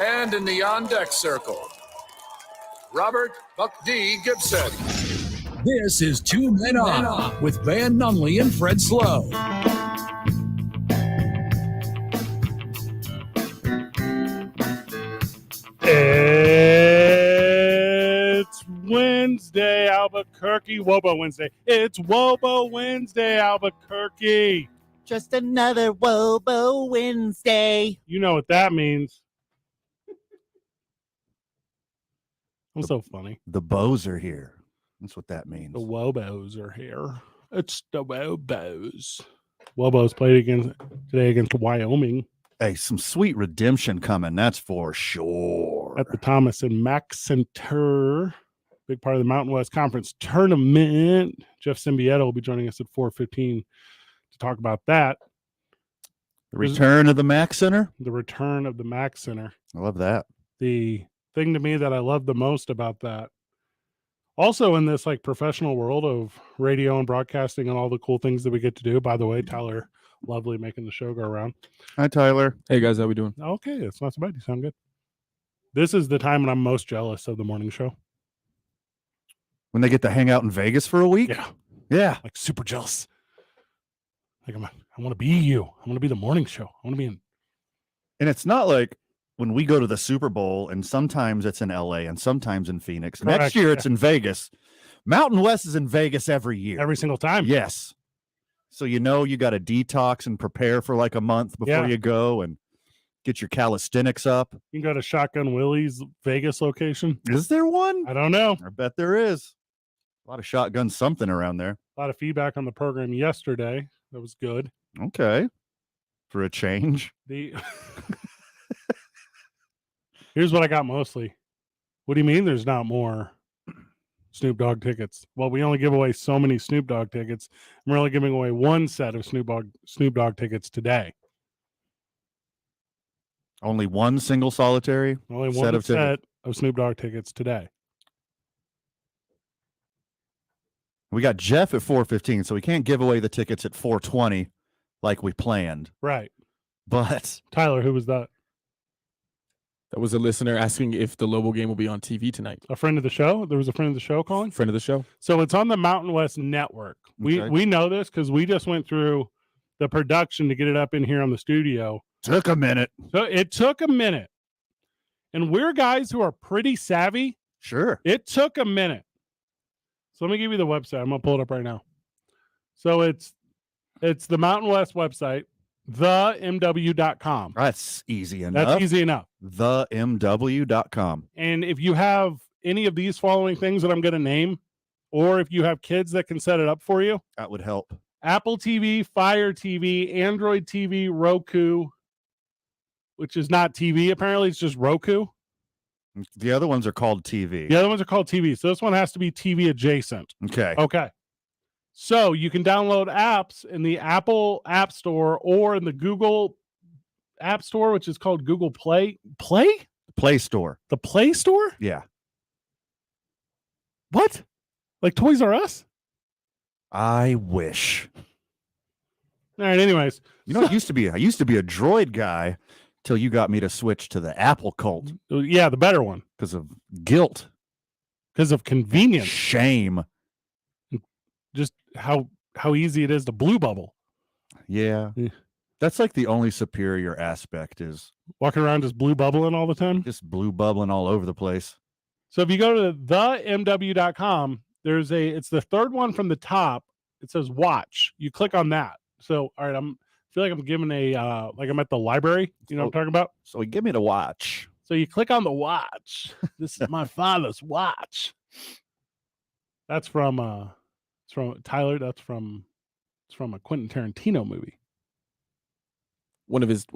And in the on-deck circle, Robert Buck D. Gibson. This is Two Men On with Van Nunley and Fred Slow. It's Wednesday, Albuquerque. Wobo Wednesday. It's Wobo Wednesday, Albuquerque. Just another Wobo Wednesday. You know what that means. I'm so funny. The Bows are here. That's what that means. The Wobos are here. It's the Wobos. Wobos played today against Wyoming. Hey, some sweet redemption coming. That's for sure. At the Thomas and Mack Center. Big part of the Mountain West Conference tournament. Jeff Symbieta will be joining us at 4:15 to talk about that. The return of the Mack Center? The return of the Mack Center. I love that. The thing to me that I love the most about that, also in this like professional world of radio and broadcasting and all the cool things that we get to do. By the way, Tyler, lovely making the show go around. Hi, Tyler. Hey guys, how we doing? Okay, it's not so bad. You sound good. This is the time when I'm most jealous of the morning show. When they get to hang out in Vegas for a week? Yeah. Yeah. Like super jealous. Like I want to be you. I want to be the morning show. I want to be in. And it's not like when we go to the Super Bowl and sometimes it's in LA and sometimes in Phoenix. Correct. Next year it's in Vegas. Mountain West is in Vegas every year. Every single time. Yes. So you got to detox and prepare for like a month before you go and get your calisthenics up. You can go to Shotgun Willie's Vegas location. Is there one? I don't know. I bet there is. A lot of shotgun something around there. A lot of feedback on the program yesterday. That was good. Okay. For a change. Here's what I got mostly. What do you mean there's not more Snoop Dogg tickets? Well, we only give away so many Snoop Dogg tickets. We're only giving away one set of Snoop Dogg tickets today. Only one single solitary Only one set of Snoop Dogg tickets today. We got Jeff at 4:15, so we can't give away the tickets at 4:20 like we planned. Right. But Tyler, who was that? That was a listener asking if the Lobo game will be on TV tonight. A friend of the show? There was a friend of the show calling? Friend of the show. So it's on the Mountain West Network. Okay. We know this because we just went through the production to get it up in here on the studio. took a minute. So it took a minute. And we're guys who are pretty savvy. Sure. It took a minute. So let me give you the website. I'm going to pull it up right now. So it's the Mountain West website, themw.com. That's easy enough. That's easy enough. Themw.com. And if you have any of these following things that I'm going to name, or if you have kids that can set it up for you, That would help. Apple TV, Fire TV, Android TV, Roku, which is not TV. Apparently, it's just Roku. The other ones are called TV. The other ones are called TV. So this one has to be TV adjacent. Okay. Okay. So you can download apps in the Apple App Store or in the Google App Store, which is called Google Play. Play Store. The Play Store? Yeah. What? Like Toys R Us? I wish. All right. Anyways, I used to be a Droid guy till you got me to switch to the Apple cult yeah, the better one because of guilt, because of convenience, shame. just how easy it is to blue bubble. Yeah. Yeah. That's like the only superior aspect is Walking around just blue bubbling all the time. just blue bubbling all over the place. So if you go to themw.com, it's the third one from the top. It says watch. You click on that. So, all right, feel like I'm giving like I'm at the library. You know what I'm talking about? So give me the watch. So you click on the watch. This is my father's watch. That's from it's from Tyler. It's from a Quentin Tarantino movie. One of his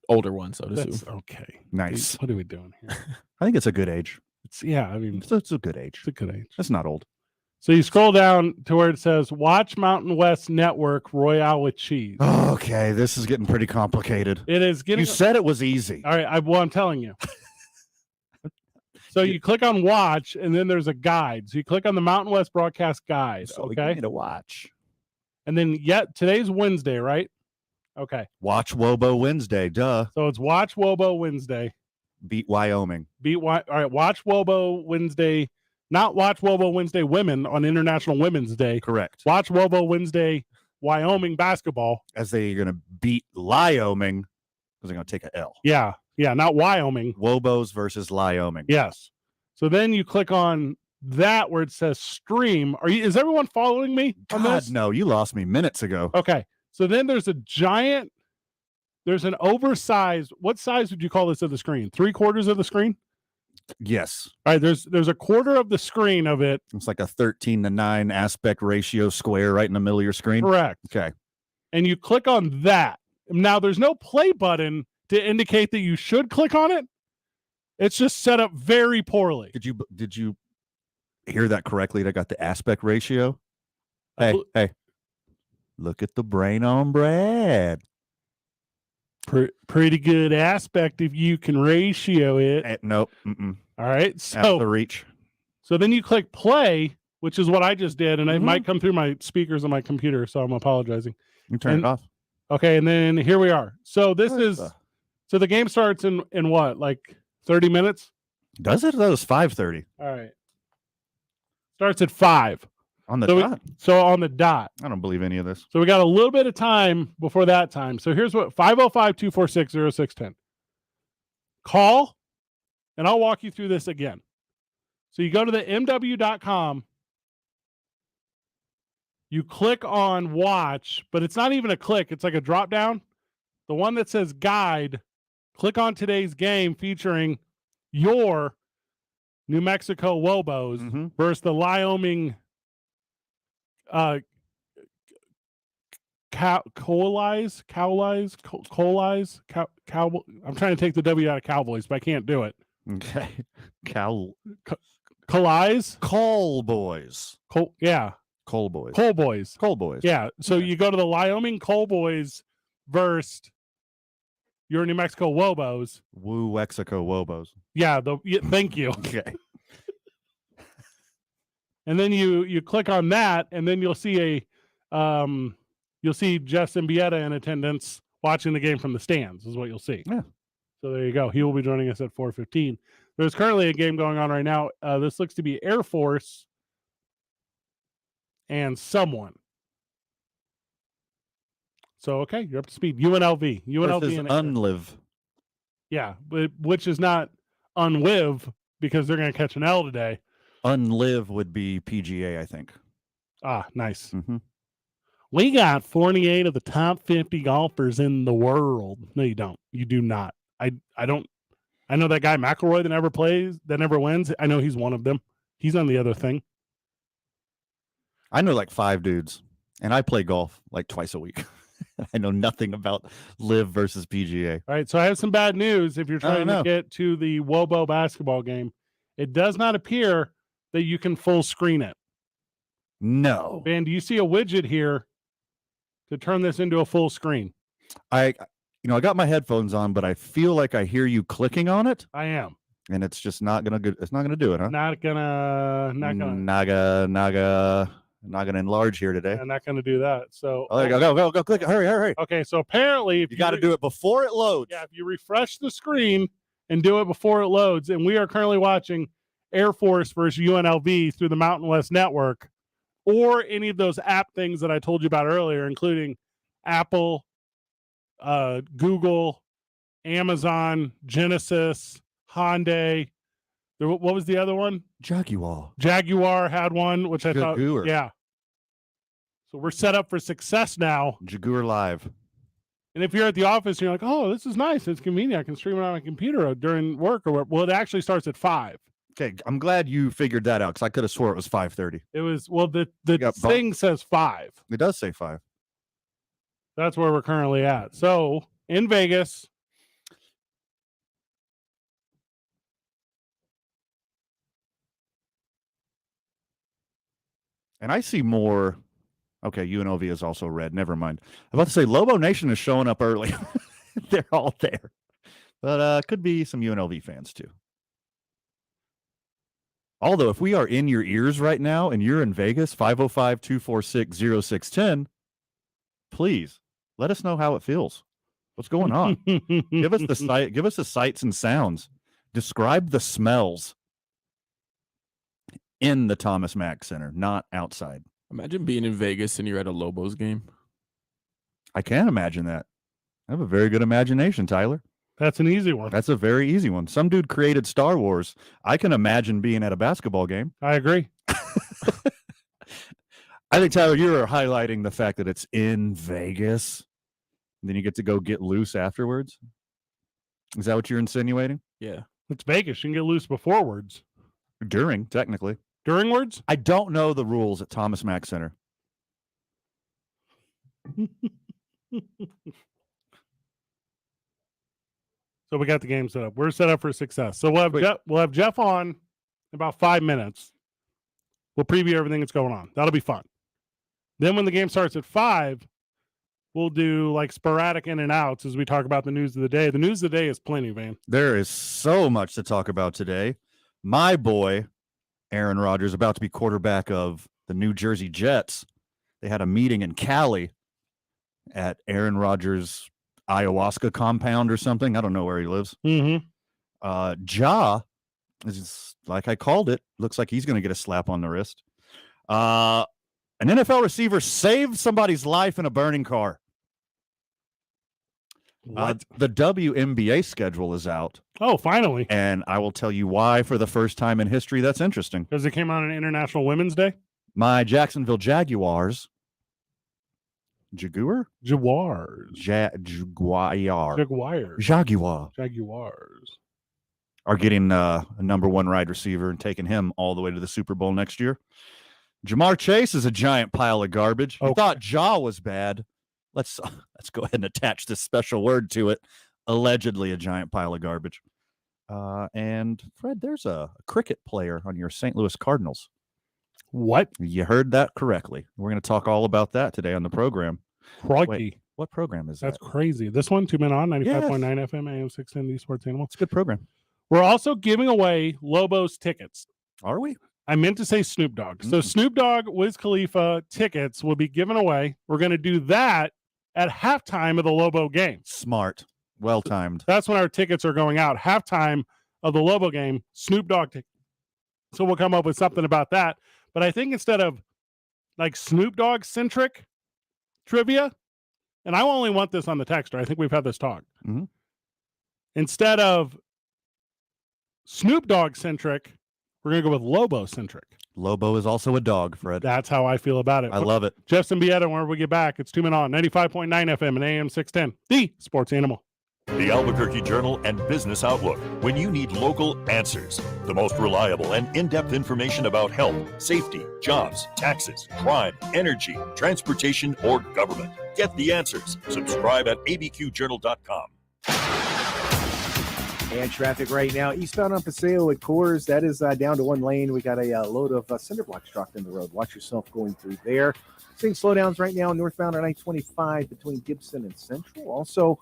older ones, so to That's assume. okay. Nice. What are we doing here? I think it's a good age. I mean, It's a good age. it's a good age. That's not old. So you scroll down to where it says Watch Mountain West Network Royale with Cheese. Okay, this is getting pretty complicated. It is getting. You said it was easy. All right, I'm telling you. So you click on watch, and then there's a guide. So you click on the Mountain West Broadcast Guide. So Okay. give me the watch. And then today's Wednesday, right? Okay. Watch Wobo Wednesday. Duh. So it's Watch Wobo Wednesday. Beat Wyoming. All right, watch Wobo Wednesday. Not watch Wobo Wednesday women on International Women's Day. Correct. Watch Wobo Wednesday Wyoming basketball. As they're going to beat Lyoming because they're going to take a L. Yeah, not Wyoming. Wobos versus Lyoming. Yes. So then you click on that where it says stream. Is everyone following me on God, this? no, you lost me minutes ago. Okay. So then there's an oversized, what size would you call this of the screen? 3/4 of the screen? Yes. All right, there's a quarter of the screen of it. It's like a 13:9 aspect ratio square right in the middle of your screen. Correct. Okay. And you click on that. Now there's no play button to indicate that you should click on it. It's just set up very poorly. Did you hear that correctly? I got the aspect ratio. Hey. Look at the brain on Brad. Pretty good aspect if you can ratio it. Nope. Mm-mm. All right. Out the reach. So then you click play, which is what I just did, and it might come through my speakers on my computer, so I'm apologizing. You turn it off. Okay, and then here we are. So so the game starts in what, like 30 minutes? Does it? That was 5:30. All right. Starts at 5. On the dot. So on the dot. I don't believe any of this. So we got a little bit of time before that time. So here's what 505-246-0610. Call, and I'll walk you through this again. So you go to the mw.com. You click on watch, but it's not even a click. It's like a drop down. The one that says guide, click on today's game featuring your New Mexico Wobos versus the Wyoming Cowboys. I'm trying to take the W out of Cowboys, but I can't do it. Okay. Cowboys. Call boys. Yeah. Coal boys. Coal boys. Coal boys. Yeah. So you go to the Wyoming Coal Boys versus your New Mexico Wobos. Woo Wexico Wobos. Yeah. Thank you. Okay. And then you click on that, and then you'll see you'll see Justin Bieta in attendance watching the game from the stands is what you'll see. Yeah. So there you go. He will be joining us at 4:15. There's currently a game going on right now. This looks to be Air Force and someone. So okay, you're up to speed. UNLV. UNLV and Unlive. Yeah, but which is not unlive because they're going to catch an L today. Unlive would be PGA, I think. Ah, nice. Mm-hmm. We got 48 of the top 50 golfers in the world. No, you don't. You do not. I don't. I know that guy McElroy that never plays, that never wins. I know he's one of them. He's on the other thing. I know like 5 dudes, and I play golf like twice a week. I know nothing about live versus PGA. All right, so I have some bad news. If you're trying to get to the Wobo basketball game, it does not appear that you can full screen it. No. Ben, do you see a widget here to turn this into a full screen? I got my headphones on, but I feel like I hear you clicking on it. I am. And it's just not gonna do it, huh? Not gonna enlarge here today. I'm not gonna do that. So there you go, click it. Hurry. Okay, so apparently if you got to do it before it loads. Yeah, if you refresh the screen and do it before it loads, and we are currently watching Air Force versus UNLV through the Mountain West Network, or any of those app things that I told you about earlier, including Apple, Google, Amazon, Genesis, Hyundai. What was the other one? Jaguar had one, which I thought, yeah. So we're set up for success now. Jaguar Live. And if you're at the office and you're like, oh, this is nice, it's convenient, I can stream it on my computer during work, or well, it actually starts at 5. Okay, I'm glad you figured that out because I could have swore it was 5:30. It was, well, the thing says 5. It does say 5. That's where we're currently at. So in Vegas. And I see more. Okay, UNLV is also red. Never mind. I'm about to say Lobo Nation is showing up early. They're all there. But could be some UNLV fans too. Although if we are in your ears right now and you're in Vegas, 505-246-0610, please let us know how it feels. What's going on? Give us the sights and sounds. Describe the smells in the Thomas Mack Center, not outside. Imagine being in Vegas and you're at a Lobos game. I can imagine that. I have a very good imagination, Tyler. That's an easy one. That's a very easy one. Some dude created Star Wars. I can imagine being at a basketball game. I agree. I think, Tyler, you're highlighting the fact that it's in Vegas. And then you get to go get loose afterwards. Is that what you're insinuating? Yeah. It's Vegas. You can get loose beforewards. During, technically. During words? I don't know the rules at Thomas Mack Center. So we got the game set up. We're set up for success. So we'll have Jeff on in about 5 minutes. We'll preview everything that's going on. That'll be fun. Then when the game starts at 5, we'll do like sporadic in and outs as we talk about the news of the day. The news of the day is plenty, Van. There is so much to talk about today. My boy, Aaron Rodgers, about to be quarterback of the New Jersey Jets. They had a meeting in Cali at Aaron Rodgers' ayahuasca compound or something. I don't know where he lives. Mm-hmm. Ja, is like I called it, looks like he's going to get a slap on the wrist. An NFL receiver saved somebody's life in a burning car. The WNBA schedule is out. Oh, finally. And I will tell you why for the first time in history that's interesting. Because it came out on International Women's Day? My Jacksonville Jaguars. Jaguar? Jaguars. Jaguar. Jaguars. Are getting a number 1 wide receiver and taking him all the way to the Super Bowl next year. Jamar Chase is a giant pile of garbage. You thought Ja was bad. Let's go ahead and attach this special word to it. Allegedly a giant pile of garbage. And Fred, there's a cricket player on your St. Louis Cardinals. What? You heard that correctly. We're going to talk all about that today on the program. Crikey. Wait, what program is That's that? crazy. This one, 2 Men On, 95.9 FM, AM 610, Sports Animal. It's a good program. We're also giving away Lobos tickets. Are we? I meant to say Snoop Dogg. So Snoop Dogg, Wiz Khalifa tickets will be given away. We're going to do that at halftime of the Lobo game. Smart. Well timed. That's when our tickets are going out. Halftime of the Lobo game, Snoop Dogg tickets. So we'll come up with something about that. But I think instead of like Snoop Dogg centric trivia, and I only want this on the texter. I think we've had this talk. Mm-hmm. Instead of Snoop Dogg centric, we're going to go with Lobo centric. Lobo is also a dog, Fred. That's how I feel about it. I love it. Jeff Symbieta, whenever we get back, it's 2 Men On, 95.9 FM and AM 610, the Sports Animal. The Albuquerque Journal and Business Outlook, when you need local answers. The most reliable and in-depth information about health, safety, jobs, taxes, crime, energy, transportation, or government. Get the answers. Subscribe at abqjournal.com. And traffic right now, eastbound on Paseo at Coors, that is down to 1 lane. We got a load of cinder blocks dropped in the road. Watch yourself going through there. Seeing slowdowns right now northbound on I-25 between Gibson and Central. Also,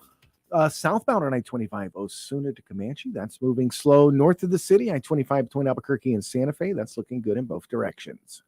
southbound on I-25, Osuna to Comanche. That's moving slow. North of the city, I-25 between Albuquerque and Santa Fe. That's looking good in both directions.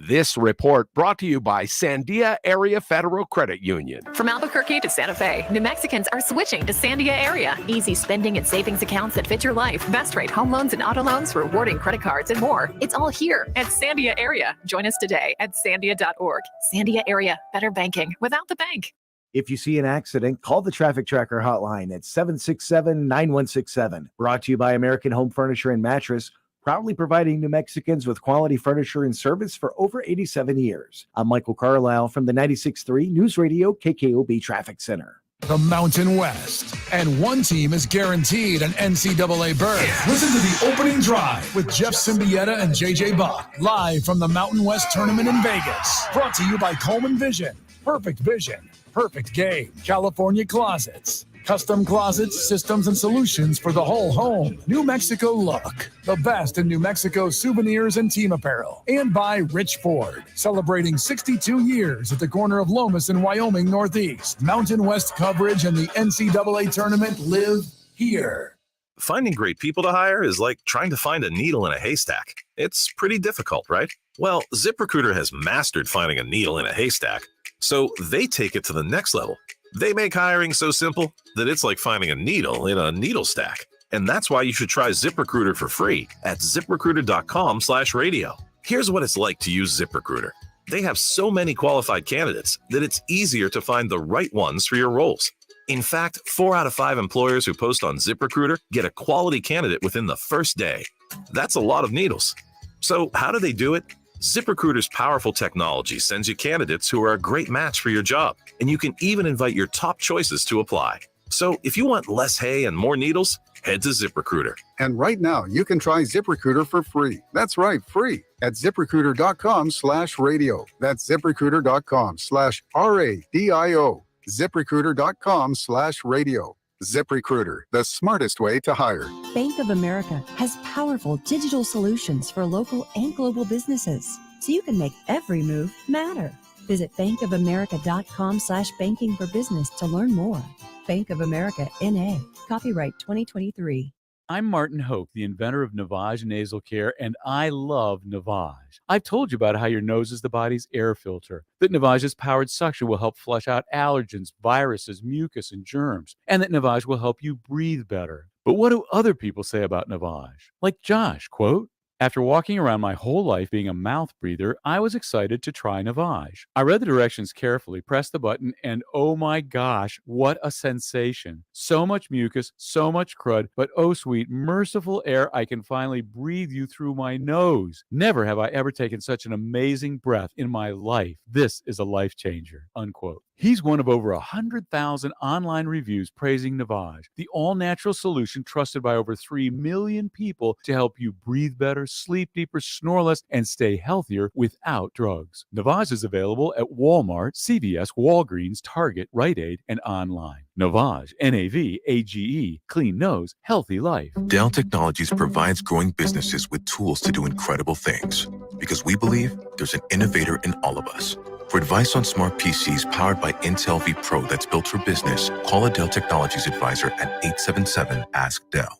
This report brought to you by Sandia Area Federal Credit Union. From Albuquerque to Santa Fe, New Mexicans are switching to Sandia Area. Easy spending and savings accounts that fit your life. Best rate home loans and auto loans, rewarding credit cards, and more. It's all here at Sandia Area. Join us today at sandia.org. Sandia Area, better banking without the bank. If you see an accident, call the Traffic Tracker hotline at 767-9167. Brought to you by American Home Furniture and Mattress, proudly providing New Mexicans with quality furniture and service for over 87 years. I'm Michael Carlisle from the 96.3 News Radio KKOB Traffic Center. The Mountain West. And one team is guaranteed an NCAA berth. Listen to the opening drive with Jeff Symbieta and JJ Buck. Live from the Mountain West Tournament in Vegas. Brought to you by Coleman Vision. Perfect vision. Perfect game. California Closets. Custom closets, systems, and solutions for the whole home. New Mexico Look. The best in New Mexico souvenirs and team apparel. And by Rich Ford. Celebrating 62 years at the corner of Lomas and Wyoming Northeast. Mountain West coverage and the NCAA tournament live here. Finding great people to hire is like trying to find a needle in a haystack. It's pretty difficult, right? Well, ZipRecruiter has mastered finding a needle in a haystack, so they take it to the next level. They make hiring so simple that it's like finding a needle in a needle stack. And that's why you should try ZipRecruiter for free at ZipRecruiter.com/radio. Here's what it's like to use ZipRecruiter. They have so many qualified candidates that it's easier to find the right ones for your roles. In fact, 4 out of 5 employers who post on ZipRecruiter get a quality candidate within the first day. That's a lot of needles. So how do they do it? ZipRecruiter's powerful technology sends you candidates who are a great match for your job, and you can even invite your top choices to apply. So if you want less hay and more needles, head to ZipRecruiter. And right now, you can try ZipRecruiter for free. That's right, free at ZipRecruiter.com/radio. That's ZipRecruiter.com/RADIO. ZipRecruiter.com/radio. ZipRecruiter, the smartest way to hire. Bank of America has powerful digital solutions for local and global businesses, so you can make every move matter. Visit bankofamerica.com/banking for business to learn more. Bank of America, N.A. Copyright 2023. I'm Martin Hoke, the inventor of Navage Nasal Care, and I love Navage. I've told you about how your nose is the body's air filter, that Navage's powered suction will help flush out allergens, viruses, mucus, and germs, and that Navage will help you breathe better. But what do other people say about Navage? Like Josh, quote, "After walking around my whole life being a mouth breather, I was excited to try Navage. I read the directions carefully, pressed the button, and oh my gosh, what a sensation. So much mucus, so much crud, but oh sweet, merciful air I can finally breathe you through my nose. Never have I ever taken such an amazing breath in my life. This is a life changer," unquote. He's one of over 100,000 online reviews praising Navage, the all-natural solution trusted by over 3 million people to help you breathe better, sleep deeper, snore less, and stay healthier without drugs. Navage is available at Walmart, CVS, Walgreens, Target, Rite Aid, and online. Navage, N-A-V-A-G-E, clean nose, healthy life. Dell Technologies provides growing businesses with tools to do incredible things because we believe there's an innovator in all of us. For advice on smart PCs powered by Intel V Pro that's built for business, call a Dell Technologies advisor at 877-ASK-DELL.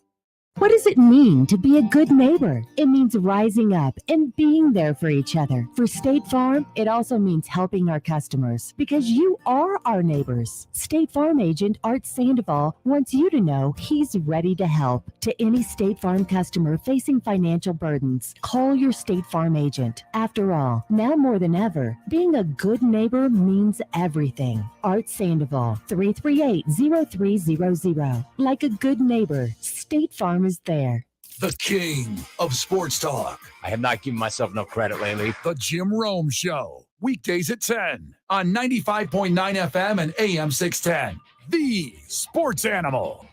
What does it mean to be a good neighbor? It means rising up and being there for each other. For State Farm, it also means helping our customers because you are our neighbors. State Farm agent Art Sandoval wants you to know he's ready to help. To any State Farm customer facing financial burdens, call your State Farm agent. After all, now more than ever, being a good neighbor means everything. Art Sandoval, 338-0300. Like a good neighbor, State Farm is there. The king of sports talk. I have not given myself enough credit lately. The Jim Rome Show. Weekdays at 10 on 95.9 FM and AM 610. The Sports Animal.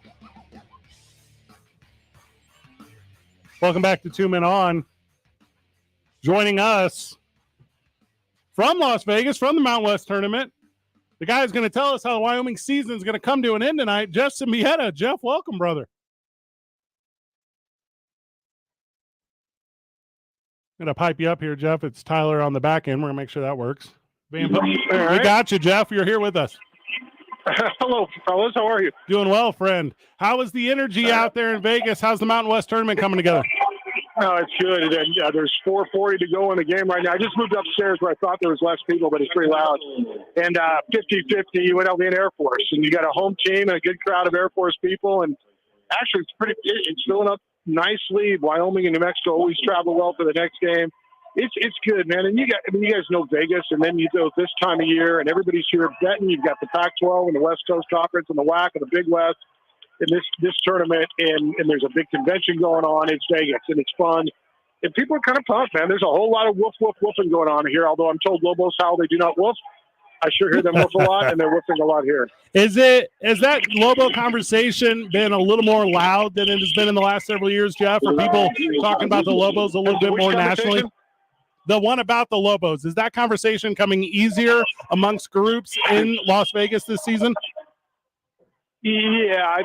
Welcome back to 2 Men On. Joining us from Las Vegas, from the Mountain West Tournament, the guy who's going to tell us how the Wyoming season is going to come to an end tonight, Jeff Symbieta. Jeff, welcome, brother. I'm going to pipe you up here, Jeff. It's Tyler on the back end. We're going to make sure that works. We got you, Jeff. You're here with us. Hello, fellas. How are you? Doing well, friend. How is the energy out there in Vegas? How's the Mountain West Tournament coming together? Oh, it's good. And, there's 4:40 to go in the game right now. I just moved upstairs where I thought there was less people, but it's pretty loud. And 50-50 UNLV and Air Force. And you got a home team and a good crowd of Air Force people. And actually, it's filling up nicely. Wyoming and New Mexico always travel well for the next game. It's good, man. And you guys know Vegas, and then you go this time of year, and everybody's here betting. You've got the Pac-12 and the West Coast Conference and the WAC and the Big West in this tournament, and there's a big convention going on. It's Vegas, and it's fun. And people are kind of pumped, man. There's a whole lot of woof, woof, woofing going on here, although I'm told Lobos how they do not woof. I sure hear them woof a lot, and they're woofing a lot here. Has that Lobo conversation been a little more loud than it has been in the last several years, Jeff? Are people talking about the Lobos a little bit more nationally? The one about the Lobos, is that conversation coming easier amongst groups in Las Vegas this season? Yeah,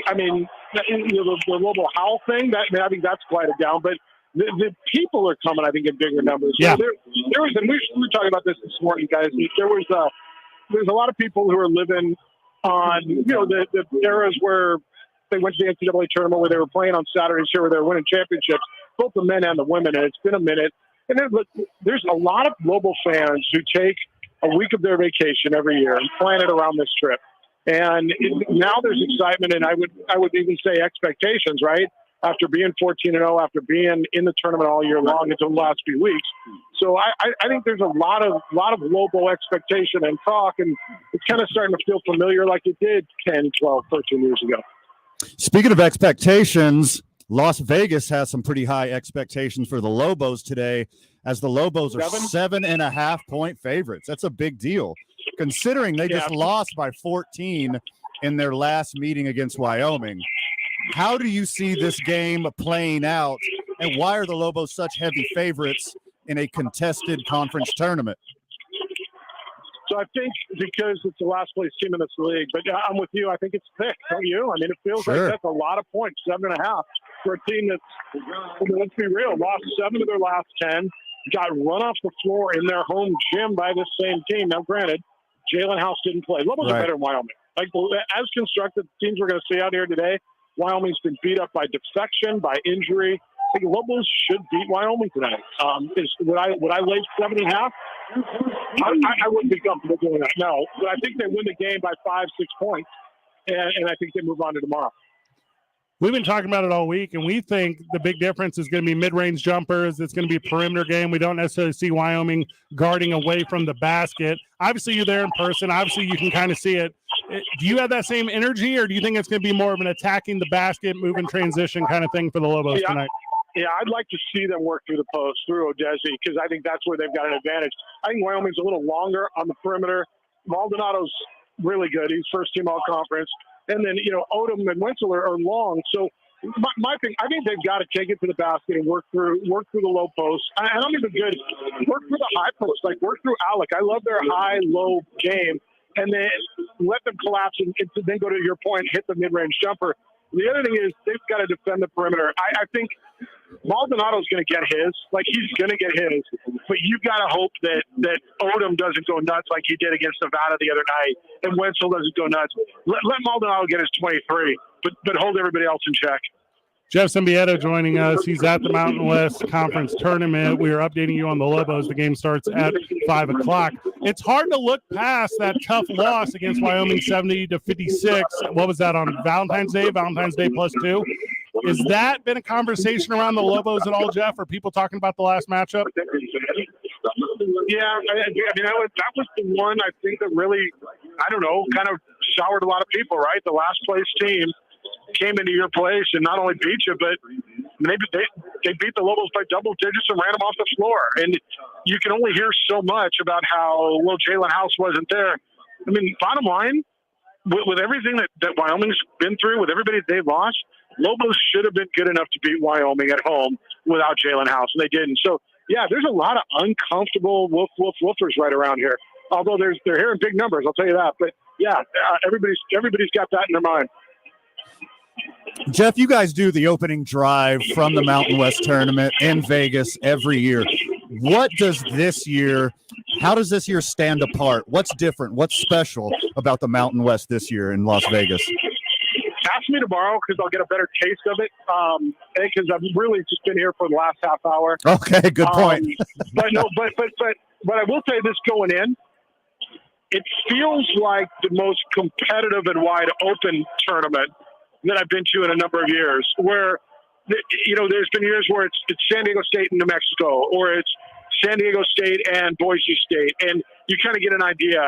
I mean, the Lobo Howl thing, I think that's quieted down, but the people are coming, I think, in bigger numbers. Yeah. There was, and we were talking about this morning, guys. There's a lot of people who are living on, the eras where they went to the NCAA tournament where they were playing on Saturdays here where they were winning championships, both the men and the women, and it's been a minute. And there's a lot of Lobo fans who take a week of their vacation every year and plan it around this trip. And now there's excitement, and I would even say expectations, right? After being 14-0, after being in the tournament all year long until the last few weeks. So I think there's a lot of Lobo expectation and talk, and it's kind of starting to feel familiar like it did 10, 12, 13 years ago. Speaking of expectations, Las Vegas has some pretty high expectations for the Lobos today, as the Lobos are 7.5-point favorites. That's a big deal, considering they just lost by 14 in their last meeting against Wyoming. How do you see this game playing out, and why are the Lobos such heavy favorites in a contested conference tournament? So I think because it's the last place team in this league, but I'm with you. I think it's thick, don't you? I mean, it feels like that's a lot of points, 7.5 for a team that's, let's be real, lost 7 of their last 10, got run off the floor in their home gym by this same team. Now, granted, Jalen House didn't play. Lobos are better than Wyoming. Like, as constructed teams we're going to see out here today, Wyoming's been beat up by defection, by injury. I think Lobos should beat Wyoming tonight. Would I lay 7.5? I wouldn't be comfortable doing that. No, but I think they win the game by 5-6 points, and I think they move on to tomorrow. We've been talking about it all week, and we think the big difference is going to be mid-range jumpers. It's going to be a perimeter game. We don't necessarily see Wyoming guarding away from the basket. Obviously, you're there in person. Obviously, you can kind of see it. Do you have that same energy, or do you think it's going to be more of an attacking the basket, moving transition kind of thing for the Lobos tonight? Yeah, I'd like to see them work through the post, through Odesi, because I think that's where they've got an advantage. I think Wyoming's a little longer on the perimeter. Maldonado's really good. He's first team all-conference. And then, Odom and Wenzel are long. So my thing, I think they've got to take it to the basket and work through the low post. And I'm even good. Work through the high post, like work through Alec. I love their high-low game. And then let them collapse and then go to your point, hit the mid-range jumper. The other thing is they've got to defend the perimeter. I think Maldonado's going to get his. Like, he's going to get his. But you've got to hope that Odom doesn't go nuts like he did against Nevada the other night, and Wenzel doesn't go nuts. Let Maldonado get his 23, but hold everybody else in check. Jeff Symbieta joining us. He's at the Mountain West Conference Tournament. We are updating you on the Lobos. The game starts at 5 o'clock. It's hard to look past that tough loss against Wyoming, 70-56. What was that, on Valentine's Day? Valentine's Day +2. Has that been a conversation around the Lobos at all, Jeff? Are people talking about the last matchup? Yeah, I mean, that was the one I think that really, kind of soured a lot of people, right? The last place team came into your place and not only beat you, but maybe they beat the Lobos by double digits and ran them off the floor. And you can only hear so much about how Jalen House wasn't there. I mean, bottom line, with everything that Wyoming's been through, with everybody they lost, Lobos should have been good enough to beat Wyoming at home without Jalen House, and they didn't. So, yeah, there's a lot of uncomfortable woofers right around here. Although they're here in big numbers, I'll tell you that. But, yeah, everybody's got that in their mind. Jeff, you guys do the opening drive from the Mountain West Tournament in Vegas every year. How does this year stand apart? What's different? What's special about the Mountain West this year in Las Vegas? Ask me tomorrow because I'll get a better taste of it. Because I've really just been here for the last half hour. Okay, good point. But I will tell you this going in, it feels like the most competitive and wide open tournament that I've been to in a number of years, where, there's been years where it's San Diego State and New Mexico, or it's San Diego State and Boise State, and you kind of get an idea.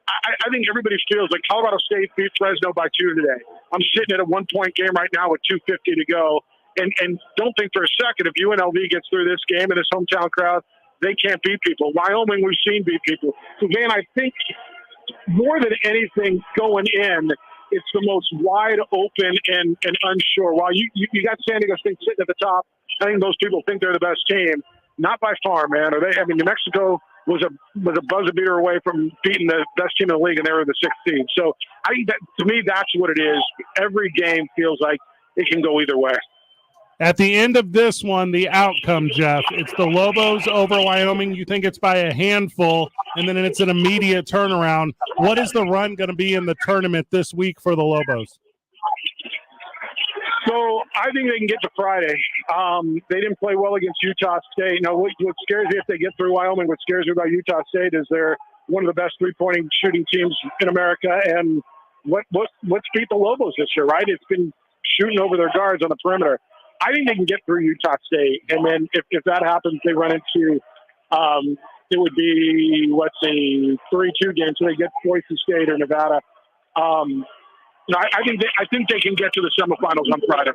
I think everybody feels like Colorado State beat Fresno by 2 today. I'm sitting at a 1-point game right now with 2:50 to go, and don't think for a second if UNLV gets through this game and its hometown crowd, they can't beat people. Wyoming, we've seen beat people. So, Van, I think more than anything going in, it's the most wide open and unsure. While you got San Diego State sitting at the top, I think most people think they're the best team. Not by far, man. New Mexico was a buzzer beater away from beating the best team in the league, and they were the 6th seed. So I think that, to me, that's what it is. Every game feels like it can go either way. At the end of this one, the outcome, Jeff, it's the Lobos over Wyoming. You think it's by a handful, and then it's an immediate turnaround. What is the run going to be in the tournament this week for the Lobos? So I think they can get to Friday. They didn't play well against Utah State. Now, what scares me if they get through Wyoming, what scares me about Utah State is they're one of the best three-point shooting teams in America, and what's beat the Lobos this year, right? It's been shooting over their guards on the perimeter. I think they can get through Utah State, and then if that happens, they run into it would be, let's see, 3-2 game, so they get Boise State or Nevada. I think they can get to the semifinals on Friday.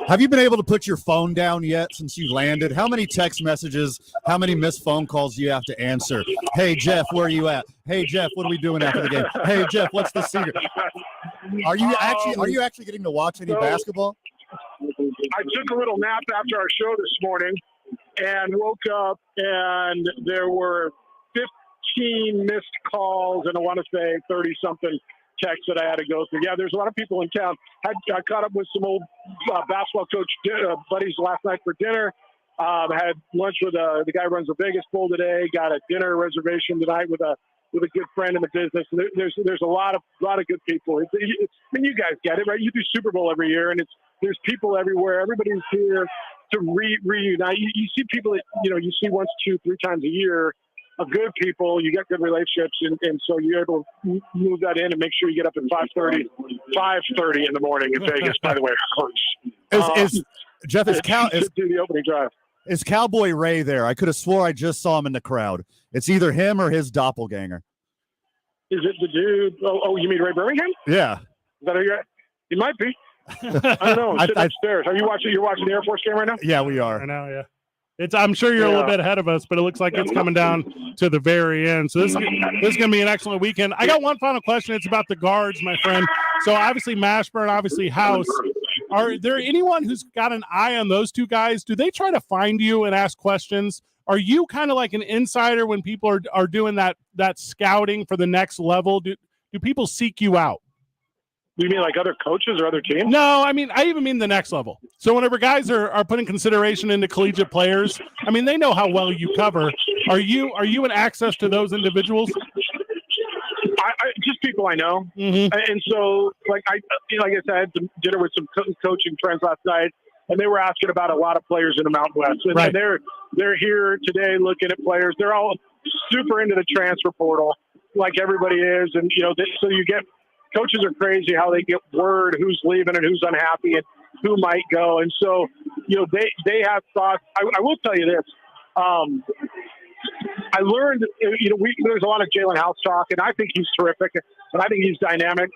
Have you been able to put your phone down yet since you landed? How many text messages, how many missed phone calls do you have to answer? Hey, Jeff, where are you at? Hey, Jeff, what are we doing after the game? Hey, Jeff, what's the secret? Are you actually getting to watch any basketball? I took a little nap after our show this morning and woke up, and there were 15 missed calls, and I want to say 30-something texts that I had to go through. Yeah, there's a lot of people in town. I caught up with some old basketball coach buddies last night for dinner. Had lunch with the guy who runs the Vegas Bowl today. Got a dinner reservation tonight with a good friend in the business. And there's a lot of good people. You guys get it, right? You do Super Bowl every year, and there's people everywhere. Everybody's here to reunite. You see people that you see once, 2, 3 times a year. Of good people, you get good relationships, and so you're able to move that in and make sure you get up at 5:30 in the morning in Vegas. By the way, Jeff, is do the opening drive. Is Cowboy Ray there? I could have swore I just saw him in the crowd. It's either him or his doppelganger. Is it the dude? Oh, you mean Ray Birmingham? Yeah. Is that who you're at? He might be. I don't know. I'm sitting upstairs. Are you watching? You're watching the Air Force game right now? Yeah, we are. I know. Yeah. I'm sure you're a little bit ahead of us, but it looks like it's coming down to the very end. So this is going to be an excellent weekend. I got one final question. It's about the guards, my friend. So obviously Mashburn, obviously House. Are there anyone who's got an eye on those two guys? Do they try to find you and ask questions? Are you kind of like an insider when people are doing that scouting for the next level? Do people seek you out? You mean like other coaches or other teams? No, I even mean the next level. So whenever guys are putting consideration into collegiate players, they know how well you cover. Are you in access to those individuals? I just people I know, and so like I said, I had some dinner with some coaching friends last night, and they were asking about a lot of players in the Mountain West, and right. they're here today looking at players. They're all super into the transfer portal, like everybody is, and so you get. Coaches are crazy how they get word who's leaving and who's unhappy and who might go. And so, they have thoughts. I will tell you this. I learned, there's a lot of Jalen House talk, and I think he's terrific, and I think he's dynamic.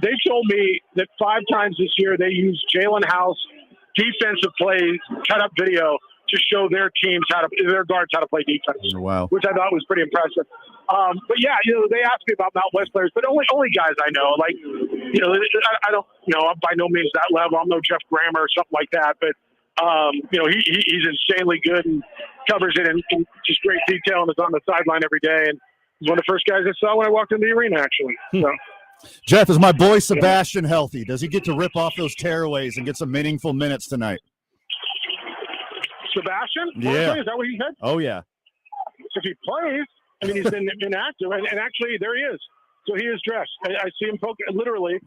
They told me that 5 times this year they used Jalen House defensive plays, cut-up video to show their guards how to play defense. Wow. Which I thought was pretty impressive. But yeah, they asked me about Mountain West players, but only guys I know. Like, I don't, I'm by no means that level. I'm no Jeff Grammer or something like that. But he's insanely good and covers it in just great detail and is on the sideline every day. And he's one of the first guys I saw when I walked in the arena, actually. So. Jeff, is my boy Sebastian healthy? Does he get to rip off those tearaways and get some meaningful minutes tonight? Sebastian? Yeah. Is that what he said? Oh, yeah. If he plays, he's been inactive. And actually, there he is. So he is dressed. I see him literally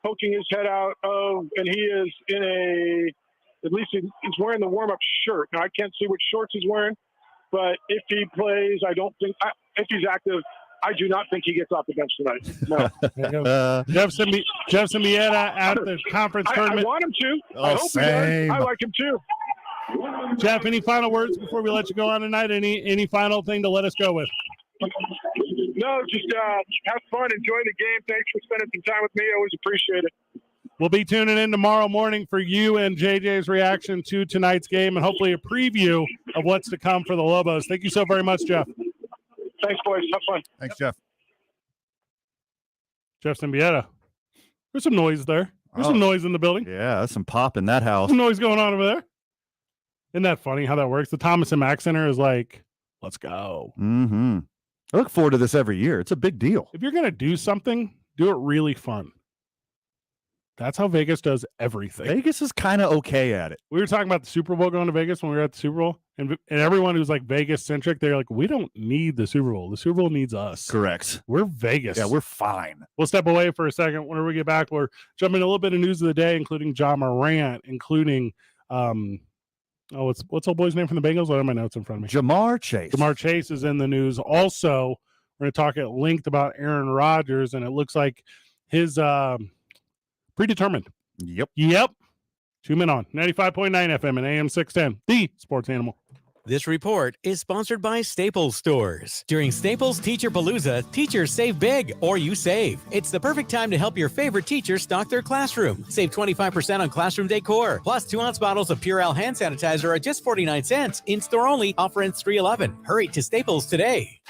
poking his head out and he is at least he's wearing the warm-up shirt. Now, I can't see which shorts he's wearing, but if he plays, if he's active, I do not think he gets off the bench tonight. No. Jeff Symbieta at the conference tournament. I want him to. I hope same. he does. I like him too. Jeff, any final words before we let you go on tonight? Any final thing to let us go with? No, just have fun, enjoy the game. Thanks for spending some time with me. I always appreciate it. We'll be tuning in tomorrow morning for you and JJ's reaction to tonight's game and hopefully a preview of what's to come for the Lobos. Thank you so very much, Jeff. Thanks, boys. Have fun. Thanks, Jeff. Jeff Symbieta. There's some noise there. There's some noise in the building. Yeah, there's some pop in that house. Some noise going on over there. Isn't that funny how that works? The Thomas and Mack Center is like, let's go. Mm-hmm. I look forward to this every year. It's a big deal. If you're going to do something, do it really fun. That's how Vegas does everything. Vegas is kind of okay at it. We were talking about the Super Bowl going to Vegas when we were at the Super Bowl, and everyone who's like Vegas-centric, they're like, we don't need the Super Bowl. The Super Bowl needs us. Correct. We're Vegas. Yeah, we're fine. We'll step away for a second. Whenever we get back, we're jumping a little bit of news of the day, including Ja Morant, including what's old boy's name from the Bengals? I have my notes in front of me. Jamar Chase. Jamar Chase is in the news. Also, we're going to talk at length about Aaron Rodgers, and it looks like his predetermined. Yep. 2 men on 95.9 FM and AM 610, the sports animal. This report is sponsored by Staples Stores. During Staples Teacher Palooza, teachers save big, or you save. It's the perfect time to help your favorite teacher stock their classroom. Save 25% on classroom decor. Plus 2-ounce bottles of Purell hand sanitizer are just 49 cents. In-store only. Offer ends 3/11. Hurry to Staples today.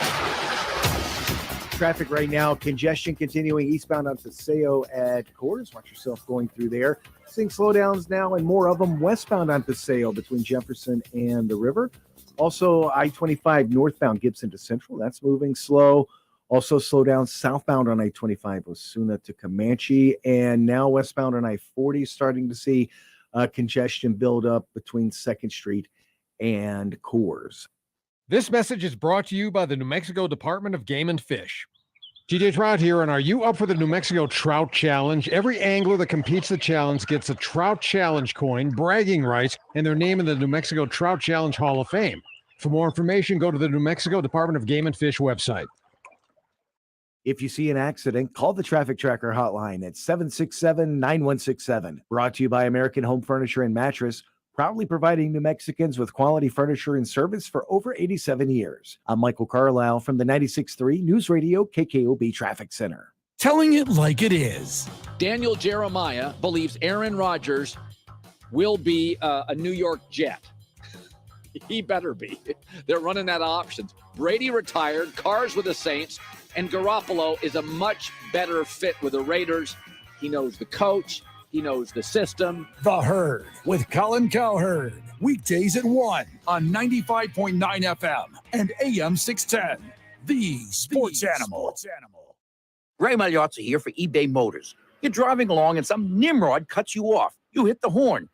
Traffic right now, congestion continuing eastbound on Paseo at Coors. Watch yourself going through there. Seeing slowdowns now and more of them westbound on Paseo between Jefferson and the river. Also, I-25 northbound Gibson to Central. That's moving slow. Also, slow down southbound on I-25 Osuna to Comanche. And now westbound on I-40 starting to see congestion build up between 2nd Street and Coors. This message is brought to you by the New Mexico Department of Game and Fish. TJ Trout here, and are you up for the New Mexico Trout Challenge? Every angler that competes the challenge gets a Trout Challenge coin, bragging rights, and their name in the New Mexico Trout Challenge Hall of Fame. For more information, go to the New Mexico Department of Game and Fish website. If you see an accident, call the Traffic Tracker hotline at 767-9167. Brought to you by American Home Furniture and Mattress, proudly providing New Mexicans with quality furniture and service for over 87 years. I'm Michael Carlisle from the 96.3 News Radio KKOB Traffic Center. Telling it like it is. Daniel Jeremiah believes Aaron Rodgers will be a New York Jet. He better be. They're running out of options. Brady retired, Carr's with the Saints, and Garoppolo is a much better fit with the Raiders. He knows the coach. He knows the system. The Herd with Colin Cowherd. Weekdays at 1 on 95.9 FM and AM 610. The Sports Animal. Ray Magliozzi here for eBay Motors. You're driving along and some nimrod cuts you off. You hit the horn.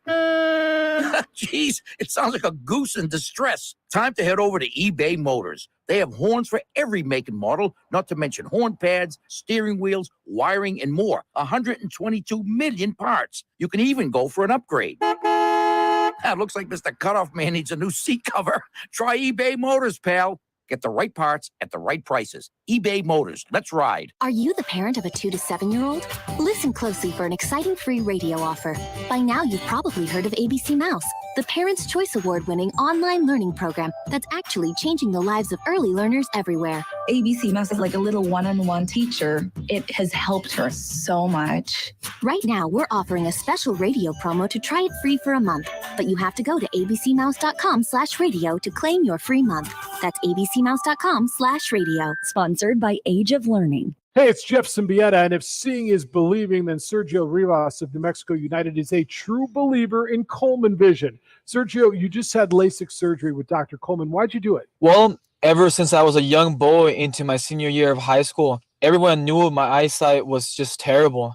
Jeez, it sounds like a goose in distress. Time to head over to eBay Motors. They have horns for every make and model, not to mention horn pads, steering wheels, wiring, and more. 122 million parts. You can even go for an upgrade. It looks like Mr. Cutoff Man needs a new seat cover. Try eBay Motors, pal. Get the right parts at the right prices. eBay Motors. Let's ride. Are you the parent of a 2 to 7-year-old? Listen closely for an exciting free radio offer. By now, you've probably heard of ABC Mouse, the Parents' Choice Award-winning online learning program that's actually changing the lives of early learners everywhere. ABC Mouse is like a little one-on-one teacher. It has helped her so much. Right now, we're offering a special radio promo to try it free for a month, but you have to go to abcmouse.com/radio to claim your free month. That's abcmouse.com/radio. Sponsored by Age of Learning. Hey, it's Jeff Symbieta, and if seeing is believing, then Sergio Rivas of New Mexico United is a true believer in Coleman Vision. Sergio, you just had LASIK surgery with Dr. Coleman. Why'd you do it? Well, ever since I was a young boy into my senior year of high school, everyone knew my eyesight was just terrible.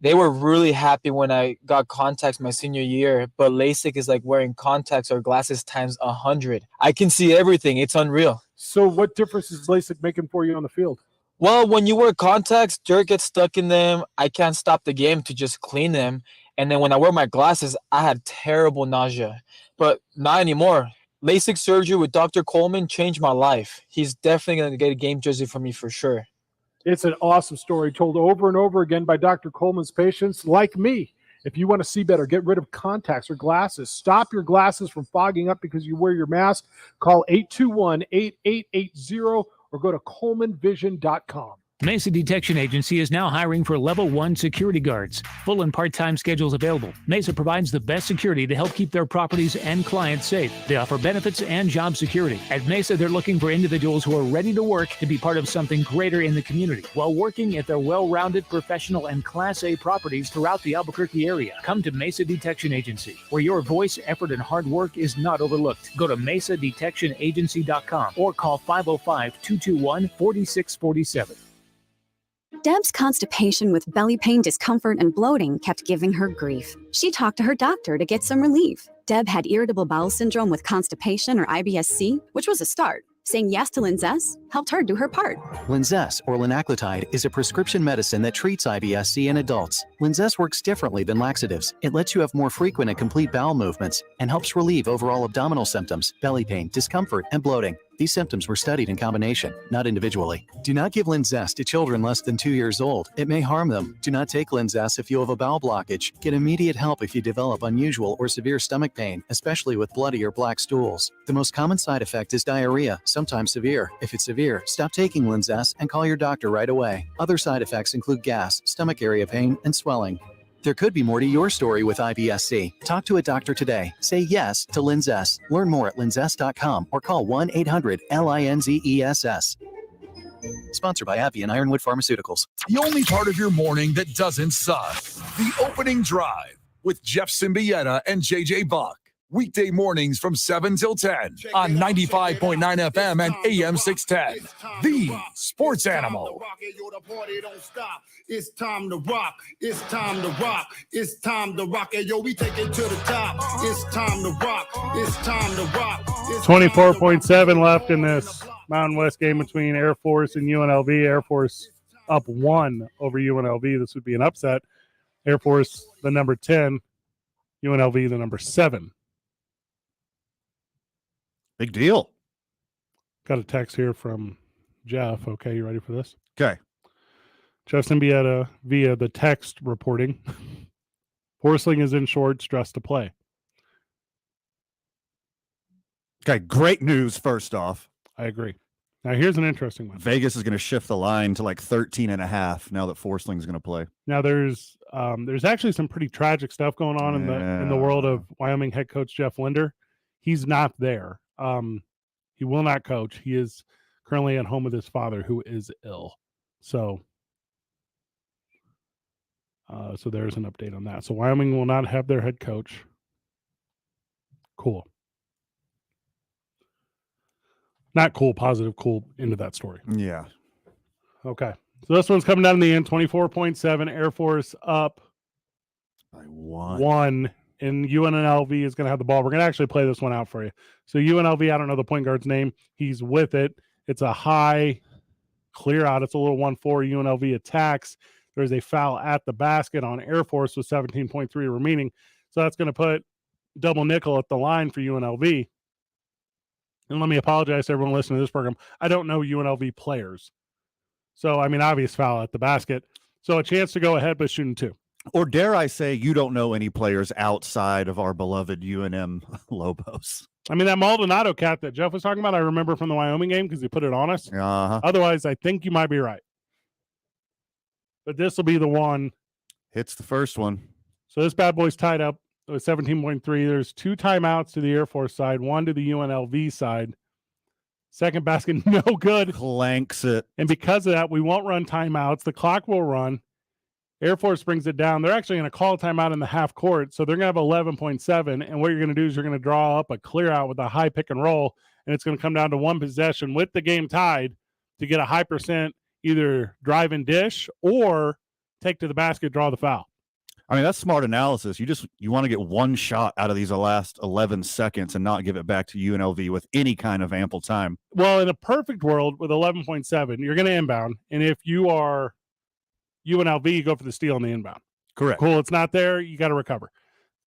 They were really happy when I got contacts my senior year, but LASIK is like wearing contacts or glasses times 100. I can see everything. It's unreal. So what difference is LASIK making for you on the field? Well, when you wear contacts, dirt gets stuck in them. I can't stop the game to just clean them. And then when I wear my glasses, I had terrible nausea. But not anymore. LASIK surgery with Dr. Coleman changed my life. He's definitely going to get a game jersey for me for sure. It's an awesome story told over and over again by Dr. Coleman's patients like me. If you want to see better, get rid of contacts or glasses. Stop your glasses from fogging up because you wear your mask. Call 821-8880 or go to colemanvision.com. Mesa Detection Agency is now hiring for Level 1 security guards. Full and part-time schedules available. Mesa provides the best security to help keep their properties and clients safe. They offer benefits and job security. At Mesa, they're looking for individuals who are ready to work to be part of something greater in the community while working at their well-rounded professional and Class A properties throughout the Albuquerque area. Come to Mesa Detection Agency, where your voice, effort, and hard work is not overlooked. Go to mesadetectionagency.com or call 505-221-4647. Deb's constipation with belly pain, discomfort, and bloating kept giving her grief. She talked to her doctor to get some relief. Deb had irritable bowel syndrome with constipation or IBS-C, which was a start. Saying yes to Linzess helped her do her part. Linzess, or linaclotide, is a prescription medicine that treats IBS-C in adults. Linzess works differently than laxatives. It lets you have more frequent and complete bowel movements and helps relieve overall abdominal symptoms, belly pain, discomfort, and bloating. These symptoms were studied in combination, not individually. Do not give Linzess to children less than 2 years old. It may harm them. Do not take Linzess if you have a bowel blockage. Get immediate help if you develop unusual or severe stomach pain, especially with bloody or black stools. The most common side effect is diarrhea, sometimes severe. If it's severe, stop taking Linzess and call your doctor right away. Other side effects include gas, stomach area pain, and swelling. There could be more to your story with IBS-C. Talk to a doctor today. Say yes to Linzess. Learn more at linzess.com or call 1-800-LINZESS. Sponsored by AbbVie and Ironwood Pharmaceuticals. The only part of your morning that doesn't suck. The Opening Drive with Jeff Symbieta and JJ Buck. Weekday mornings from 7 till 10 on 95.9 FM and AM 610. The Sports Animal. It's time to rock. It's time to rock. It's time to rock. Hey, yo, we take it to the top. It's time to rock. It's time to rock. 24.7 left in this Mountain West game between Air Force and UNLV. Air Force up 1 over UNLV. This would be an upset. Air Force, the number 10. UNLV, the number 7. Big deal. Got a text here from Jeff. Okay, you ready for this? Okay. Jeff Symbieta via the text reporting. Forsling is in shorts, dressed to play. Okay, great news first off. I agree. Now, here's an interesting one. Vegas is going to shift the line to like 13.5 now that Forsling's going to play. Now, there's actually some pretty tragic stuff going on in the world of Wyoming head coach Jeff Linder. He's not there. He will not coach. He is currently at home with his father, who is ill. So there's an update on that. So Wyoming will not have their head coach. Cool. Not cool, positive, cool into that story. Yeah. Okay. So this one's coming down in the end, 24.7. Air Force up by 1. 1. And UNLV is going to have the ball. We're going to actually play this one out for you. So UNLV, I don't know the point guard's name. He's with it. It's a high clear out. It's a little 1-4. UNLV attacks. There's a foul at the basket on Air Force with 17.3 remaining. So that's going to put double nickel at the line for UNLV. And let me apologize to everyone listening to this program. I don't know UNLV players. So, I mean, obvious foul at the basket. So a chance to go ahead, but shooting 2. Or dare I say, you don't know any players outside of our beloved UNM Lobos. I mean, that Maldonado cat that Jeff was talking about, I remember from the Wyoming game because he put it on us. Uh-huh. Otherwise, I think you might be right. But this will be the one. Hits the first one. So this bad boy's tied up with 17.3. There's 2 timeouts to the Air Force side, 1 to the UNLV side. Second basket, no good. Clanks it. And because of that, we won't run timeouts. The clock will run. Air Force brings it down. They're actually going to call a timeout in the half court. So they're going to have 11.7. And what you're going to do is you're going to draw up a clear out with a high pick and roll. And it's going to come down to 1 possession with the game tied to get a high percent either drive and dish or take to the basket, draw the foul. I mean, that's smart analysis. You want to get 1 shot out of these last 11 seconds and not give it back to UNLV with any kind of ample time. Well, in a perfect world with 11.7, you're going to inbound. And if you are UNLV, you go for the steal on the inbound. Correct. Cool. It's not there. You got to recover.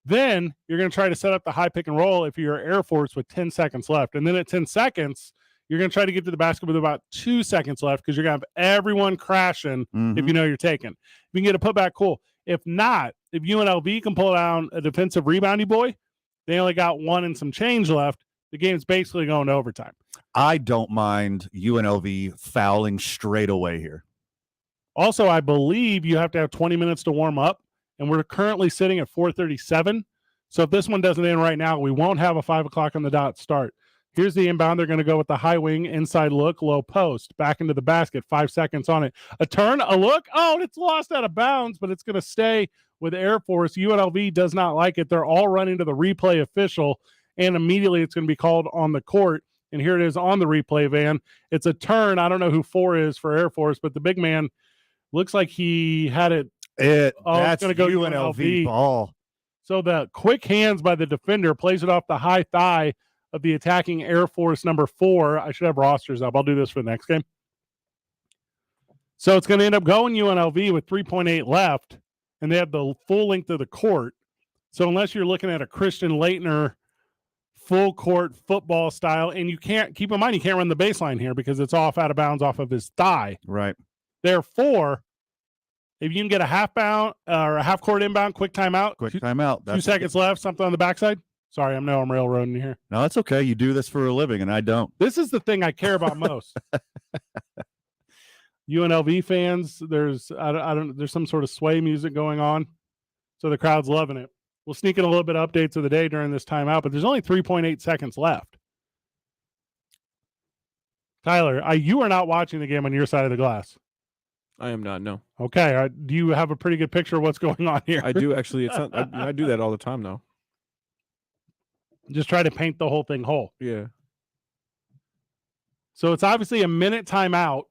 Then you're going to try to set up the high pick and roll if you're Air Force with 10 seconds left. And then at 10 seconds, you're going to try to get to the basket with about 2 seconds left because you're going to have everyone crashing if you know you're taking. If you can get a putback, cool. If not, if UNLV can pull down a defensive reboundy boy, they only got 1 and some change left. The game's basically going to overtime. I don't mind UNLV fouling straight away here. Also, I believe you have to have 20 minutes to warm up, and we're currently sitting at 4:37. So if this one doesn't end right now, we won't have a 5 o'clock on the dot start. Here's the inbound. They're going to go with the high wing, inside look, low post, back into the basket, 5 seconds on it. A turn, a look. Oh, it's lost out of bounds, but it's going to stay with Air Force. UNLV does not like it. They're all running to the replay official, and immediately it's going to be called on the court. And here it is on the replay van. It's a turn. I don't know who 4 is for Air Force, but the big man looks like he had it. That's it's going to go UNLV ball. So the quick hands by the defender plays it off the high thigh of the attacking Air Force number 4. I should have rosters up. I'll do this for the next game. So it's going to end up going UNLV with 3.8 left, and they have the full length of the court. So unless you're looking at a Christian Leitner full court football style. And you can't, keep in mind, you can't run the baseline here because it's off out of bounds off of his thigh. Right. Therefore, if you can get a half bound or a half court inbound, quick timeout. Quick timeout. 2 seconds left, something on the backside. Sorry, I'm railroading you here. No, that's okay. You do this for a living, and I don't. This is the thing I care about most. UNLV fans, there's there's some sort of sway music going on, so the crowd's loving it. We'll sneak in a little bit of updates of the day during this timeout, but there's only 3.8 seconds left. Tyler, you are not watching the game on your side of the glass. I am not. No. Okay. Do you have a pretty good picture of what's going on here? I do actually. It's not, I do that all the time though. Just try to paint the whole thing whole. Yeah. So it's obviously a minute timeout.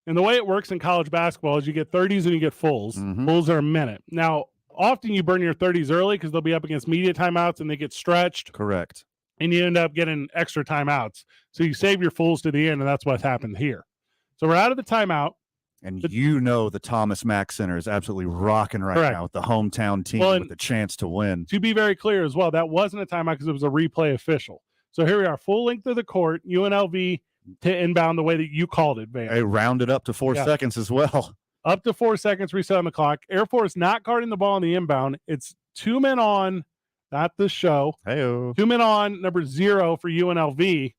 And the way it works in college basketball is you get 30s and you get fulls. Fulls are a minute. Now, often you burn your 30s early because they'll be up against media timeouts and they get stretched. Correct. And you end up getting extra timeouts. So you save your fulls to the end, and that's what happened here. So we're out of the timeout. And the Thomas Mack Center is absolutely rocking right now with the hometown team with a chance to win. To be very clear as well, that wasn't a timeout because it was a replay official. So here we are, full length of the court, UNLV to inbound the way that you called it, Van. They rounded up to 4 seconds as well. Up to 4 seconds, reset on the clock. Air Force not guarding the ball on the inbound. It's 2 men on, not the show. Hey-o. 2 men on, number 0 for UNLV,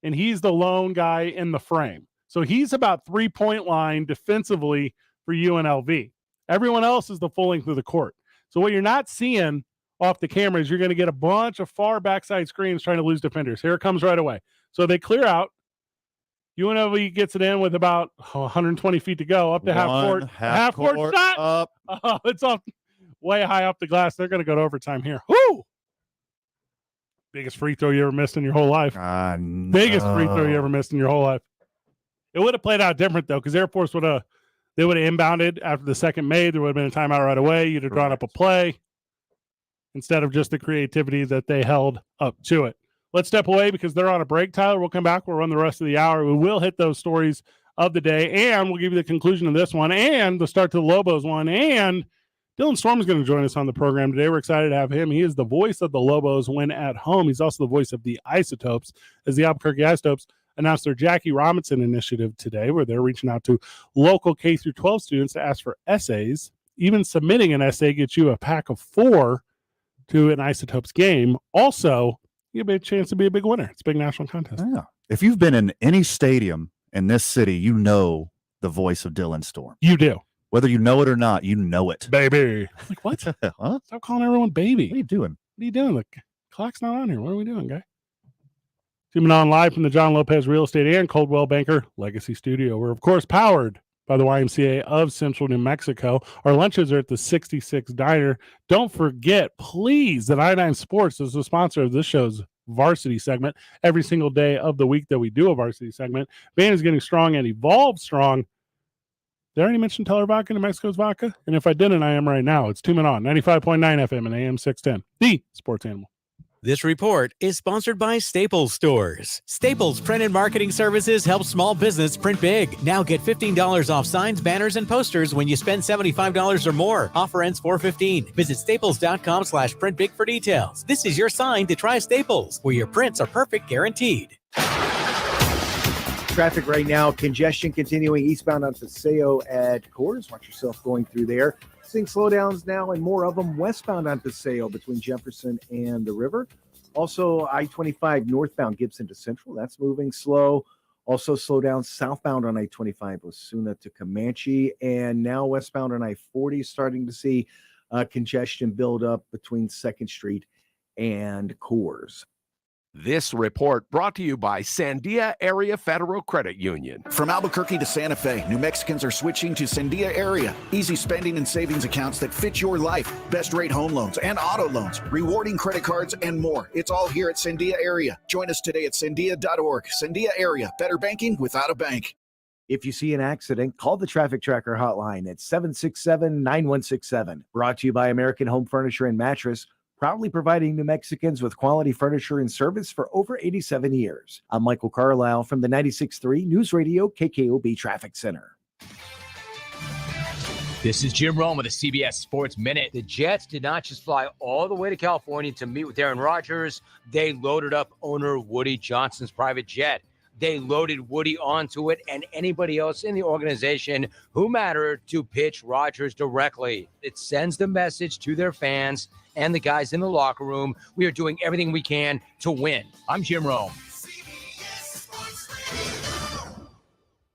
and he's the lone guy in the frame. So he's about 3-point line defensively for UNLV. Everyone else is the full length of the court. So what you're not seeing off the camera is you're going to get a bunch of far backside screens trying to lose defenders. Here it comes right away. So they clear out. UNLV gets it in with about 120 feet to go, up to half court. Half court shot. Up. Oh, it's up way high up the glass. They're going to go to overtime here. Woo! Biggest free throw you ever missed in your whole life. No. Biggest free throw you ever missed in your whole life. It would have played out different, though, because Air Force would have inbounded after the second made. There would have been a timeout right away. You'd have drawn up a play instead of just the creativity that they held up to it. Let's step away because they're on a break, Tyler. We'll come back. We'll run the rest of the hour. We will hit those stories of the day, and we'll give you the conclusion of this one and the start to the Lobos one. And Dylan Storm is going to join us on the program today. We're excited to have him. He is the voice of the Lobos when at home. He's also the voice of the Isotopes as the Albuquerque Isotopes announced their Jackie Robinson initiative today, where they're reaching out to local K-12 students to ask for essays. Even submitting an essay gets you a pack of 4 to an Isotopes game. Also, you have a chance to be a big winner. It's a big national contest. Yeah. If you've been in any stadium in this city, you know the voice of Dylan Storm. You do. Whether you know it or not, you know it. Baby. Like, what? Huh? Stop calling everyone baby. What are you doing? What are you doing? The clock's not on here. What are we doing, guy? Tuning on live from the John Lopez Real Estate and Coldwell Banker Legacy Studio. We're, of course, powered by the YMCA of Central New Mexico. Our lunches are at the 66 Diner. Don't forget, please, that I-9 Sports is the sponsor of this show's varsity segment every single day of the week that we do a varsity segment. Band is getting strong and evolved strong. Did I already mention Teller Vodka, New Mexico's vodka? And if I didn't, I am right now. It's 2 Men On, 95.9 FM and AM 610, the sports animal. This report is sponsored by Staples Stores. Staples Print and Marketing Services help small business print big. Now get $15 off signs, banners, and posters when you spend $75 or more. Offer ends 4/15. Visit staples.com/printbig for details. This is your sign to try Staples, where your prints are perfect guaranteed. Traffic right now, congestion continuing eastbound on Paseo at Coors. Watch yourself going through there. Seeing slowdowns now and more of them westbound on Paseo between Jefferson and the river. Also, I-25 northbound Gibson to Central. That's moving slow. Also, slow down southbound on I-25 Osuna to Comanche. And now westbound on I-40 starting to see congestion build up between 2nd Street and Coors. This report brought to you by Sandia Area Federal Credit Union. From Albuquerque to Santa Fe, New Mexicans are switching to Sandia Area. Easy spending and savings accounts that fit your life. Best rate home loans and auto loans, rewarding credit cards, and more. It's all here at Sandia Area. Join us today at sandia.org. Sandia Area, better banking without a bank. If you see an accident, call the Traffic Tracker hotline at 767-9167. Brought to you by American Home Furniture and Mattress, proudly providing New Mexicans with quality furniture and service for over 87 years. I'm Michael Carlisle from the 96.3 News Radio KKOB Traffic Center. This is Jim Rome with the CBS Sports Minute. The Jets did not just fly all the way to California to meet with Aaron Rodgers. They loaded up owner Woody Johnson's private jet. They loaded Woody onto it and anybody else in the organization who mattered to pitch Rodgers directly. It sends the message to their fans and the guys in the locker room. We are doing everything we can to win. I'm Jim Rome.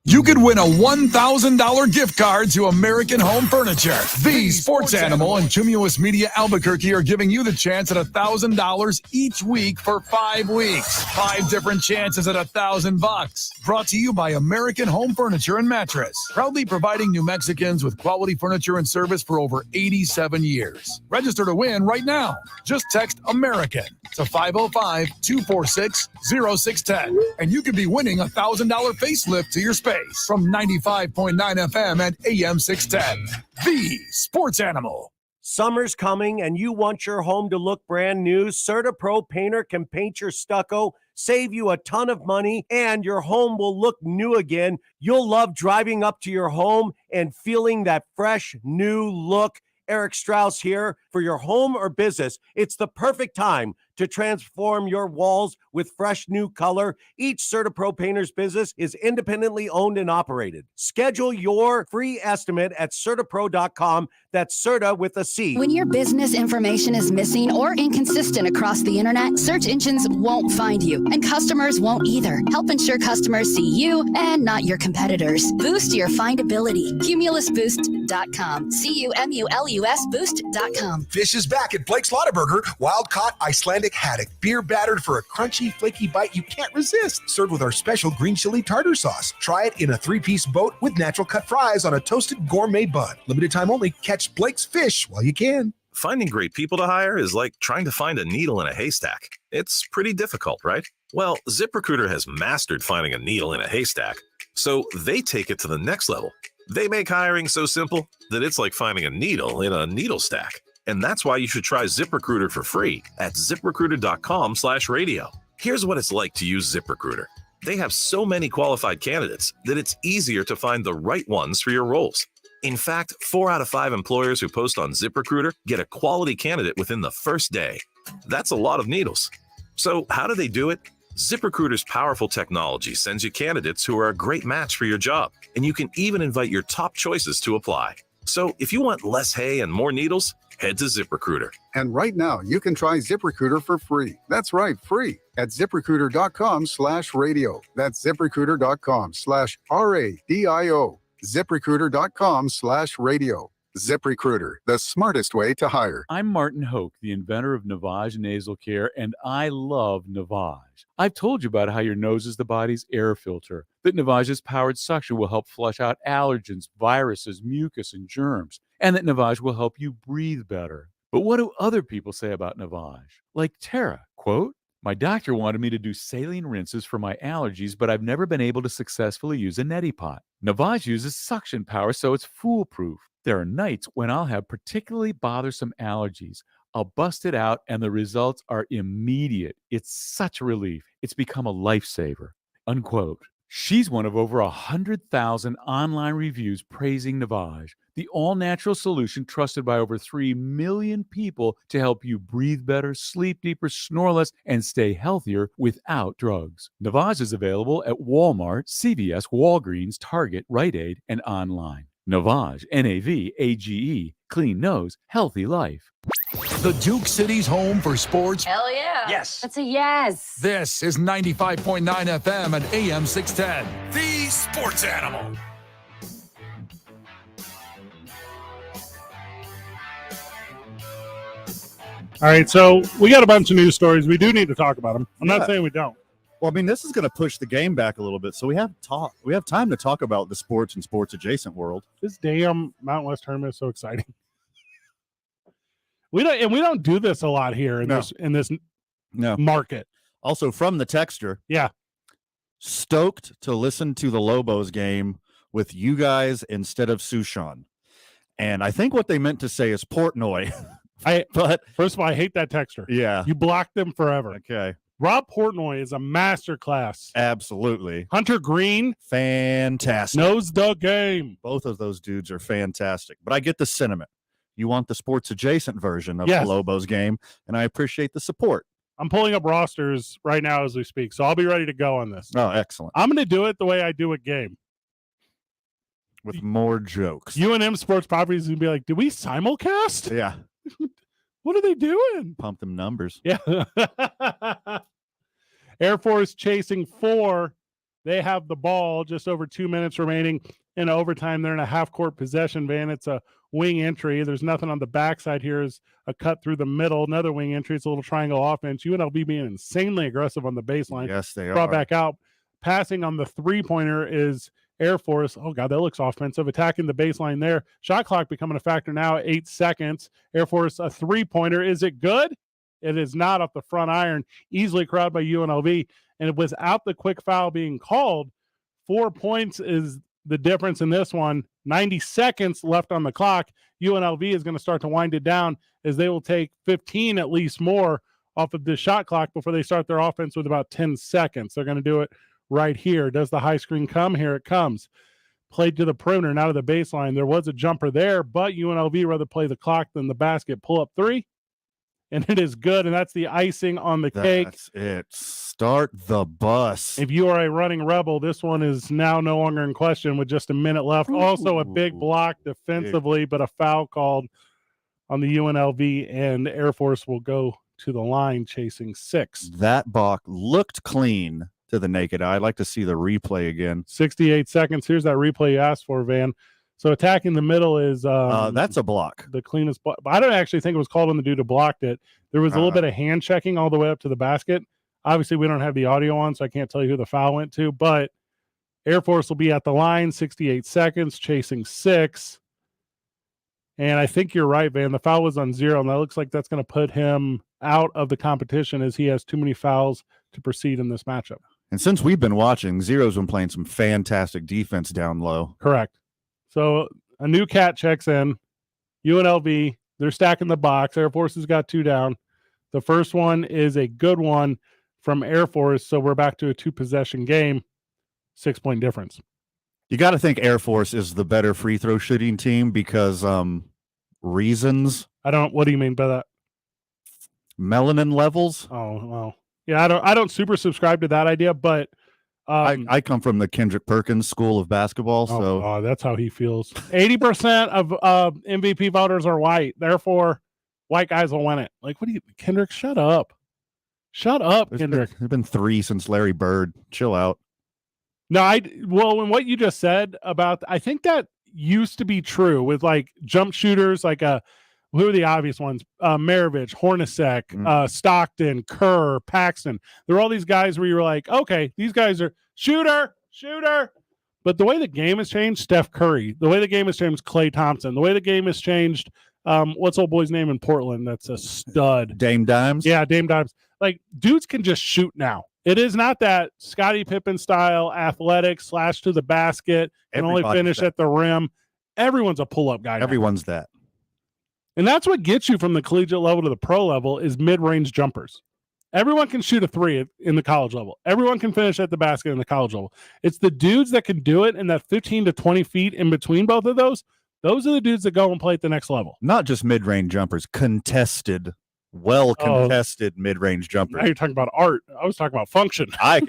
You could win a $1,000 gift card to American Home Furniture. The Sports Animal and Cumulus Media Albuquerque are giving you the chance at $1,000 each week for 5 weeks. 5 different chances at $1,000. Brought to you by American Home Furniture and Mattress. Proudly providing New Mexicans with quality furniture and service for over 87 years. Register to win right now. Just text American to 505-246-0610. And you could be winning a $1,000 facelift to your space. From 95.9 FM and AM 610. The Sports Animal. Summer's coming and you want your home to look brand new. CertaPro Painter can paint your stucco, save you a ton of money, and your home will look new again. You'll love driving up to your home and feeling that fresh, new look. Eric Strauss here. For your home or business, it's the perfect time to transform your walls with fresh new color. Each CertaPro Painter's business is independently owned and operated. Schedule your free estimate at CertaPro.com. That's Certa with a C. When your business information is missing or inconsistent across the internet, search engines won't find you, and customers won't either. Help ensure customers see you and not your competitors. Boost your findability. CumulusBoost.com. CUMULUS Boost.com. Fish is back at Blake's Lottaburger. Wild-caught Icelandic haddock. Beer battered for a crunchy, flaky bite you can't resist. Served with our special green chili tartar sauce. Try it in a 3-piece boat with natural cut fries on a toasted gourmet bun. Limited time only. Catch Blake's fish while you can. Finding great people to hire is like trying to find a needle in a haystack. It's pretty difficult, right? Well, ZipRecruiter has mastered finding a needle in a haystack, so they take it to the next level. They make hiring so simple that it's like finding a needle in a needle stack. And that's why you should try ZipRecruiter for free at ZipRecruiter.com/radio. Here's what it's like to use ZipRecruiter. They have so many qualified candidates that it's easier to find the right ones for your roles. In fact, 4 out of 5 employers who post on ZipRecruiter get a quality candidate within the first day. That's a lot of needles. So how do they do it? ZipRecruiter's powerful technology sends you candidates who are a great match for your job, and you can even invite your top choices to apply. So if you want less hay and more needles, head to ZipRecruiter. And right now, you can try ZipRecruiter for free. That's right, free at ZipRecruiter.com/radio. That's ZipRecruiter.com/RADIO. ZipRecruiter.com/radio. ZipRecruiter, the smartest way to hire. I'm Martin Hoke, the inventor of Navage Nasal Care, and I love Navage. I've told you about how your nose is the body's air filter, that Navage's powered suction will help flush out allergens, viruses, mucus, and germs, and that Navage will help you breathe better. But what do other people say about Navage? Like Tara, quote, "My doctor wanted me to do saline rinses for my allergies, but I've never been able to successfully use a neti pot. Navage uses suction power, so it's foolproof. There are nights when I'll have particularly bothersome allergies. I'll bust it out, and the results are immediate. It's such a relief. It's become a lifesaver," unquote. She's one of over 100,000 online reviews praising Navage, the all-natural solution trusted by over 3 million people to help you breathe better, sleep deeper, snore less, and stay healthier without drugs. Navage is available at Walmart, CVS, Walgreens, Target, Rite Aid, and online. Navage, Navage, clean nose, healthy life. The Duke City's home for sports. Hell yeah. Yes. That's a yes. This is 95.9 FM and AM 610. The Sports Animal. All right, so we got a bunch of news stories. We do need to talk about them. I'm not saying we don't. Well, I mean, this is going to push the game back a little bit, so we have time to talk about the sports and sports adjacent world. This damn Mountain West tournament is so exciting. We don't do this a lot here in this market. Also, from the texter, stoked to listen to the Lobos game with you guys instead of Sushan. And I think what they meant to say is Portnoy. But first of all, I hate that texter. Yeah, you blocked them forever. Okay. Rob Portnoy is a masterclass. Absolutely. Hunter Green, fantastic. Knows the game. Both of those dudes are fantastic. But I get the sentiment. You want the sports adjacent version of Yes. the Lobos game, and I appreciate the support. I'm pulling up rosters right now as we speak, so I'll be ready to go on this. Oh, excellent. I'm going to do it the way I do a game. With more jokes. UNM Sports Properties is going to be like, do we simulcast? Yeah. What are they doing? Pump them numbers. Yeah. Air Force chasing 4. They have the ball, just over 2 minutes remaining in overtime. They're in a half-court possession, Van. It's a wing entry. There's nothing on the backside here. Is a cut through the middle. Another wing entry. It's a little triangle offense. UNLV being insanely aggressive on the baseline. Yes, they Brought are. back out. Passing on the three-pointer is Air Force. Oh, God, that looks offensive. Attacking the baseline there. Shot clock becoming a factor now. 8 seconds. Air Force, a three-pointer. Is it good? It is not off the front iron. Easily crowded by UNLV. And without the quick foul being called, 4 points is the difference in this one. 90 seconds left on the clock. UNLV is going to start to wind it down as they will take 15 at least more off of the shot clock before they start their offense with about 10 seconds. They're going to do it right here. Does the high screen come? Here it comes. Played to the perimeter, not to the baseline. There was a jumper there, but UNLV rather play the clock than the basket. Pull up 3, and it is good, and that's the icing on the cake. That's it. Start the bus. If you are a running Rebel, this one is now no longer in question with just a minute left. Also a big block defensively, but a foul called on the UNLV, and Air Force will go to the line chasing 6. That block looked clean to the naked eye. I'd like to see the replay again. 68 seconds. Here's that replay you asked for, Van. So attacking the middle is that's a block. The cleanest block. I don't actually think it was called on the dude who blocked it. There was a little bit of hand checking all the way up to the basket. Obviously, we don't have the audio on, so I can't tell you who the foul went to, but Air Force will be at the line, 68 seconds, chasing 6. And I think you're right, Van. The foul was on 0, and that looks like that's going to put him out of the competition as he has too many fouls to proceed in this matchup. And since we've been watching, Zero's been playing some fantastic defense down low. Correct. So a new cat checks in. UNLV, they're stacking the box. Air Force has got 2 down. The first one is a good one from Air Force, so we're back to a 2-possession game. 6-point difference. You got to think Air Force is the better free throw shooting team because reasons. What do you mean by that? Melanin levels. Oh, well. Yeah, I don't super subscribe to that idea, but I come from the Kendrick Perkins school of basketball, so that's how he feels. 80% of MVP voters are white. Therefore, white guys will win it. Like, what do you, Kendrick? Shut up. Shut up, Kendrick. There's been 3 since Larry Bird. Chill out. No, and what you just said about, I think that used to be true with like jump shooters, like who are the obvious ones? Maravich, Hornacek, Stockton, Kerr, Paxton. There were all these guys where you were like, okay, these guys are shooter. But the way the game has changed, Steph Curry. The way the game has changed, Klay Thompson. The way the game has changed, what's old boy's name in Portland? That's a stud. Dame Dimes? Yeah, Dame Dimes. Like, dudes can just shoot now. It is not that Scottie Pippen style athletic slash to the basket and only finish at the rim. Everyone's a pull-up guy now. Everyone's that. And that's what gets you from the collegiate level to the pro level is mid-range jumpers. Everyone can shoot a 3 in the college level. Everyone can finish at the basket in the college level. It's the dudes that can do it in that 15 to 20 feet in between both of those. Those are the dudes that go and play at the next level. Not just mid-range jumpers, contested, well-contested mid-range jumpers. Now you're talking about art. I was talking about function. I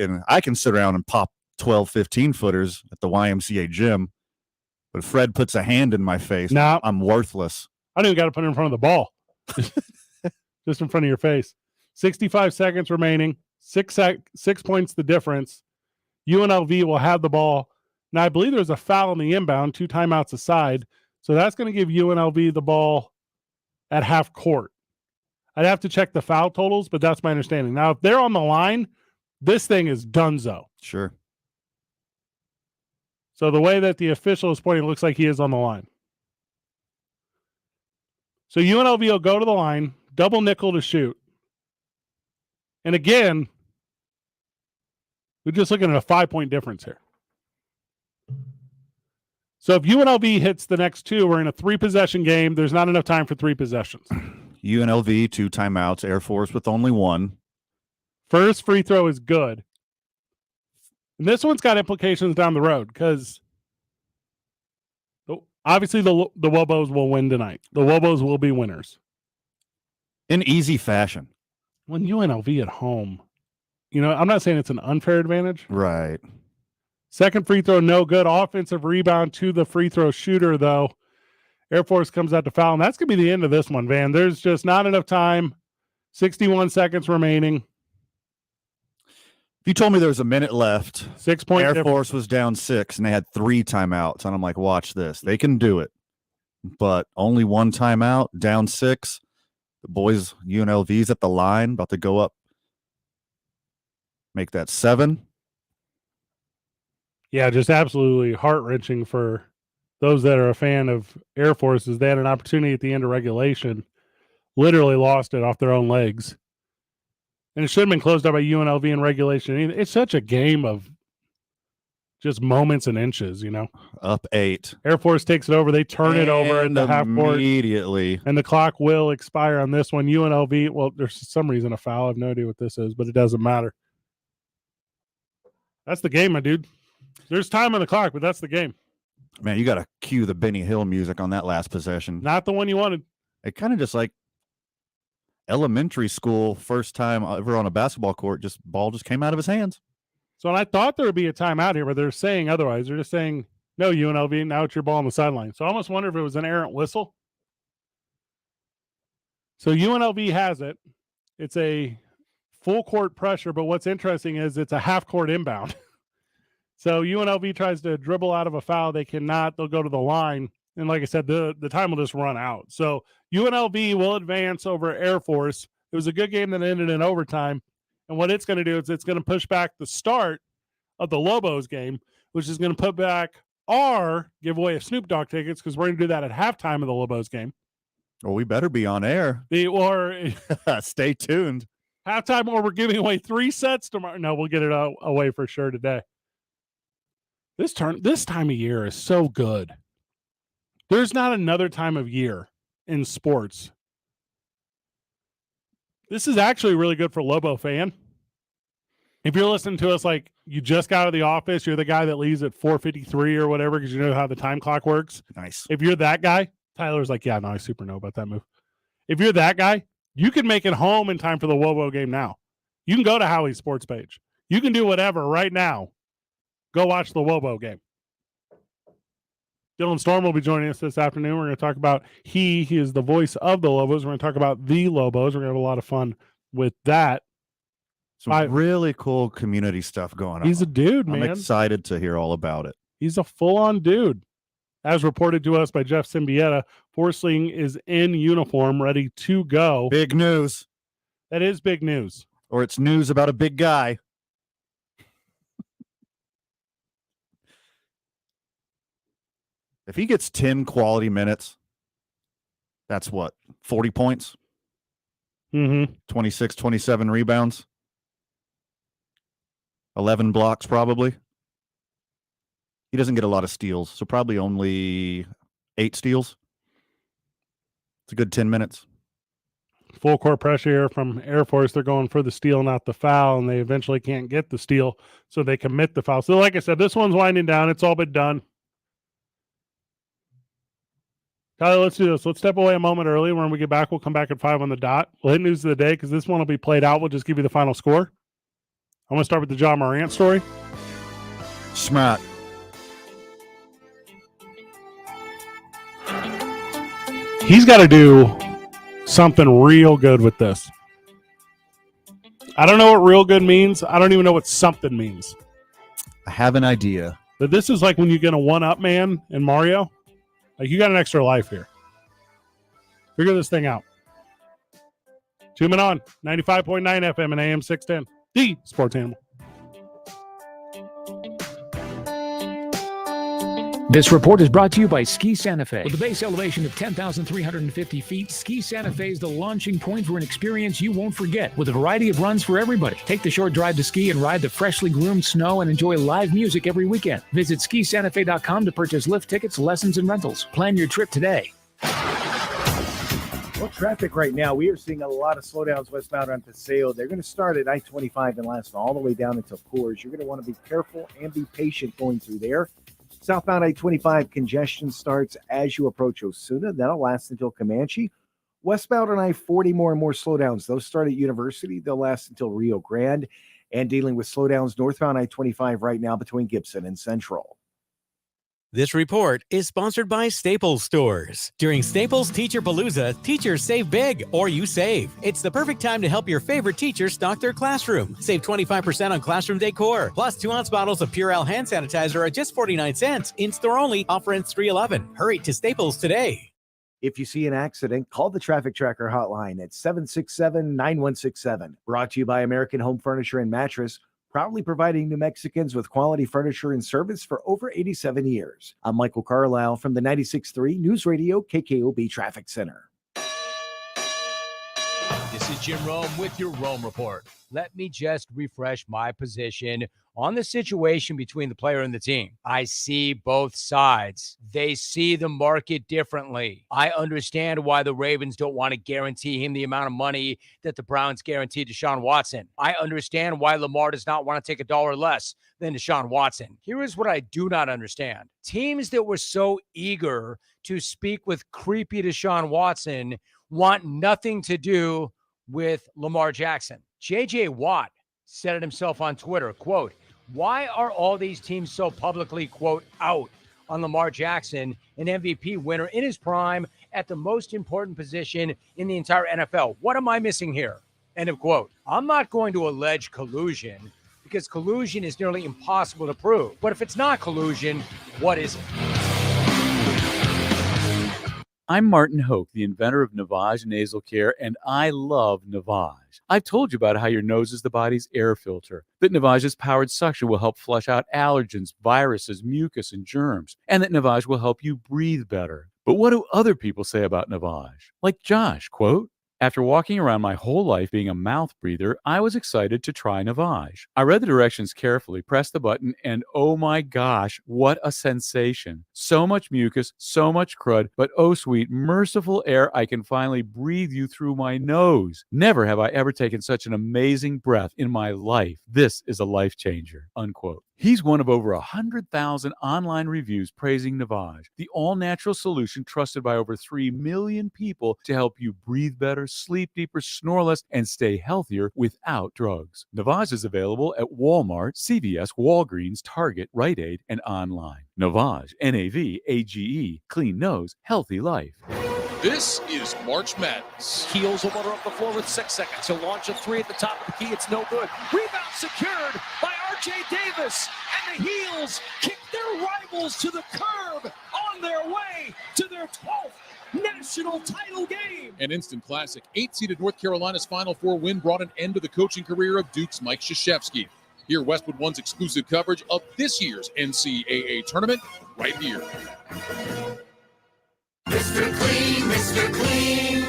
can sit around and pop 12, 15-footers at the YMCA gym, but if Fred puts a hand in my face, I'm worthless. I don't even got to put it in front of the ball. Just in front of your face. 65 seconds remaining. 6 points the difference. UNLV will have the ball. Now, I believe there's a foul in the inbound, 2 timeouts aside. So that's going to give UNLV the ball at half court. I'd have to check the foul totals, but that's my understanding. Now, if they're on the line, this thing is donezo. Sure. So the way that the official is pointing, it looks like he is on the line. So UNLV will go to the line, double nickel to shoot. And again, we're just looking at a 5-point difference here. So if UNLV hits the next 2, we're in a 3-possession game. There's not enough time for 3 possessions. UNLV, 2 timeouts. Air Force with only 1. First free throw is good. And this one's got implications down the road because obviously the Wobos will win tonight. The Wobos will be winners. In easy fashion. When UNLV at home, I'm not saying it's an unfair advantage. Right. Second free throw, no good. Offensive rebound to the free throw shooter, though. Air Force comes out to foul, and that's going to be the end of this one, Van. There's just not enough time. 61 seconds remaining. If you told me there was a minute left, 6 point Air difference. Force was down 6, and they had 3 timeouts, and I'm like, watch this. They can do it. But only 1 timeout, down 6. The boys, UNLV's at the line, about to go up. Make that 7. Yeah, just absolutely heart-wrenching for those that are a fan of Air Forces. They had an opportunity at the end of regulation, literally lost it off their own legs. And it should have been closed out by UNLV in regulation. It's such a game of just moments and inches, Up 8. Air Force takes it over. They turn it over in the half court. Immediately. And the clock will expire on this one. UNLV, well, there's some reason a foul. I have no idea what this is, but it doesn't matter. That's the game, my dude. There's time on the clock, but that's the game. Man, you got to cue the Benny Hill music on that last possession. Not the one you wanted. It kind of just like elementary school, first time ever on a basketball court, ball just came out of his hands. So I thought there would be a timeout here, but they're saying otherwise. They're just saying, no, UNLV, now it's your ball on the sideline. So I almost wonder if it was an errant whistle. So UNLV has it. It's a full court pressure, but what's interesting is it's a half court inbound. So UNLV tries to dribble out of a foul. They cannot. They'll go to the line. And like I said, the time will just run out. So UNLV will advance over Air Force. It was a good game that ended in overtime. And what it's going to do is it's going to push back the start of the Lobos game, which is going to put back our giveaway of Snoop Dogg tickets because we're going to do that at halftime of the Lobos game. Well, we better be on air. Stay tuned. Halftime, or we're giving away 3 sets tomorrow. No, we'll get it away for sure today. This time of year is so good. There's not another time of year in sports. This is actually really good for Lobo fan. If you're listening to us like you just got out of the office, you're the guy that leaves at 4:53 or whatever because you know how the time clock works. Nice. If you're that guy, Tyler's like, yeah, no, I super know about that move. If you're that guy, you can make it home in time for the Wobo game now. You can go to Howie's sports page. You can do whatever right now. Go watch the Wobo game. Dylan Storm will be joining us this afternoon. We're going to talk about he is the voice of the Lobos. We're going to talk about the Lobos. We're going to have a lot of fun with that. Some really cool community stuff going on. He's a dude, man. I'm excited to hear all about it. He's a full-on dude. As reported to us by Jeff Symbieta, Forsling is in uniform, ready to go. Big news. That is big news. Or it's news about a big guy. If he gets 10 quality minutes, that's what, 40 points? 26, 27 rebounds? 11 blocks probably. He doesn't get a lot of steals, so probably only 8 steals. It's a good 10 minutes. Full court pressure here from Air Force. They're going for the steal, not the foul, and they eventually can't get the steal, so they commit the foul. So like I said, this one's winding down. It's all been done. Tyler, let's do this. Let's step away a moment early. When we get back, we'll come back at 5 on the dot. We'll hit news of the day because this one will be played out. We'll just give you the final score. I'm going to start with the John Morant story. Smart. He's got to do something real good with this. I don't know what real good means. I don't even know what something means. I have an idea. But this is like when you get a one-up man in Mario. Like, you got an extra life here. Figure this thing out. 2 Men On, 95.9 FM and AM 610. The Sports Animal. This report is brought to you by Ski Santa Fe. With a base elevation of 10,350 feet, Ski Santa Fe is the launching point for an experience you won't forget, with a variety of runs for everybody. Take the short drive to ski and ride the freshly groomed snow and enjoy live music every weekend. Visit skisantafe.com to purchase lift tickets, lessons, and rentals. Plan your trip today. Well, traffic right now, we are seeing a lot of slowdowns westbound on Paseo. They're going to start at I-25 and last all the way down until Coors. You're going to want to be careful and be patient going through there. Southbound I-25 congestion starts as you approach Osuna. That'll last until Comanche. Westbound on I-40, more and more slowdowns. Those start at University. They'll last until Rio Grande. And dealing with slowdowns northbound I-25 right now between Gibson and Central. This report is sponsored by Staples Stores. During Staples Teacher Palooza, teachers save big, or you save. It's the perfect time to help your favorite teacher stock their classroom. Save 25% on classroom decor, plus 2-ounce bottles of Purell hand sanitizer at just 49 cents. In-store only, offer ends 3/11. Hurry to Staples today. If you see an accident, call the Traffic Tracker hotline at 767-9167. Brought to you by American Home Furniture and Mattress, proudly providing New Mexicans with quality furniture and service for over 87 years. I'm Michael Carlisle from the 96.3 News Radio KKOB Traffic Center. This is Jim Rome with your Rome Report. Let me just refresh my position on the situation between the player and the team. I see both sides. They see the market differently. I understand why the Ravens don't want to guarantee him the amount of money that the Browns guaranteed Deshaun Watson. I understand why Lamar does not want to take $1 less than Deshaun Watson. Here is what I do not understand. Teams that were so eager to speak with creepy Deshaun Watson want nothing to do with Lamar Jackson. J.J. Watt said it himself on Twitter, quote, "Why are all these teams so publicly, quote, out on Lamar Jackson, an MVP winner in his prime at the most important position in the entire NFL? What am I missing here?" End of quote. I'm not going to allege collusion because collusion is nearly impossible to prove. But if it's not collusion, what is it? I'm Martin Hoke, the inventor of Navage Nasal Care, and I love Navage. I've told you about how your nose is the body's air filter, that Navage's powered suction will help flush out allergens, viruses, mucus, and germs, and that Navage will help you breathe better. But what do other people say about Navage? Like Josh, quote, "After walking around my whole life being a mouth breather, I was excited to try Navage. I read the directions carefully, pressed the button, and oh my gosh, what a sensation. So much mucus, so much crud, but oh sweet, merciful air, I can finally breathe you through my nose. Never have I ever taken such an amazing breath in my life. This is a life changer," unquote. He's one of over 100,000 online reviews praising Navage, the all-natural solution trusted by over 3 million people to help you breathe better, sleep deeper, snore less, and stay healthier without drugs. Navage is available at Walmart, CVS, Walgreens, Target, Rite Aid, and online. Navage, Navage, clean nose, healthy life. This is March Madness. Heels will motor up the floor with 6 seconds. He'll launch a three at the top of the key. It's no good. Rebound secured by R.J. Davis. And the Heels kick their rivals to the curb on their way to their 12th national title game. An instant classic. 8-seeded North Carolina's Final Four win brought an end to the coaching career of Duke's Mike Krzyzewski. Hear Westwood One's exclusive coverage of this year's NCAA tournament right here. Mr. Clean, Mr. Clean.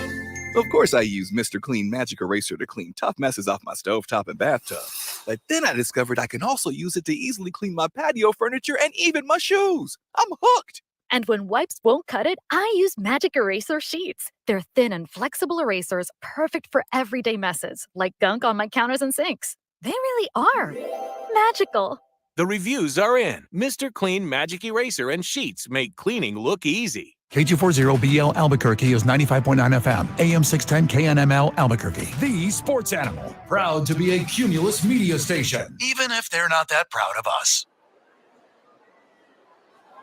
Of course I use Mr. Clean Magic Eraser to clean tough messes off my stovetop and bathtub. But then I discovered I can also use it to easily clean my patio furniture and even my shoes. I'm hooked. And when wipes won't cut it, I use Magic Eraser Sheets. They're thin and flexible erasers, perfect for everyday messes, like gunk on my counters and sinks. They really are magical. The reviews are in. Mr. Clean Magic Eraser and Sheets make cleaning look easy. KG40BL Albuquerque is 95.9 FM, AM 610 KNML Albuquerque. The sports animal, proud to be a Cumulus media station. Even if they're not that proud of us.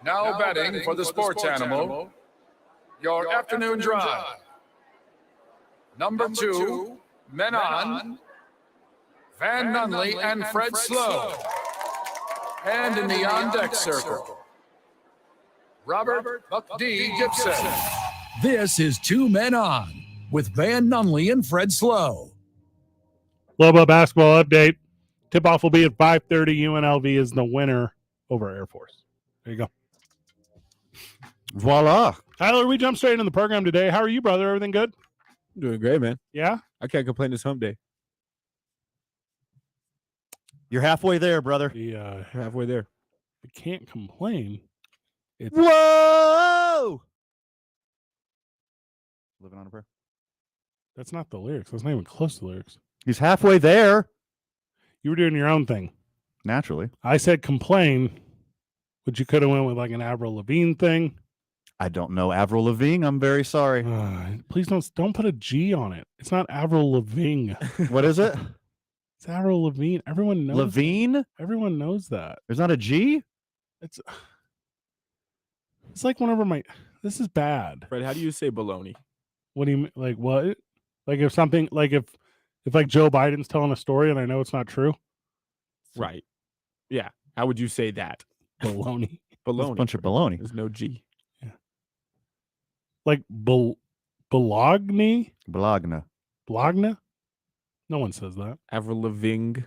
Now batting for the sports animal, your afternoon drive. Number 2, men on, Van Nunley and Fred Slow. And in the on-deck circle, Robert Buck D. Gibson. This is 2 Men On with Van Nunley and Fred Slow. Lobo basketball update. Tip-off will be at 5:30. UNLV is the winner over Air Force. There you go. Voila. Tyler, we jumped straight into the program today. How are you, brother? Everything good? I'm doing great, man. Yeah? I can't complain this hump day. You're halfway there, brother. Halfway there. I can't complain. Whoa! Living on a prayer. That's not the lyrics. That's not even close to the lyrics. He's halfway there. You were doing your own thing. Naturally. I said complain, but you could have went with like an Avril Lavigne thing. I don't know Avril Lavigne. I'm very sorry. Please don't put a G on it. It's not Avril Lavigne. What is it? It's Avril Lavigne. Everyone knows. Lavigne? Everyone knows that. There's not a G? It's like whenever this is bad. Fred, how do you say baloney? What do you mean? Like what? Like if something like if like Joe Biden's telling a story and I know it's not true. Right. Yeah. How would you say that? Baloney. It's a bunch of baloney. There's no G. Like Bologna? Bologna. Bologna? No one says that. Avril Lavigne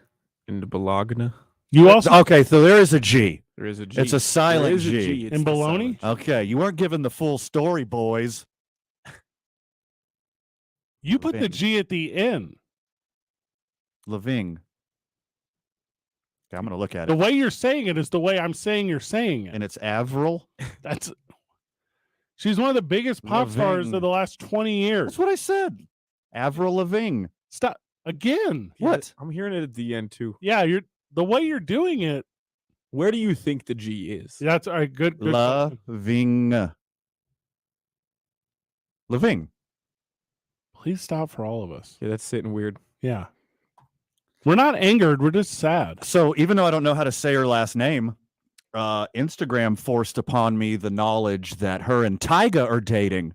and Bologna. You also okay, so there is a G. There is a G. It's a silent There is a G. G. It's in the baloney? silent Okay, you weren't given the full story, boys. You put the G at the end. Lavigne. Okay, I'm going to look at The it. way you're saying it is the way I'm saying you're saying it. And it's Avril? She's one of the biggest pop stars Lavigne. of the last 20 years. That's what I said. Avril Lavigne. Stop again. What? I'm hearing it at the end too. Yeah, the way you're doing it. Where do you think the G is? That's all right. Good. Lavigne. Lavigne. Please stop for all of us. Yeah, that's sitting weird. Yeah. We're not angered. We're just sad. So even though I don't know how to say her last name, Instagram forced upon me the knowledge that her and Tyga are dating.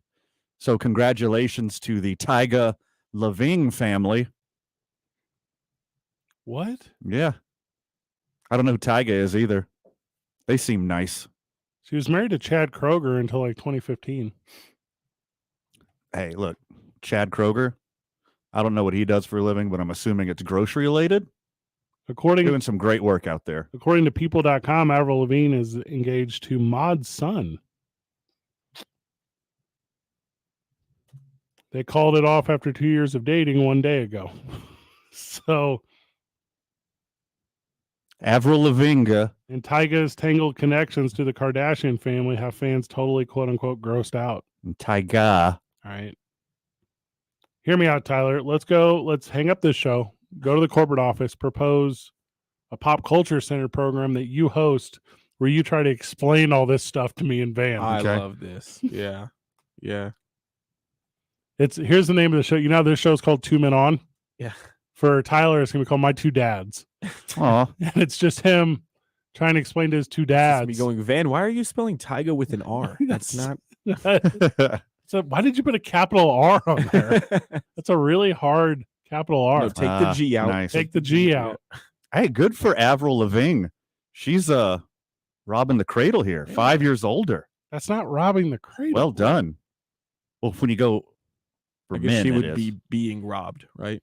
So congratulations to the Tyga Lavigne family. What? Yeah. I don't know who Tyga is either. They seem nice. She was married to Chad Kroger until like 2015. Hey, look, Chad Kroger. I don't know what he does for a living, but I'm assuming it's grocery related. Doing some great work out there. According to people.com, Avril Lavigne is engaged to Mod's son. They called it off after 2 years of dating 1 day ago. So Avril Lavigne and Tyga's tangled connections to the Kardashian family have fans totally quote unquote grossed out. and Tyga. All right. Hear me out, Tyler. Let's go. Let's hang up this show. Go to the corporate office, propose a pop culture center program that you host where you try to explain all this stuff to me in van. I love this. Yeah. Yeah. Here's the name of the show. You know, this show's called 2 Men On. Yeah. For Tyler, it's going to be called My Two Dads. Aw. And it's just him trying to explain to his two dads. Me going, Van, why are you spelling Tyga with an R? That's not. So why did you put a capital R on there? That's a really hard capital R. No, take the G out. Nice. Take the G out. Hey, good for Avril Lavigne. She's robbing the cradle here. 5 years older. That's not robbing the cradle. Well done. Well, when you go for I guess men, she it would is. be being robbed, right?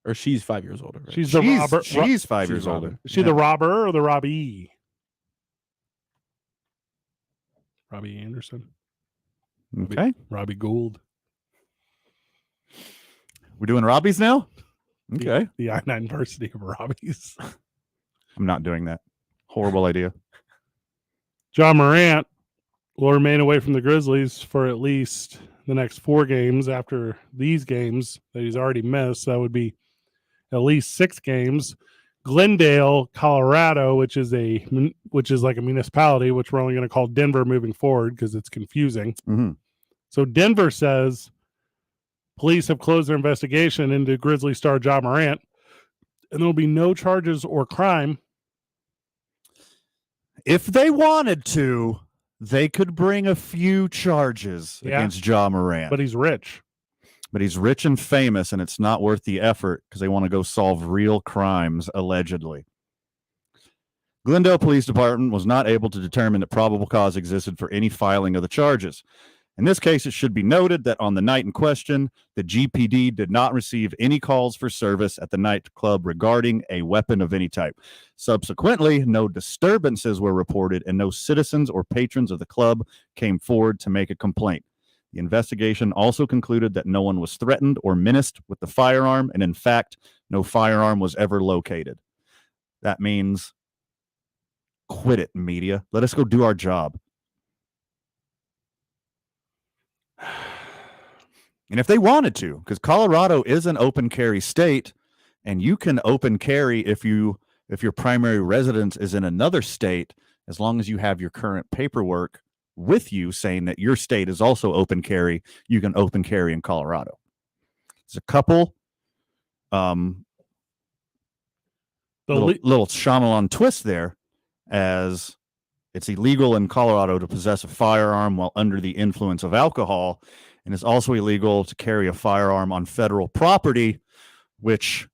Or she's 5 years older. Right? She's the robber. She's 5 years robbing. older. Is she the robber or the robbie? Robbie Anderson. Okay. Robbie Gould. We're doing Robbie's now? Okay. The I-9 Varsity of Robbies. I'm not doing that. Horrible idea. John Morant will remain away from the Grizzlies for at least the next 4 games after these games that he's already missed. That would be at least 6 games. Glendale, Colorado, which is like a municipality, which we're only going to call Denver moving forward because it's confusing. Mm-hmm. So Denver says police have closed their investigation into Grizzly star John Morant, and there will be no charges or crime. If they wanted to, they could bring a few charges against Ja Morant. But he's rich. But he's rich and famous, and it's not worth the effort because they want to go solve real crimes, allegedly. Glendale Police Department was not able to determine that probable cause existed for any filing of the charges. In this case, it should be noted that on the night in question, the GPD did not receive any calls for service at the nightclub regarding a weapon of any type. Subsequently, no disturbances were reported and no citizens or patrons of the club came forward to make a complaint. The investigation also concluded that no one was threatened or menaced with the firearm, and in fact, no firearm was ever located. That means quit it, media. Let us go do our job. And if they wanted to, because Colorado is an open carry state, and you can open carry if your primary residence is in another state, as long as you have your current paperwork with you saying that your state is also open carry, you can open carry in Colorado. There's a couple little Shyamalan twist there, as it's illegal in Colorado to possess a firearm while under the influence of alcohol, and it's also illegal to carry a firearm on federal property, which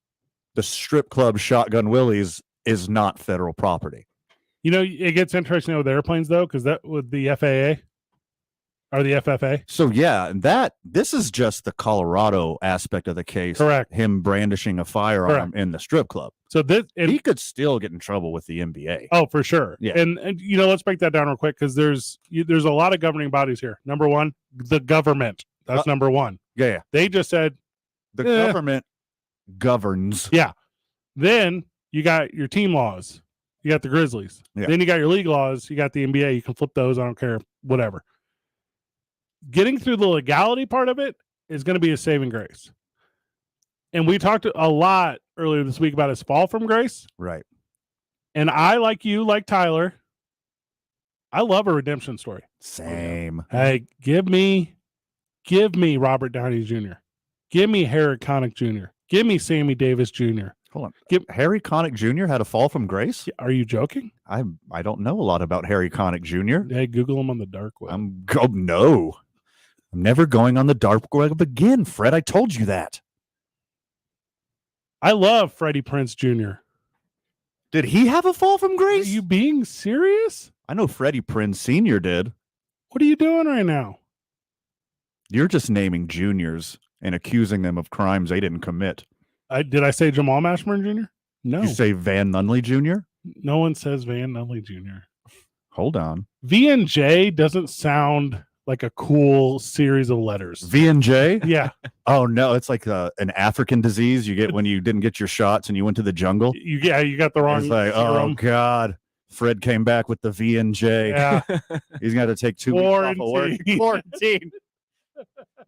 the strip club Shotgun Willie's is not federal property. You know, it gets interesting with airplanes, though, because that with the FAA or the FFA. So, yeah, and this is just the Colorado aspect of the case. Correct. Him brandishing a firearm in the strip club. So he could still get in trouble with the NBA. Oh, for sure. Yeah. And you know, let's break that down real quick, because there's a lot of governing bodies here. Number one, the government. That's number one. Yeah. They just said the government governs. Yeah. Then you got your team laws. You got the Grizzlies. Yeah. Then you got your league laws. You got the NBA. You can flip those. I don't care. Whatever. Getting through the legality part of it is going to be a saving grace. And we talked a lot earlier this week about his fall from grace. Right. And I, like you, like Tyler, I love a redemption story. Same. Hey, give me Robert Downey Jr. Give me Harry Connick Jr. Give me Sammy Davis Jr. Hold on. Harry Connick Jr. had a fall from grace? Are you joking? I don't know a lot about Harry Connick Jr. Hey, Google him on the dark web. No. I'm never going on the dark web again, Fred. I told you that. I love Freddie Prinze Jr. Did he have a fall from grace? Are you being serious? I know Freddie Prinze Sr. did. What are you doing right now? You're just naming juniors and accusing them of crimes they didn't commit. Did I say Jamal Mashburn Jr.? No. Did you say Van Nunley Jr.? No one says Van Nunley Jr. Hold on. V&J doesn't sound like a cool series of letters. V&J? Yeah. Oh, no. It's like an African disease you get when you didn't get your shots and you went to the jungle. You got the wrong. It's like, oh, God. Fred came back with the V&J. Yeah. He's got to take 2 weeks off of work. Quarantine.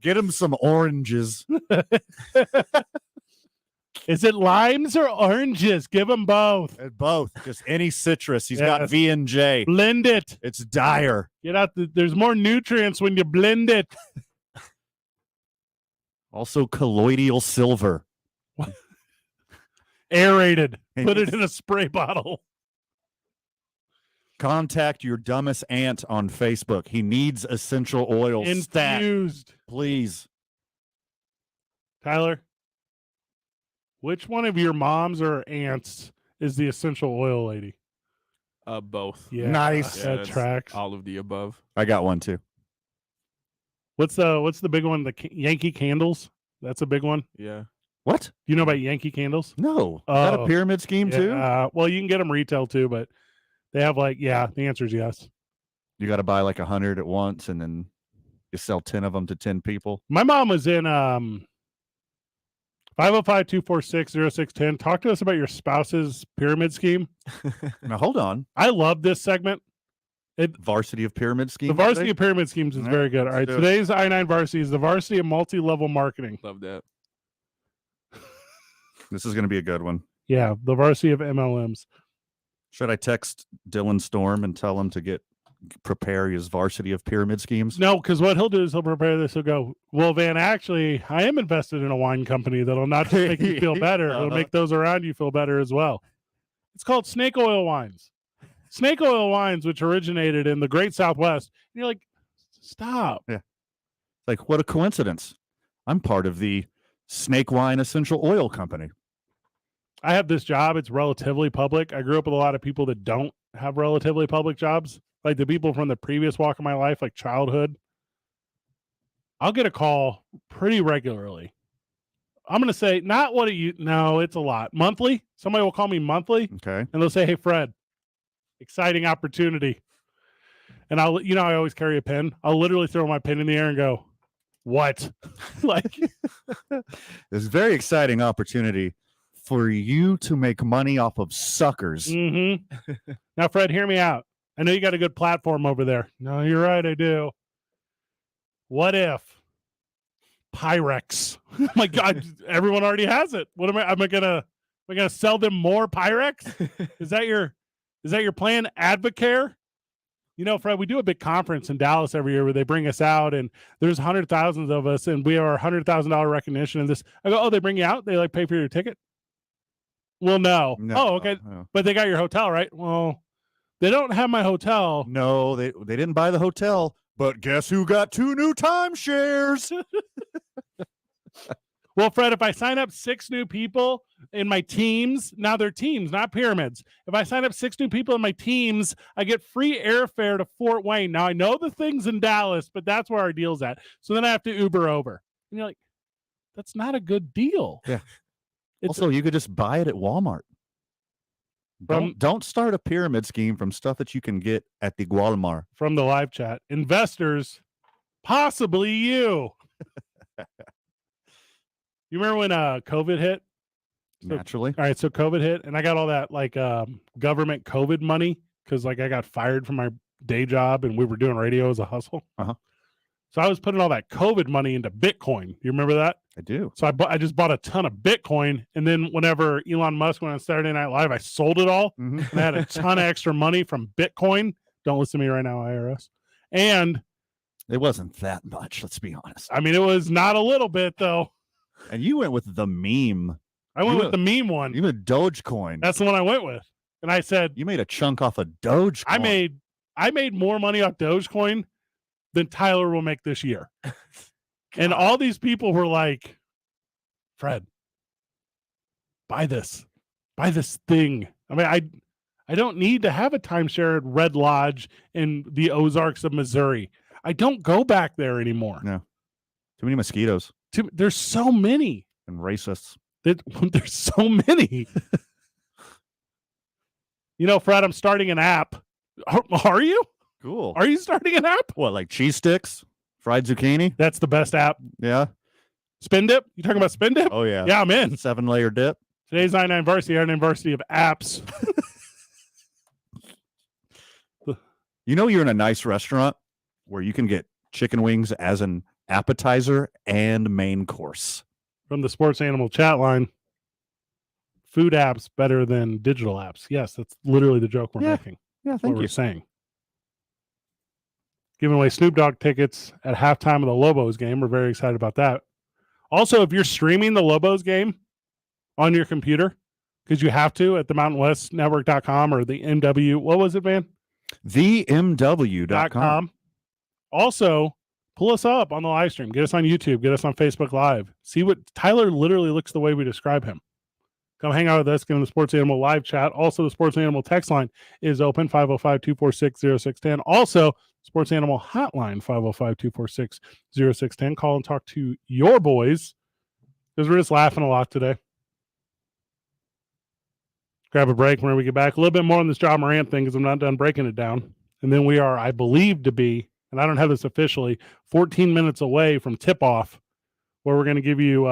Get him some oranges. Is it limes or oranges? Give him both. Both. Just any citrus. He's got V&J. Blend it. It's dire. Get out. There's more nutrients when you blend it. Also colloidal silver. Aerated. Put it in a spray bottle. Contact your dumbest aunt on Facebook. He needs essential oil infused. Please. Tyler, which one of your moms or aunts is the essential oil lady? Both. Yeah. Nice. That tracks. All of the above. I got one too. What's the big one? The Yankee candles? That's a big one. Yeah. What? Do you know about Yankee candles? No. Is that a pyramid scheme too? Well, you can get them retail too, but they have the answer is yes. You got to buy like 100 at once, and then you sell 10 of them to 10 people. My mom was in 505-246-0610. Talk to us about your spouse's pyramid scheme. Now, hold on. I love this segment. Varsity of Pyramid Schemes. The Varsity of Pyramid Schemes is very good. All right, today's I-9 Varsity is the Varsity of Multi-Level Marketing. Love that. This is going to be a good one. Yeah, the Varsity of MLMs. Should I text Dylan Storm and tell him to prepare his Varsity of Pyramid Schemes? No, because what he'll do is he'll prepare this. He'll go, well, Van, actually, I am invested in a wine company that'll not just make you feel better. It'll make those around you feel better as well. It's called Snake Oil Wines. Snake Oil Wines, which originated in the Great Southwest. And you're like, stop. Yeah. Like, what a coincidence. I'm part of the Snake Wine Essential Oil Company. I have this job. It's relatively public. I grew up with a lot of people that don't have relatively public jobs. Like the people from the previous walk of my life, like childhood. I'll get a call pretty regularly. I'm going to say, no, it's a lot. Monthly. Somebody will call me monthly. Okay. And they'll say, hey, Fred, exciting opportunity. And I always carry a pen. I'll literally throw my pen in the air and go, what? Like, this very exciting opportunity for you to make money off of suckers. Mm-hmm. Now, Fred, hear me out. I know you got a good platform over there. No, you're right. I do. What if Pyrex. My God, everyone already has it. What am I gonna sell them more Pyrex? Is that your plan? Advocare? You know, Fred, we do a big conference in Dallas every year where they bring us out, and there's 100,000 of us, and we are $100,000 recognition of this. I go, oh, they bring you out? They like pay for your ticket? Well, no. Oh, okay. No. But they got your hotel, right? Well, they don't have my hotel. No, they didn't buy the hotel, but guess who got 2 new timeshares? Well, Fred, if I sign up 6 new people in my teams, now they're teams, not pyramids. If I sign up 6 new people in my teams, I get free airfare to Fort Wayne. Now, I know the thing's in Dallas, but that's where our deal's at. So then I have to Uber over. And you're like, that's not a good deal. Yeah. Also, you could just buy it at Walmart. Don't start a pyramid scheme from stuff that you can get at the Walmart. From the live chat. Investors, possibly you. You remember when COVID hit? Naturally. All right, so COVID hit, and I got all that like government COVID money because like I got fired from my day job, and we were doing radio as a hustle. Uh-huh. So I was putting all that COVID money into Bitcoin. You remember that? I do. So I just bought a ton of Bitcoin, and then whenever Elon Musk went on Saturday Night Live, I sold it all, and I had a ton of extra money from Bitcoin. Don't listen to me right now, IRS. And it wasn't that much, let's be honest. I mean, it was not a little bit though. And you went with the meme. I went with the meme one. You went Dogecoin. That's the one I went with. And I said, you made a chunk off of Dogecoin. I made more money off Dogecoin than Tyler will make this year. And all these people were like, Fred, buy this thing. I mean, I don't need to have a timeshare at Red Lodge in the Ozarks of Missouri. I don't go back there anymore. No. Too many mosquitoes. There's so many. And racists. There's so many. You know, Fred, I'm starting an app. Are you? Cool. Are you starting an app? What, like cheese sticks? Fried zucchini? That's the best app. Yeah. Spin dip? You talking about spin dip? Oh, yeah. Yeah, I'm in. 7-layer dip. Today's 99 Varsity, our University of Apps. You know, you're in a nice restaurant where you can get chicken wings as an appetizer and main course. From the Sports Animal chat line, food apps better than digital apps. Yes, that's literally the joke we're making. Yeah, That's thank what you. we're saying. Giving away Snoop Dogg tickets at halftime of the Lobos game. We're very excited about that. Also, if you're streaming the Lobos game on your computer, because you have to at the mountainwestnetwork.com or the MW, what was it, man? TheMW.com. Also, pull us up on the live stream. Get us on YouTube. Get us on Facebook Live. See what Tyler literally looks the way we describe him. Come hang out with us. Get in the Sports Animal live chat. Also, the Sports Animal text line is open, 505-246-0610. Also, Sports Animal hotline, 505-246-0610. Call and talk to your boys because we're just laughing a lot today. Grab a break whenever we get back. A little bit more on this Ja Morant thing because I'm not done breaking it down. And then we are, I believe, to be, and I don't have this officially, 14 minutes away from tip-off, where we're going to give you,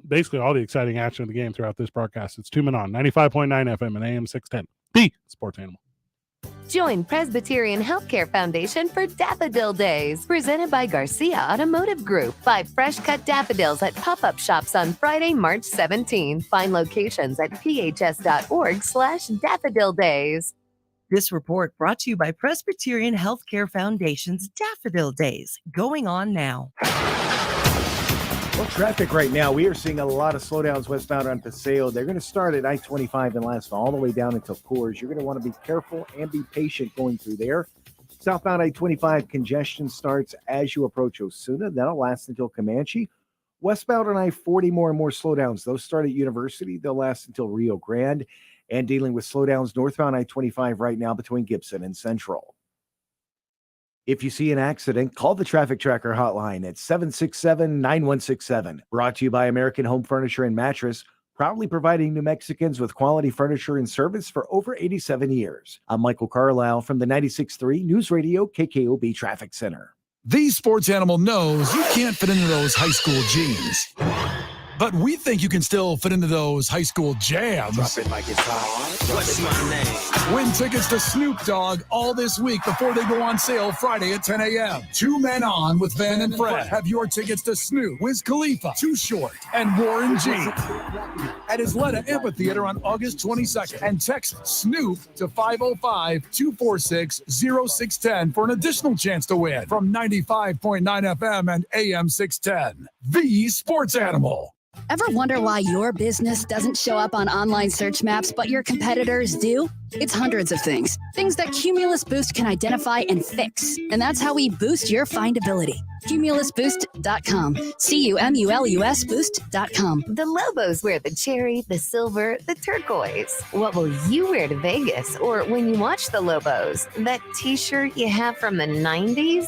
basically all the exciting action of the game throughout this broadcast. It's 2 Men On, 95.9 FM and AM 610, the Sports Animal. Join Presbyterian Healthcare Foundation for Daffodil Days, presented by Garcia Automotive Group. Buy fresh-cut daffodils at pop-up shops on Friday, March 17. Find locations at phs.org/Daffodil Days. This report brought to you by Presbyterian Healthcare Foundation's Daffodil Days, going on now. Well, traffic right now, we are seeing a lot of slowdowns westbound on Paseo. They're going to start at I-25 and last all the way down until Coors. You're going to want to be careful and be patient going through there. Southbound I-25 congestion starts as you approach Osuna. That'll last until Comanche. Westbound on I-40, more and more slowdowns. Those start at University. They'll last until Rio Grande. And dealing with slowdowns northbound I-25 right now between Gibson and Central. If you see an accident, call the Traffic Tracker hotline at 767-9167. Brought to you by American Home Furniture and Mattress, proudly providing New Mexicans with quality furniture and service for over 87 years. I'm Michael Carlisle from the 96.3 News Radio KKOB Traffic Center. The Sports Animal knows you can't fit into those high school jeans. but we think you can still fit into those high school jams. Drop it like it's hot. What's my name? Win tickets to Snoop Dogg all this week before they go on sale Friday at 10 a.m. 2 Men On with Van and Fred. Have your tickets to Snoop, Wiz Khalifa, Too Short, and Warren G at Isleta Amphitheater on August 22nd. And text Snoop to 505-246-0610 for an additional chance to win from 95.9 FM and AM 610. The Sports Animal. Ever wonder why your business doesn't show up on online search maps, but your competitors do? It's hundreds of things. Things that Cumulus Boost can identify and fix. And that's how we boost your findability. CumulusBoost.com. CUMULUS Boost.com. The Lobos wear the cherry, the silver, the turquoise. What will you wear to Vegas or when you watch the Lobos? That t-shirt you have from the 90s?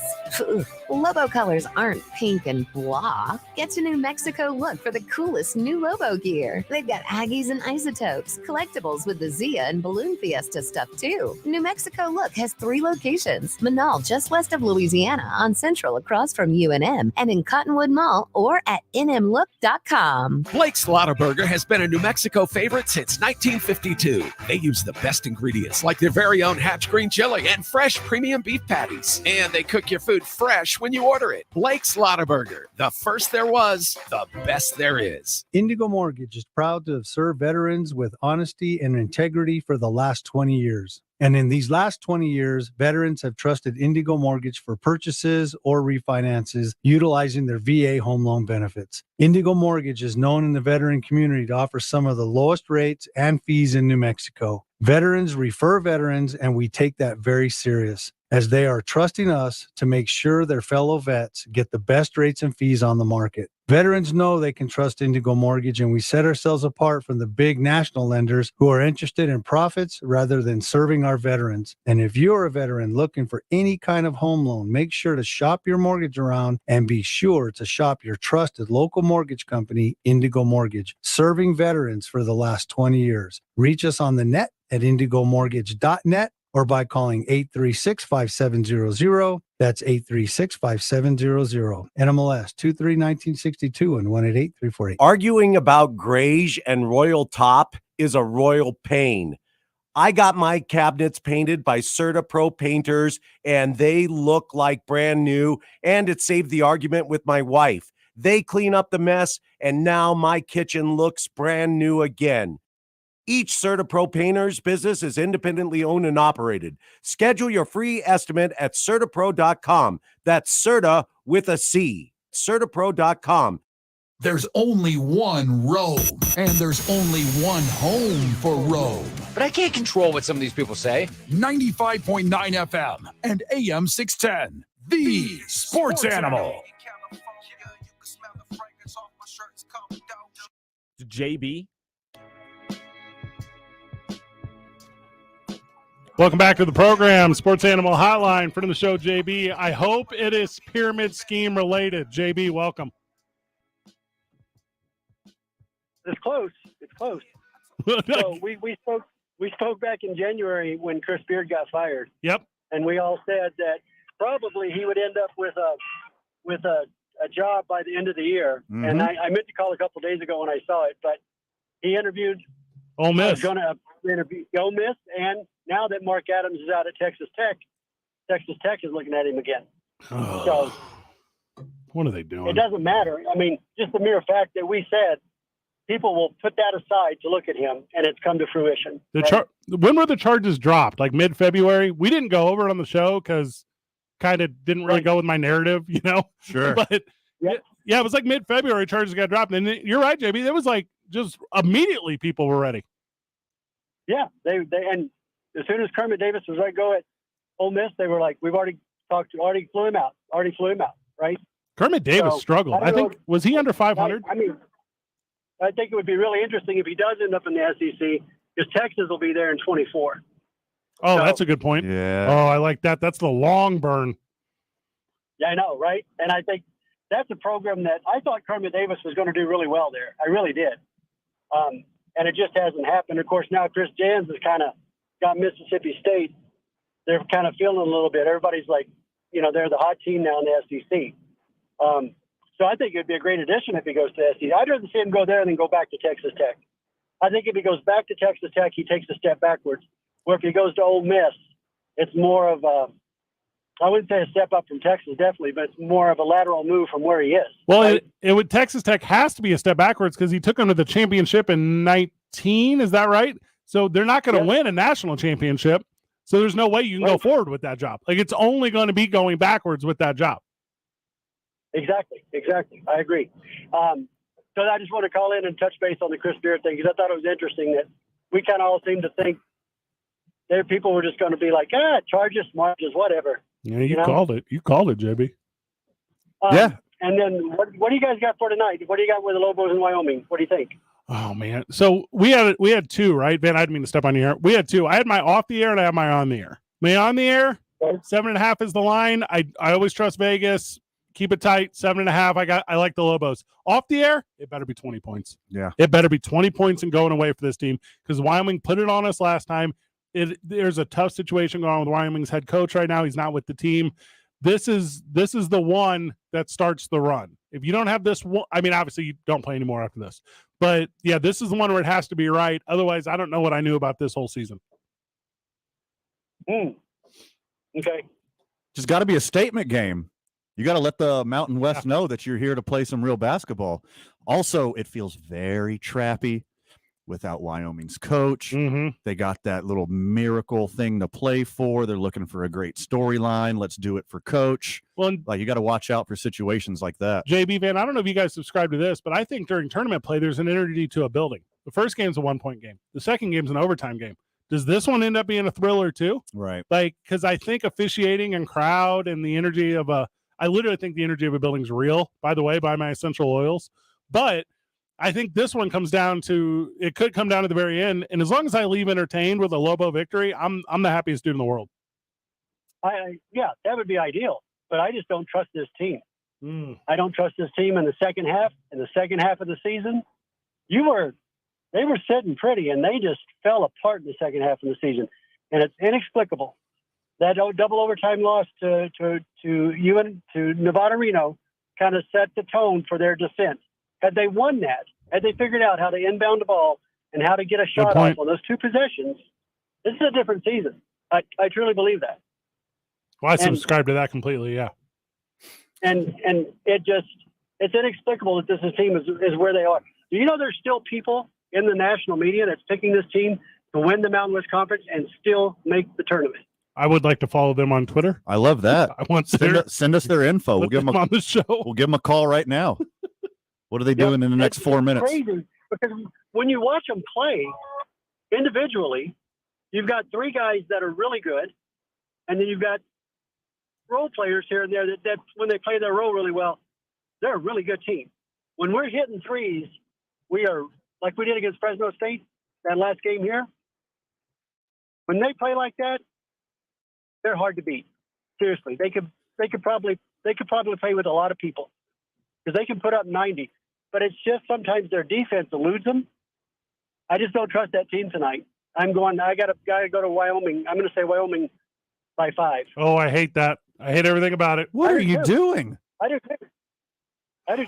Lobo colors aren't pink and blah. Get to New Mexico Look for the coolest new Lobo gear. They've got Aggies and Isotopes, collectibles with the Zia and Balloon Fiesta stuff too. New Mexico Look has 3 locations. Manal, just west of Louisiana, on Central across from UNM, and in Cottonwood Mall or at nmlook.com. Blake's Lottaburger has been a New Mexico favorite since 1952. They use the best ingredients like their very own Hatch green chili and fresh premium beef patties. And they cook your food fresh when you order it. Blake's Lottaburger, the first there was, the best there is. Indigo Mortgage is proud to have served veterans with honesty and integrity for the last 20 years. And in these last 20 years, veterans have trusted Indigo Mortgage for purchases or refinances utilizing their VA home loan benefits. Indigo Mortgage is known in the veteran community to offer some of the lowest rates and fees in New Mexico. Veterans refer veterans, and we take that very serious, as they are trusting us to make sure their fellow vets get the best rates and fees on the market. Veterans know they can trust Indigo Mortgage, and we set ourselves apart from the big national lenders who are interested in profits rather than serving our veterans. And if you're a veteran looking for any kind of home loan, make sure to shop your mortgage around and be sure to shop your trusted local mortgage company, Indigo Mortgage, serving veterans for the last 20 years. Reach us on the net at indigomortgage.net or by calling 836-5700. That's 836-5700. NMLS 231962 and 188-348. Arguing about Grage and Royal Top is a royal pain. I got my cabinets painted by CertaPro painters, and they look like brand new, and it saved the argument with my wife. They clean up the mess, and now my kitchen looks brand new again. Each CertaPro painter's business is independently owned and operated. Schedule your free estimate at CertaPro.com. That's Certa with a C. CertaPro.com. There's only one Rome, and there's only one home for Rome. But I can't control what some of these people say. 95.9 FM and AM 610. The Sports Animal. JB. Welcome back to the program, Sports Animal Hotline. Friend of the show, JB. I hope it is pyramid scheme related. JB, welcome. It's close. It's close. So we spoke back in January when Chris Beard got fired. Yep. And we all said that probably he would end up with a job by the end of the year. Mm-hmm. And I meant to call a couple of days ago when I saw it, but he interviewed. Ole Miss. Going to interview Ole Miss, and now that Mark Adams is out at Texas Tech is looking at him again. So what are they doing? it doesn't matter. I mean, just the mere fact that we said people will put that aside to look at him, and it's come to fruition. When were the charges dropped? Like mid-February? We didn't go over it on the show because kind of didn't really go with my narrative, you know? Sure. But yeah, it was like mid-February charges got dropped. And you're right, JB. It was like just immediately people were ready. Yeah, they and as soon as Kermit Davis was let go at Ole Miss, they were like, "We've already flew him out, right?" Kermit Davis struggled. I think was he under 500? I mean, I think it would be really interesting if he does end up in the SEC, because Texas will be there in 24. Oh, that's a good point. Yeah. Oh, I like that. That's the long burn. Yeah, I know, right? And I think that's a program that I thought Kermit Davis was going to do really well there. I really did. And it just hasn't happened. Of course, now Chris Jans has kind of got Mississippi State. They're kind of feeling a little bit. Everybody's like, they're the hot team now in the SEC. So I think it'd be a great addition if he goes to SC. I'd rather see him go there than go back to Texas Tech. I think if he goes back to Texas Tech, he takes a step backwards. Where if he goes to Ole Miss, it's more of a, I wouldn't say a step up from Texas, definitely, but it's more of a lateral move from where he is. Well, right? it would Texas Tech has to be a step backwards because he took them to the championship in 19. Is that right? So they're not going to win a national championship. So there's no way you can go forward with that job. Like, it's only going to be going backwards with that job. Exactly. I agree. So I just want to call in and touch base on the Chris Beard thing because I thought it was interesting that we kind of all seem to think there people were just going to be like, charges, marches, whatever. Yeah, you called it. You called it, JB. Yeah. And then what do you guys got for tonight? What do you got with the Lobos in Wyoming? What do you think? Oh man. So we had two, right? Van, I didn't mean to step on your air. We had two. I had my off the air and I had my on the air. My on the air, 7.5 is the line. I always trust Vegas. Keep it tight. 7.5. I like the Lobos. Off the air, it better be 20 points. Yeah. It better be 20 points and going away for this team because Wyoming put it on us last time. There's a tough situation going on with Wyoming's head coach right now. He's not with the team. This is the one that starts the run. If you don't have this one, I mean, obviously you don't play anymore after this. But yeah, this is the one where it has to be right. Otherwise, I don't know what I knew about this whole season. Okay. Just got to be a statement game. You got to let the Mountain West know that you're here to play some real basketball. Also, it feels very trappy without Wyoming's coach. Mm-hmm. They got that little miracle thing to play for. They're looking for a great storyline. Let's do it for coach. Well, like, you got to watch out for situations like that. JB, Van, I don't know if you guys subscribe to this, but I think during tournament play, there's an energy to a building. The first game's a 1-point game. The second game's an overtime game. Does this one end up being a thriller too? Right. Like, because I think officiating and crowd and the energy of I literally think the energy of a building's real, by the way, by my essential oils. But I think this one could come down to the very end. And as long as I leave entertained with a Lobo victory, I'm the happiest dude in the world. Yeah, that would be ideal. But I just don't trust this team. I don't trust this team in the second half. In the second half of the season, they were sitting pretty, and they just fell apart in the second half of the season. And it's inexplicable. That double overtime loss to Nevada Reno kind of set the tone for their descent. Had they won that, had they figured out how to inbound the ball and how to get a shot off on those two possessions, this is a different season. I truly believe that. Well, I subscribe to that completely, yeah. And it's inexplicable that this team is where they are. Do you know there's still people in the national media that's picking this team to win the Mountain West Conference and still make the tournament? I would like to follow them on Twitter. I love that. I want send us their info. We'll give them on the show. We'll give them a call right now. What are they doing in the next 4 minutes? Crazy because when you watch them play individually, you've got three guys that are really good, and then you've got role players here and there that when they play their role really well, they're a really good team. When we're hitting threes, we are like we did against Fresno State that last game here. When they play like that, they're hard to beat. Seriously, they could probably play with a lot of people because they can put up 90. But it's just sometimes their defense eludes them. I just don't trust that team tonight. I gotta go to Wyoming. I'm going to say Wyoming by 5. Oh, I hate that. I hate everything about it. What are you doing? I do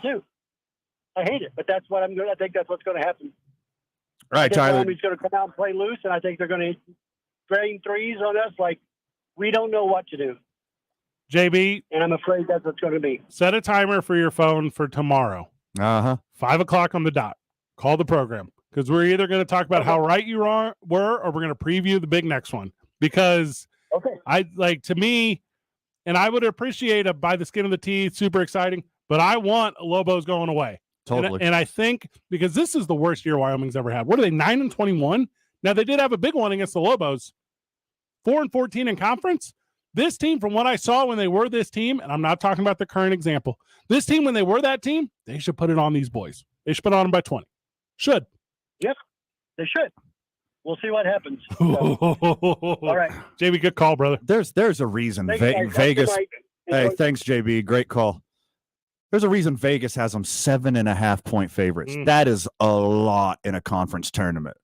too. I hate it, but that's what I'm going. I think that's what's going to happen. All right, Tyler. Wyoming's going to come out and play loose, and I think they're going to drain threes on us like we don't know what to do. JB, and I'm afraid that's what's going to be. Set a timer for your phone for tomorrow. 5 o'clock on the dot. Call the program because we're either going to talk about how right you were, or we're going to preview the big next one. Because to me, and I would appreciate a by the skin of the teeth, super exciting, but I want Lobos going away. Totally. And I think because this is the worst year Wyoming's ever had. What are they, 9-21? Now they did have a big one against the Lobos, 4-14 in conference. This team, from what I saw when they were this team, and I'm not talking about the current example, this team, when they were that team, they should put it on these boys. They should put it on them by 20. Should. Yep, they should. We'll see what happens. So, all right. JB, good call, brother. There's a reason Vegas. Hey, thanks, JB. Great call. There's a reason Vegas has them 7.5-point favorites. That is a lot in a conference tournament.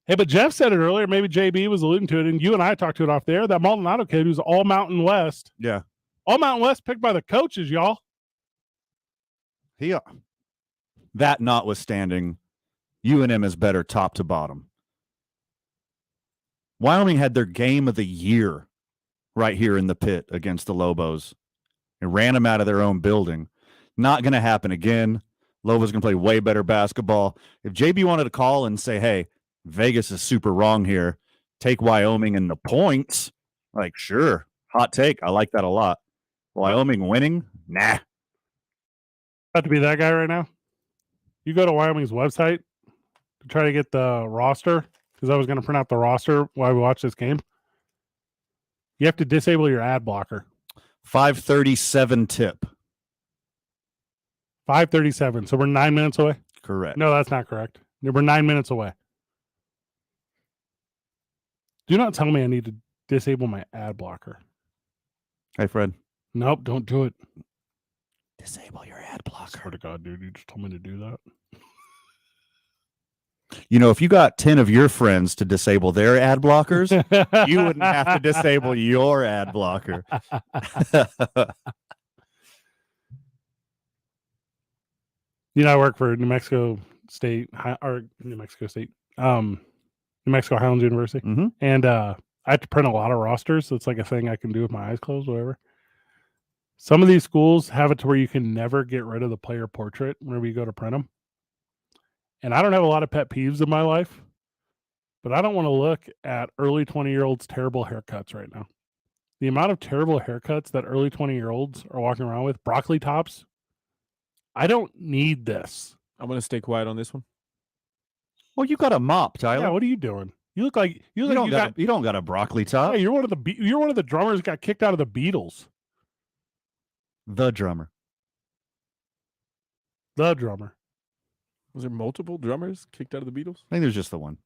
Hey, but Jeff said it earlier. Maybe JB was alluding to it, and you and I talked to it off there. That Maldonado kid who's all Mountain West. Yeah. All Mountain West picked by the coaches, y'all. That notwithstanding, UNM is better top to bottom. Wyoming had their game of the year right here in the pit against the Lobos and ran them out of their own building. Not going to happen again. Lobos going to play way better basketball. If JB wanted to call and say, hey, Vegas is super wrong here, take Wyoming in the points, like, sure, hot take. I like that a lot. Wyoming winning? Nah. About to be that guy right now. You go to Wyoming's website to try to get the roster, because I was going to print out the roster while we watch this game. You have to disable your ad blocker. 5:37 tip. 5:37. So we're 9 minutes away? Correct. No, that's not correct. We're 9 minutes away. Do not tell me I need to disable my ad blocker. Hey, Fred. Nope, don't do it. Disable your ad blocker. Swear to God, dude, you just told me to do that. You know, if you got 10 of your friends to disable their ad blockers, you wouldn't have to disable your ad blocker. You know, I work for New Mexico Highlands University, and I have to print a lot of rosters. So it's like a thing I can do with my eyes closed, whatever. Some of these schools have it to where you can never get rid of the player portrait whenever you go to print them. And I don't have a lot of pet peeves in my life, but I don't want to look at early 20-year-olds' terrible haircuts right now. The amount of terrible haircuts that early 20-year-olds are walking around with, broccoli tops, I don't need this. I'm going to stay quiet on this one. Well, you got a mop, Tyler. Yeah, what are you doing? You look like you don't got a broccoli top. Yeah, you're one of the drummers that got kicked out of the Beatles. The drummer. Was there multiple drummers kicked out of the Beatles? I think there's just the one.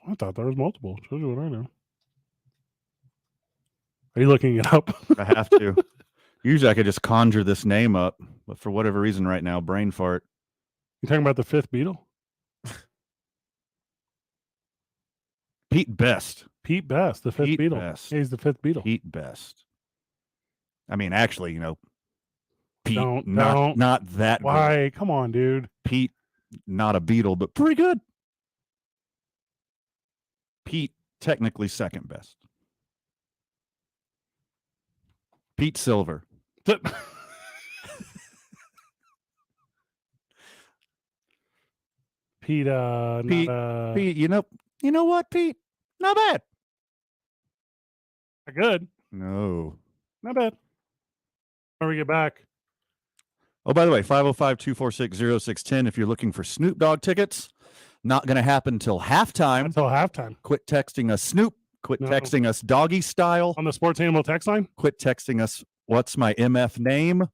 I thought there was multiple. Shows you what I know. Are you looking it up? I have to. Usually I could just conjure this name up, but for whatever reason right now, brain fart. You talking about the fifth Beatle? Pete Best. Pete Best, the fifth Beatle. Best. Yeah, he's the fifth Beatle. Pete Best. I mean, actually, Pete, don't. Not that Why? good. Come on, dude. Pete, not a Beatle, but pretty good. Pete, technically second best. Pete Silver. Pete, Pete, you know what, Pete? Not bad. Not good. No. Not bad. When we get back. Oh, by the way, 505-246-0610 if you're looking for Snoop Dogg tickets. Not going to happen until halftime. Until halftime. Quit texting us Snoop. Quit texting us Doggy Style. On the Sports Animal text line? Quit texting us what's my MF name.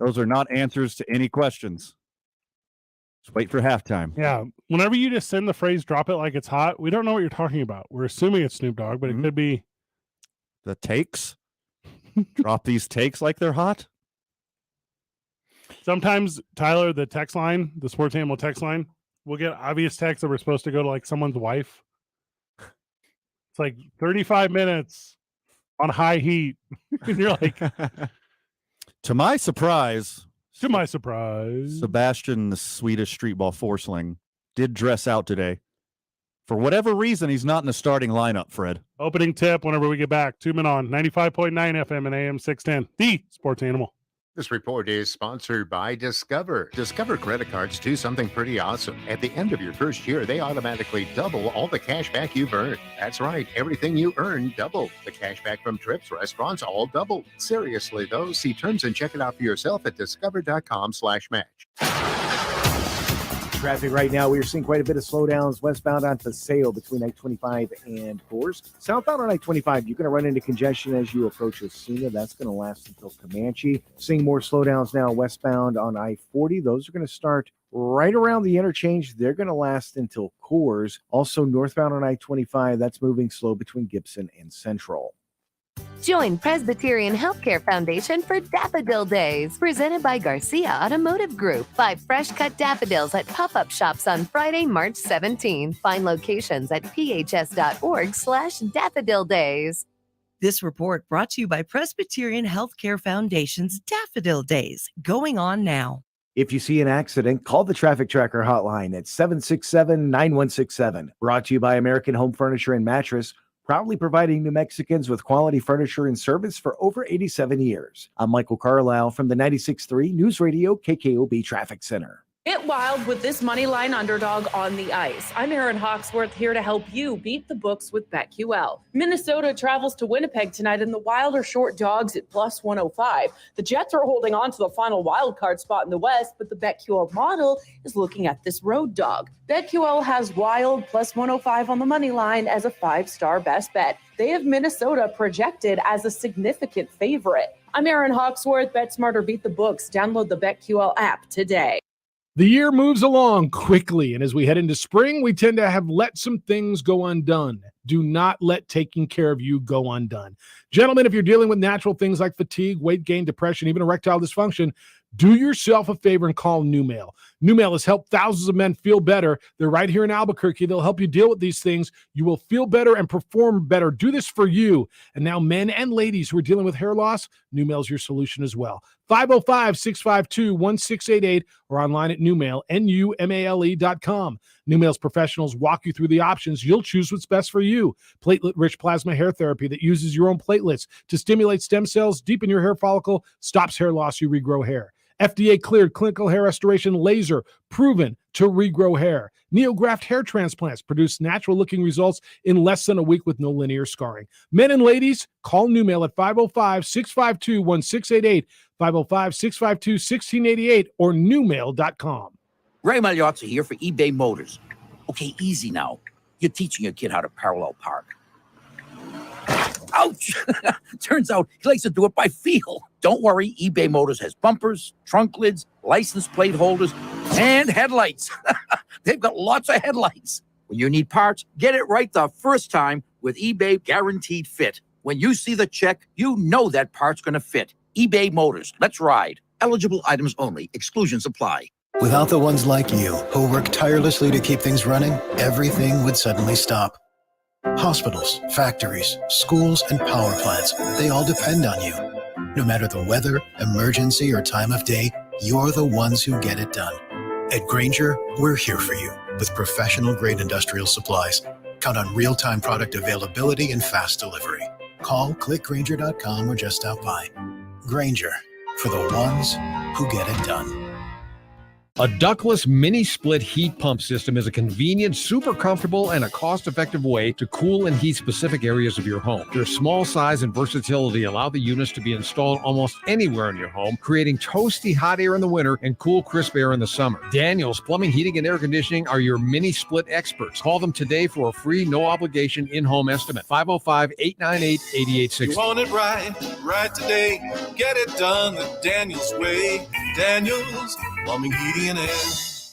Those are not answers to any questions. Just wait for halftime. Yeah. Whenever you just send the phrase drop it like it's hot, we don't know what you're talking about. We're assuming it's Snoop Dogg, but it could be the takes. Drop these takes like they're hot. Sometimes, Tyler, the text line, the Sports Animal text line, we'll get obvious texts that we're supposed to go to like someone's wife. It's like 35 minutes on high heat. And you're like, to my surprise, Sebastian, the Swedish streetball four-sling, did dress out today. For whatever reason, he's not in the starting lineup, Fred. Opening tip whenever we get back. 2 men on 95.9 FM and AM 610. The Sports Animal. This report is sponsored by Discover. Discover credit cards do something pretty awesome. At the end of your first year, they automatically double all the cash back you've earned. That's right. Everything you earn, double. The cash back from trips, restaurants, all double. Seriously, though, see terms and check it out for yourself at discover.com/match. Traffic right now, we are seeing quite a bit of slowdowns westbound on Paseo between I-25 and Coors. Southbound on I-25, you're going to run into congestion as you approach Osuna. That's going to last until Comanche. Seeing more slowdowns now westbound on I-40. Those are going to start right around the interchange. They're going to last until Coors. Also northbound on I-25, that's moving slow between Gibson and Central. Join Presbyterian Healthcare Foundation for Daffodil Days, presented by Garcia Automotive Group. 5 fresh-cut daffodils at pop-up shops on Friday, March 17. Find locations at phs.org/daffodil days. This report brought to you by Presbyterian Healthcare Foundation's Daffodil Days, going on now. If you see an accident, call the Traffic Tracker hotline at 767-9167. Brought to you by American Home Furniture and Mattress, proudly providing New Mexicans with quality furniture and service for over 87 years. I'm Michael Carlisle from the 96.3 News Radio KKOB Traffic Center. Get wild with this moneyline underdog on the ice. I'm Erin Hawksworth here to help you beat the books with BetQL. Minnesota travels to Winnipeg tonight, and the Wild are short dogs at plus 105. The Jets are holding on to the final wild card spot in the West, but the BetQL model is looking at this road dog. BetQL has Wild plus 105 on the money line as a 5-star best bet. They have Minnesota projected as a significant favorite. I'm Erin Hawksworth. Bet smarter, beat the books. Download the BetQL app today. The year moves along quickly, and as we head into spring, we tend to have let some things go undone. Do not let taking care of you go undone. Gentlemen, if you're dealing with natural things like fatigue, weight gain, depression, even erectile dysfunction, do yourself a favor and call NewMale. NewMale has helped thousands of men feel better. They're right here in Albuquerque. They'll help you deal with these things. You will feel better and perform better. Do this for you. And now men and ladies who are dealing with hair loss, NewMale's your solution as well. 505-652-1688 or online at NewMale, NUMALE.com. NewMale's professionals walk you through the options. You'll choose what's best for you. Platelet-rich plasma hair therapy that uses your own platelets to stimulate stem cells, deepen your hair follicle, stops hair loss, you regrow hair. FDA cleared clinical hair restoration laser, proven to regrow hair. NeoGraft hair transplants produce natural looking results in less than a week with no linear scarring. Men and ladies, call NewMale at 505-652-1688, 505-652-1688, or newmail.com. Ray Magliozzi here for eBay Motors. Okay, easy now. You're teaching your kid how to parallel park. Ouch! Turns out he likes to do it by feel. Don't worry, eBay Motors has bumpers, trunk lids, license plate holders, and headlights. They've got lots of headlights. When you need parts, get it right the first time with eBay Guaranteed Fit. When you see the check, you know that part's going to fit. eBay Motors. Let's ride. Eligible items only. Exclusions apply. Without the ones like you, who work tirelessly to keep things running, everything would suddenly stop. Hospitals, factories, schools, and power plants, they all depend on you. No matter the weather, emergency, or time of day, you're the ones who get it done. At Grainger, we're here for you with professional-grade industrial supplies. Count on real-time product availability and fast delivery. Call, clickgrainger.com, or just stop by. Grainger, for the ones who get it done. A ductless mini split heat pump system is a convenient, super comfortable, and a cost-effective way to cool and heat specific areas of your home. Their small size and versatility allow the units to be installed almost anywhere in your home, creating toasty hot air in the winter and cool, crisp air in the summer. Daniels Plumbing, Heating, and Air Conditioning are your mini split experts. Call them today for a free, no-obligation in-home estimate. 505-898-8860. You want it right today. Get it done the Daniels way. Daniels Plumbing, Heating, and Air.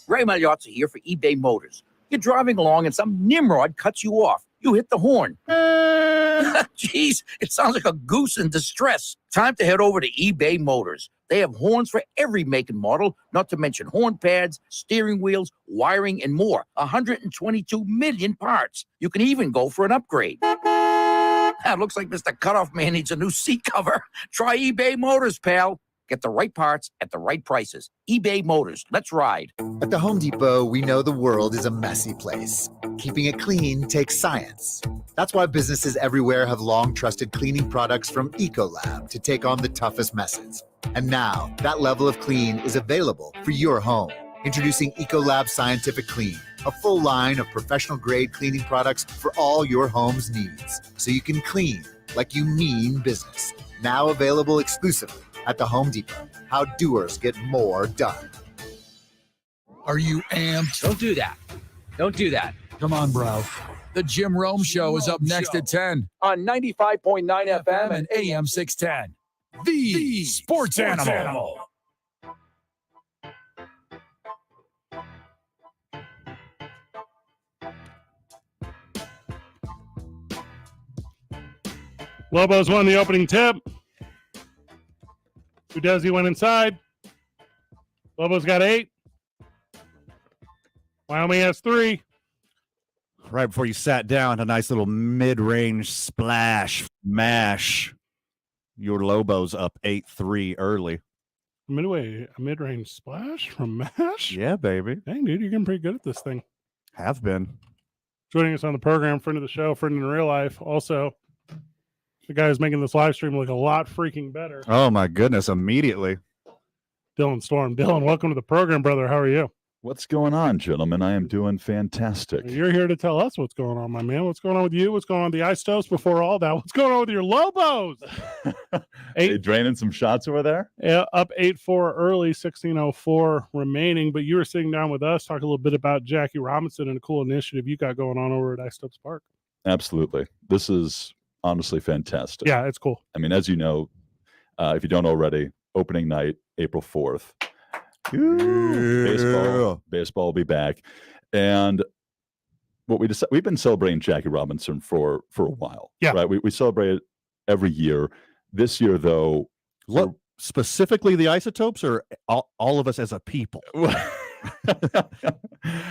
Ray Magliozzi here for eBay Motors. You're driving along and some nimrod cuts you off. You hit the horn. Jeez, it sounds like a goose in distress. Time to head over to eBay Motors. They have horns for every make and model, not to mention horn pads, steering wheels, wiring, and more. 122 million parts. You can even go for an upgrade. It looks like Mr. Cutoff Man needs a new seat cover. Try eBay Motors, pal. Get the right parts at the right prices. eBay Motors. Let's ride. At the Home Depot, we know the world is a messy place. Keeping it clean takes science. That's why businesses everywhere have long trusted cleaning products from Ecolab to take on the toughest messes. And now, that level of clean is available for your home. Introducing Ecolab Scientific Clean, a full line of professional-grade cleaning products for all your home's needs, so you can clean like you mean business. Now available exclusively at the Home Depot. How doers get more done. Are you amped? Don't do that. Don't do that. Come on, bro. The Jim Rome Show is up next at 10 on 95.9 FM and AM 610. The Sports Animal. Lobos won the opening tip. Udezi went inside. Lobos got 8. Wyoming has 3. Right before you sat down, a nice little mid-range splash mash. Your Lobos up 8-3 early. A mid-range splash from Mash? Yeah, baby. Dang, dude, you're getting pretty good at this thing. Have been. Joining us on the program, friend of the show, friend in real life. Also, the guy who's making this live stream look a lot freaking better. Oh, my goodness. Immediately. Dylan Storm. Dylan, welcome to the program, brother. How are you? What's going on, gentlemen? I am doing fantastic. You're here to tell us what's going on, my man. What's going on with you? What's going on with the Ice Toast before all that? What's going on with your Lobos? Hey, draining some shots over there? Yeah, up 8-4 early, 16:04 remaining. But you were sitting down with us, talk a little bit about Jackie Robinson and a cool initiative you got going on over at Ice Toast Park. Absolutely. This is honestly fantastic. Yeah, it's cool. I mean, as you know, if you don't already, opening night, April 4th. Baseball will be back. And what we've been celebrating Jackie Robinson for a while. Yeah. Right. We celebrate it every year. This year, though, What specifically the Isotopes, or all of us as a people?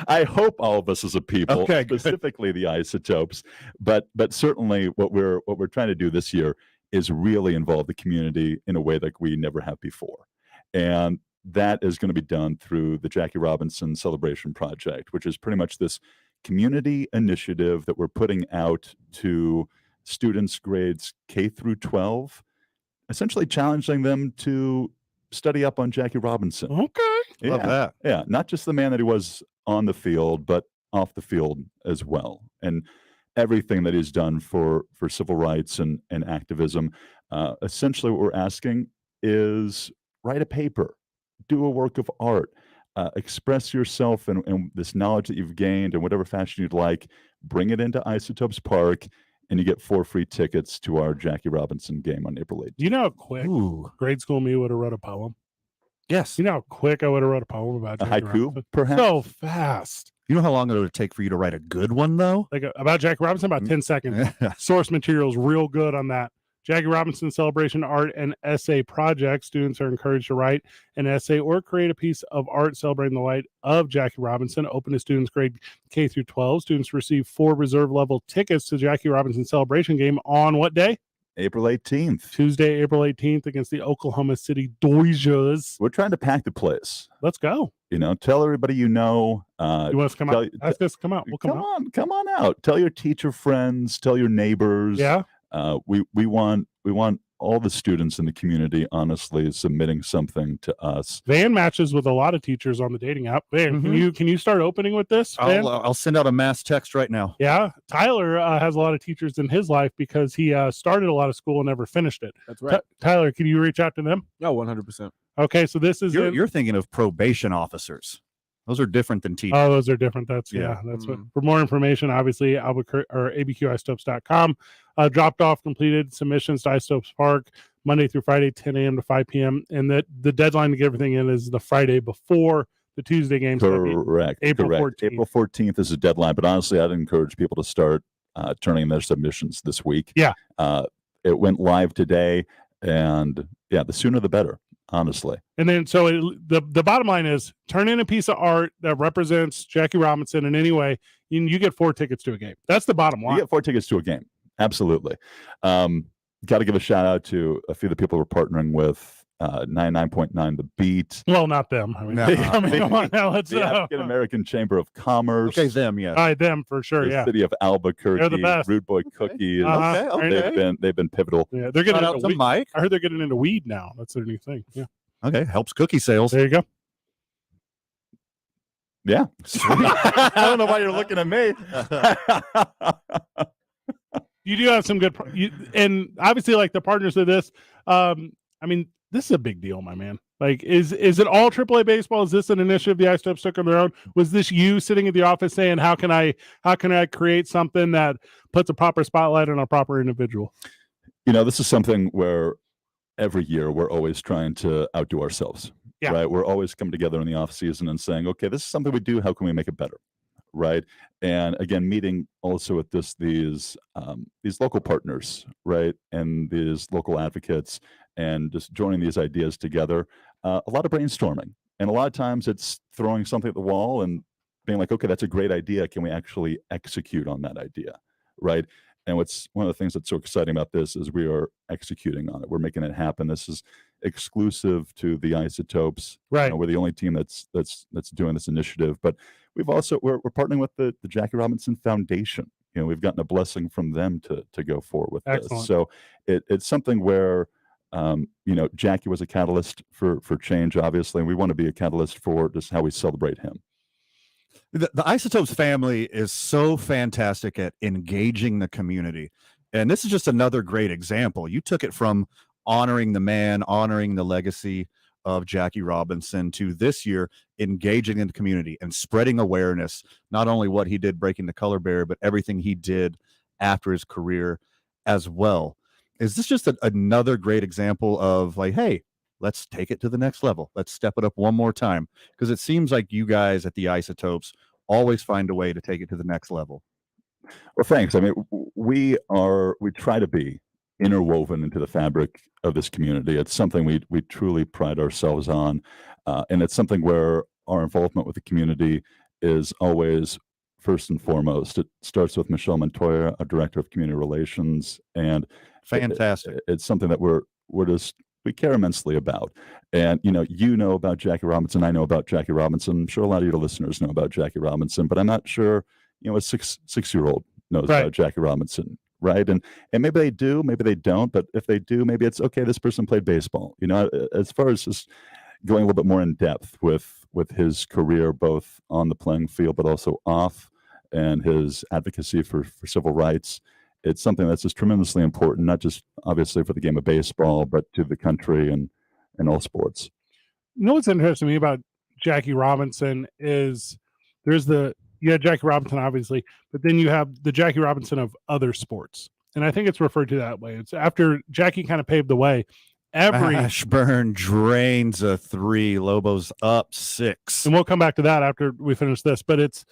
I hope all of us as a people, Okay, good. specifically the Isotopes, but certainly what we're trying to do this year is really involve the community in a way like we never have before. And that is going to be done through the Jackie Robinson Celebration Project, which is pretty much this community initiative that we're putting out to students grades K through 12, essentially challenging them to study up on Jackie Robinson. Okay. Love that. Yeah, not just the man that he was on the field, but off the field as well. And everything that he's done for civil rights and activism. Essentially what we're asking is write a paper, do a work of art, express yourself and this knowledge that you've gained in whatever fashion you'd like, bring it into Isotopes Park, and you get 4 free tickets to our Jackie Robinson game on April 8th. Do you know how quick grade school me would have wrote a poem? Yes. You know how quick I would have wrote a poem about A Jackie haiku, Robinson? perhaps? So fast. You know how long it would take for you to write a good one, though? Like about Jackie Robinson, about 10 seconds. Source materials real good on that. Jackie Robinson Celebration Art and Essay Project. Students are encouraged to write an essay or create a piece of art celebrating the light of Jackie Robinson. Open to students grade K through 12. Students receive 4 reserve level tickets to Jackie Robinson Celebration game on what day? April 18th. Tuesday, April 18th against the Oklahoma City Dodgers. We're trying to pack the place. Let's go. You know, tell everybody you know. You want us to come out? Ask us to come out. We'll come out. Come on out. Tell your teacher friends. Tell your neighbors. Yeah. We want all the students in the community, honestly, submitting something to us. Van matches with a lot of teachers on the dating app. Van, can you start opening with this? Van? I'll send out a mass text right now. Yeah, Tyler has a lot of teachers in his life because he started a lot of school and never finished it. That's right. Tyler, can you reach out to them? No, 100%. Okay, so this is You're thinking of probation officers. Those are different than teachers. Oh, those are different. That's that's what. For more information, obviously, Albuquerque or abqistopes.com. Dropped off completed submissions to Isotopes Park Monday through Friday, 10 a.m. to 5 p.m. And the deadline to get everything in is the Friday before the Tuesday game. Correct. April 14th. April 14th is the deadline, but honestly, I'd encourage people to start turning in their submissions this week. Yeah. It went live today, and yeah, the sooner the better, honestly. And then, so the bottom line is turn in a piece of art that represents Jackie Robinson in any way, and you get 4 tickets to a game. That's the bottom line. You get 4 tickets to a game. Absolutely. Got to give a shout out to a few of the people we're partnering with. 99.9 The Beat. Well, not them. I mean, come on now. Let's the African American Chamber of Commerce. Okay, them, yeah. All right, them for sure. The Yeah. City of Albuquerque. They're the best. Rude Boy Cookies. Okay. They've been pivotal. Yeah, they're getting Shout out into to weed. Mike. I heard they're getting into weed now. That's their new thing. Yeah. Okay, helps cookie sales. There you go. Yeah. I don't know why you're looking at me. You do have some good, and obviously, like the partners of this. I mean, this is a big deal, my man. Like, is it all AAA baseball? Is this an initiative the Isotopes took on their own? Was this you sitting at the office saying, "How can I create something that puts a proper spotlight on a proper individual"? You know, this is something where every year we're always trying to outdo ourselves. Yeah. Right. We're always coming together in the off season and saying, okay, this is something we do. How can we make it better? Right. And again, meeting also with these local partners, right, and these local advocates, and just joining these ideas together. A lot of brainstorming, and a lot of times it's throwing something at the wall and being like, okay, that's a great idea. Can we actually execute on that idea? Right. And what's one of the things that's so exciting about this is we are executing on it. We're making it happen. This is exclusive to the Isotopes. Right. We're the only team that's doing this initiative. But we're partnering with the Jackie Robinson Foundation. We've gotten a blessing from them to go forward with Excellent. this. So it's something where Jackie was a catalyst for change, obviously, and we want to be a catalyst for just how we celebrate him. The Isotopes family is so fantastic at engaging the community. And this is just another great example. You took it from honoring the man, honoring the legacy of Jackie Robinson to this year engaging in the community and spreading awareness, not only what he did breaking the color barrier, but everything he did after his career as well. Is this just another great example of like, hey, let's take it to the next level. Let's step it up one more time. Because it seems like you guys at the Isotopes always find a way to take it to the next level. Well, thanks. I mean, we try to be interwoven into the fabric of this community. It's something we truly pride ourselves on. And it's something where our involvement with the community is always first and foremost. It starts with Michelle Montoya, our director of community relations, and fantastic. It's something that we care immensely about. And about Jackie Robinson. I know about Jackie Robinson. I'm sure a lot of your listeners know about Jackie Robinson, but I'm not sure a six-year-old knows about Jackie Robinson, right? And maybe they do, maybe they don't. But if they do, maybe it's okay. This person played baseball. As far as just going a little bit more in depth with his career, both on the playing field but also off, and his advocacy for civil rights. It's something that's just tremendously important, not just obviously for the game of baseball, but to the country and all sports. What's interesting to me about Jackie Robinson is Jackie Robinson, obviously, but then you have the Jackie Robinson of other sports. And I think it's referred to that way. It's after Jackie kind of paved the way. Ashburn drains a 3, Lobos up 6. And we'll come back to that after we finish this. But it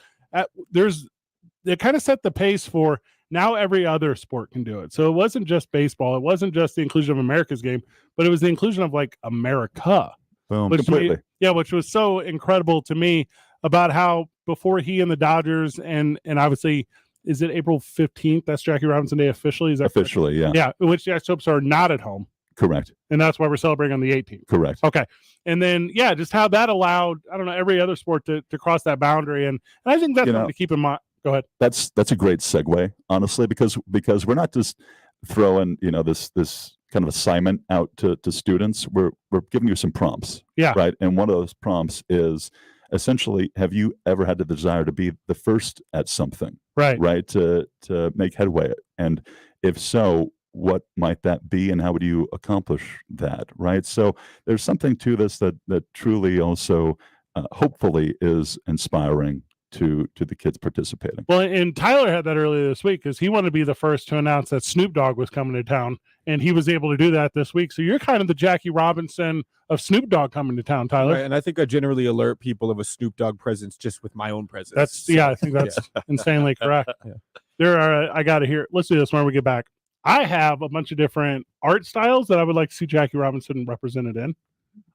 kind of set the pace for now every other sport can do it. So it wasn't just baseball. It wasn't just the inclusion of America's game, but it was the inclusion of like America. Boom. Completely. Which was so incredible to me about how before he and the Dodgers and obviously, is it April 15th? That's Jackie Robinson Day officially? Is that officially? Correct? Yeah. Yeah. Which the Isotopes are not at home. Correct. And that's why we're celebrating on the 18th. Correct. Okay. And then, just how that allowed, every other sport to cross that boundary. And I think that's something to keep in mind. Go ahead. That's a great segue, honestly, because we're not just throwing, this kind of assignment out to students. We're giving you some prompts. Yeah. Right. And one of those prompts is essentially, have you ever had the desire to be the first at something? Right. Right. To make headway. And if so, what might that be and how would you accomplish that? Right. So there's something to this that truly also hopefully is inspiring to the kids participating. Well, and Tyler had that earlier this week because he wanted to be the first to announce that Snoop Dogg was coming to town, and he was able to do that this week. So you're kind of the Jackie Robinson of Snoop Dogg coming to town, Tyler. Right, and I think I generally alert people of a Snoop Dogg presence just with my own presence. I think that's insanely correct. Yeah. I got to hear. Let's do this when we get back. I have a bunch of different art styles that I would like to see Jackie Robinson represented in.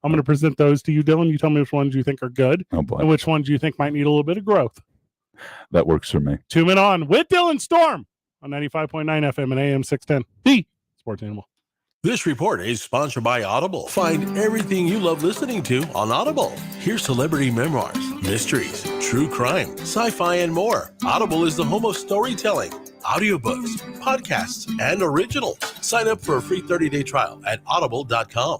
I'm going to present those to you, Dylan. You tell me which ones you think are good and which ones you think might need a little bit of growth. That works for me. 2 Men On with Dylan Storm on 95.9 FM and AM 610, the Sports Animal. This report is sponsored by Audible. Find everything you love listening to on Audible. Hear celebrity memoirs, mysteries, true crime, sci-fi, and more. Audible is the home of storytelling, audiobooks, podcasts, and originals. Sign up for a free 30-day trial at audible.com.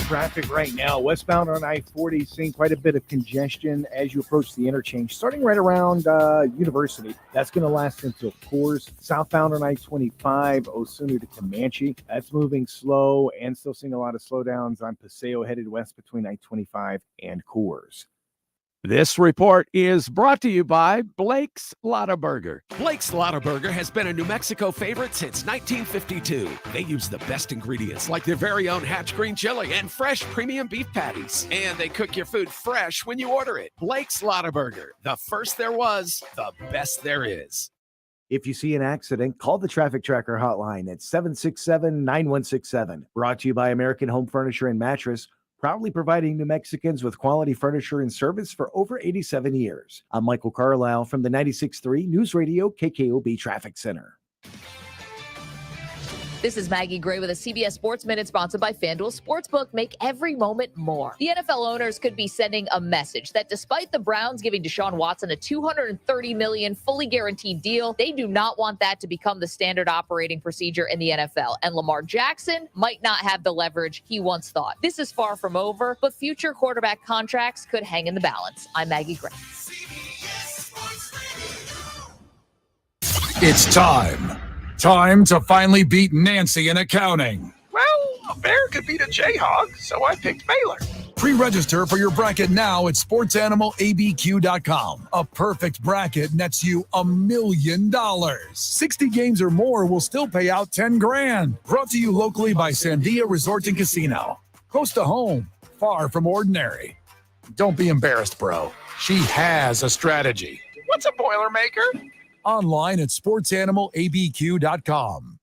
Traffic right now, westbound on I-40, seeing quite a bit of congestion as you approach the interchange, starting right around University. That's going to last until Coors. Southbound on I-25, Osuna to Comanche. That's moving slow and still seeing a lot of slowdowns on Paseo headed west between I-25 and Coors. This report is brought to you by Blake's Lottaburger. Blake's Lottaburger has been a New Mexico favorite since 1952. They use the best ingredients like their very own Hatch green chili and fresh premium beef patties. And they cook your food fresh when you order it. Blake's Lottaburger, the first there was, the best there is. If you see an accident, call the Traffic Tracker hotline at 767-9167. Brought to you by American Home Furniture and Mattress. proudly providing New Mexicans with quality furniture and service for over 87 years. I'm Michael Carlisle from the 96.3 News Radio KKOB Traffic Center. This is Maggie Gray with a CBS Sports Minute sponsored by FanDuel Sportsbook. Make every moment more. The NFL owners could be sending a message that despite the Browns giving Deshaun Watson a $230 million fully guaranteed deal, they do not want that to become the standard operating procedure in the NFL. And Lamar Jackson might not have the leverage he once thought. This is far from over, but future quarterback contracts could hang in the balance. I'm Maggie Gray. It's time. Time to finally beat Nancy in accounting. Well, a bear could beat a jayhawk, so I picked Baylor. Pre-register for your bracket now at sportsanimалabq.com. A perfect bracket nets you $1 million. 60 games or more will still pay out $10,000. Brought to you locally by Sandia Resort and Casino. Close to home, far from ordinary. Don't be embarrassed, bro. She has a strategy. What's a Boilermaker? Online at sportsanimалabq.com.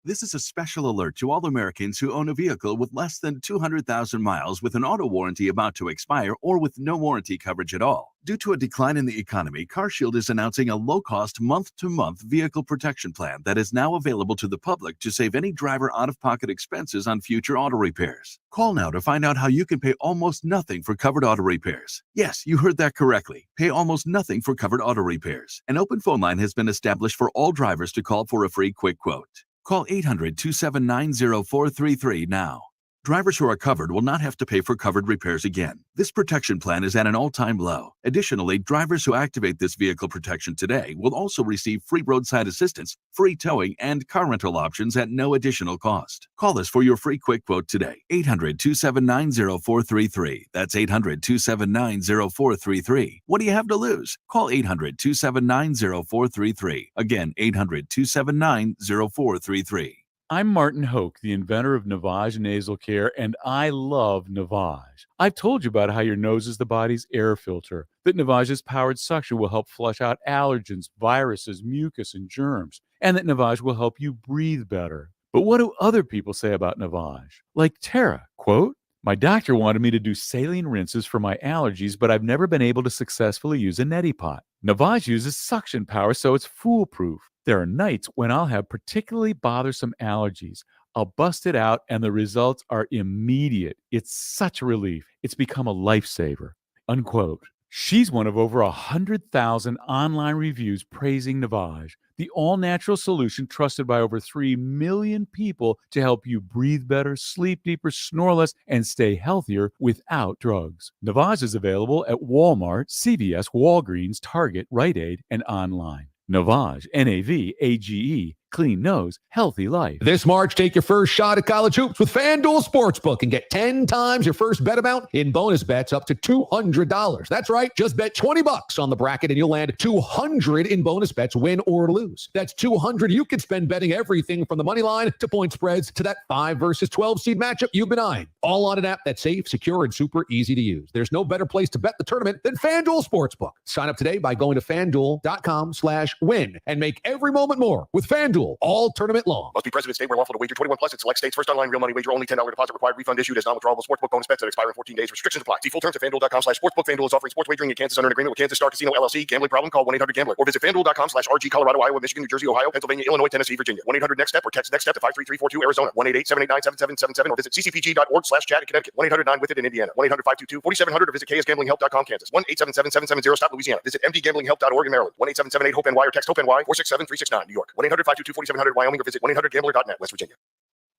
This is a special alert to all Americans who own a vehicle with less than 200,000 miles with an auto warranty about to expire or with no warranty coverage at all. Due to a decline in the economy, CarShield is announcing a low-cost month-to-month vehicle protection plan that is now available to the public to save any driver out-of-pocket expenses on future auto repairs. Call now to find out how you can pay almost nothing for covered auto repairs. Yes, you heard that correctly. Pay almost nothing for covered auto repairs. An open phone line has been established for all drivers to call for a free quick quote. Call 800-279-0433 now. Drivers who are covered will not have to pay for covered repairs again. This protection plan is at an all-time low. Additionally, drivers who activate this vehicle protection today will also receive free roadside assistance, free towing, and car rental options at no additional cost. Call us for your free quick quote today. 800-279-0433. That's 800-279-0433. What do you have to lose? Call 800-279-0433. Again, 800-279-0433. I'm Martin Hoke, the inventor of Navage Nasal Care, and I love Navage. I've told you about how your nose is the body's air filter, that Navage's powered suction will help flush out allergens, viruses, mucus, and germs, and that Navage will help you breathe better. But what do other people say about Navage? Like Tara, quote, "My doctor wanted me to do saline rinses for my allergies, but I've never been able to successfully use a neti pot. Navage uses suction power, so it's foolproof. There are nights when I'll have particularly bothersome allergies. I'll bust it out, and the results are immediate. It's such a relief. It's become a lifesaver." Unquote. She's one of over 100,000 online reviews praising Navage, the all-natural solution trusted by over 3 million people to help you breathe better, sleep deeper, snore less, and stay healthier without drugs. Navage is available at Walmart, CVS, Walgreens, Target, Rite Aid, and online. Navage, N-A-V-A-G-E, clean nose, healthy life. This March, take your first shot at college hoops with FanDuel Sportsbook and get 10 times your first bet amount in bonus bets up to $200. That's right. Just bet $20 on the bracket and you'll land $200 in bonus bets, win or lose. That's $200 you can spend betting everything from the money line to point spreads to that 5 versus 12 seed matchup you've been eyeing. All on an app that's safe, secure, and super easy to use. There's no better place to bet the tournament than FanDuel Sportsbook. Sign up today by going to FanDuel.com/win and make every moment more with FanDuel all tournament long. Must be present in state where lawful to wager. 21 plus in select states. First online real money wager only. $10 deposit required. Refund issued as non-withdrawable sportsbook bonus bets that expire in 14 days. Restrictions apply. See full terms at FanDuel.com/sportsbook. FanDuel is offering sports wagering in Kansas under an agreement with Kansas Star Casino LLC. Gambling problem? Call 1-800-GAMBLER or visit FanDuel.com/RG. Colorado, Iowa, Michigan, New Jersey, Ohio, Pennsylvania, Illinois, Tennessee, Virginia. 1-800-NEXT-STEP or text NEXT-STEP to 53342 Arizona. 1-888-789-7777 or visit ccpg.org/chat in Connecticut. 1-800-9-WITH-IT in Indiana. 1-800-522-4700 or visit KSGamblingHelp.com Kansas. 1-877-770 stop Louisiana. Visit mdgamblinghelp.org in Maryland. 1-877-8-HOPE-NY or text HOPE-NY 467-369 New York. 1-800-522-4700 Wyoming or visit 1-800-GAMBLER.net West Virginia.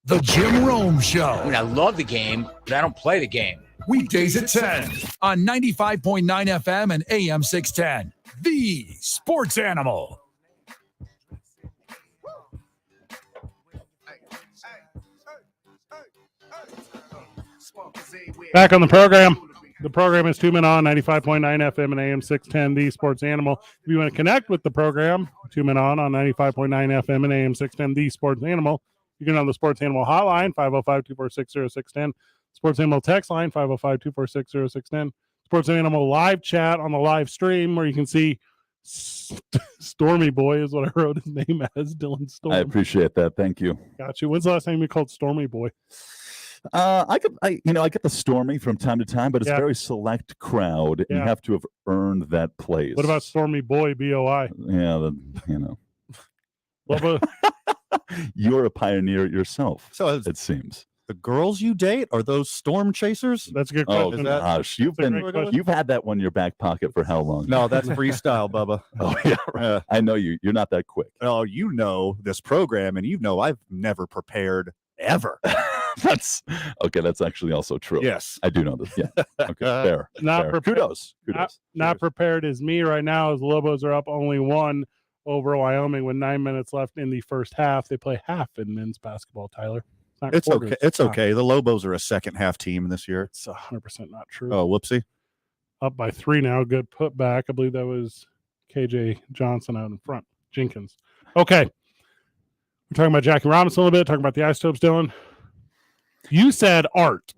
The Jim Rome Show. I mean, I love the game, but I don't play the game. Weekdays at 10 on 95.9 FM and AM 610. The Sports Animal. Back on the program. The program is 2 Men On, 95.9 FM and AM 610, The Sports Animal. If you want to connect with the program, 2 Men On 95.9 FM and AM 610, The Sports Animal. You can on the Sports Animal hotline, 505-246-0610. Sports Animal text line, 505-246-0610. Sports Animal live chat on the live stream where you can see Stormy Boy is what I wrote his name as, Dylan Storm. I appreciate that. Thank you. Got you. When's the last time you called Stormy Boy? I get the Stormy from time to time, but it's a very select crowd, and you Yeah. have to have earned that place. What about Stormy Boy BOI? Yeah, Lobo, you're a pioneer yourself. So it seems. The girls you date are those storm chasers? That's a good Oh question. gosh, you've had that one in your back pocket for how long? No, that's freestyle, Bubba. Oh yeah, right. I know you. You're not that quick. Oh, you know this program, and you know I've never prepared ever. That's okay. That's actually also true. Yes, I do know this. Yeah. Okay. Fair. Not fair. prepared. Kudos. Not prepared as me right now, as the Lobos are up only 1 over Wyoming with 9 minutes left in the first half. They play half in men's basketball, Tyler. Not It's quarters. okay. It's okay. The Lobos are a second half team this year. It's 100% not true. Oh, whoopsie. Up by 3 now. Good put back. I believe that was KJ Johnson out in front. Jenkins. Okay. We're talking about Jackie Robinson a little bit, talking about the Isotopes, Dylan. You said art.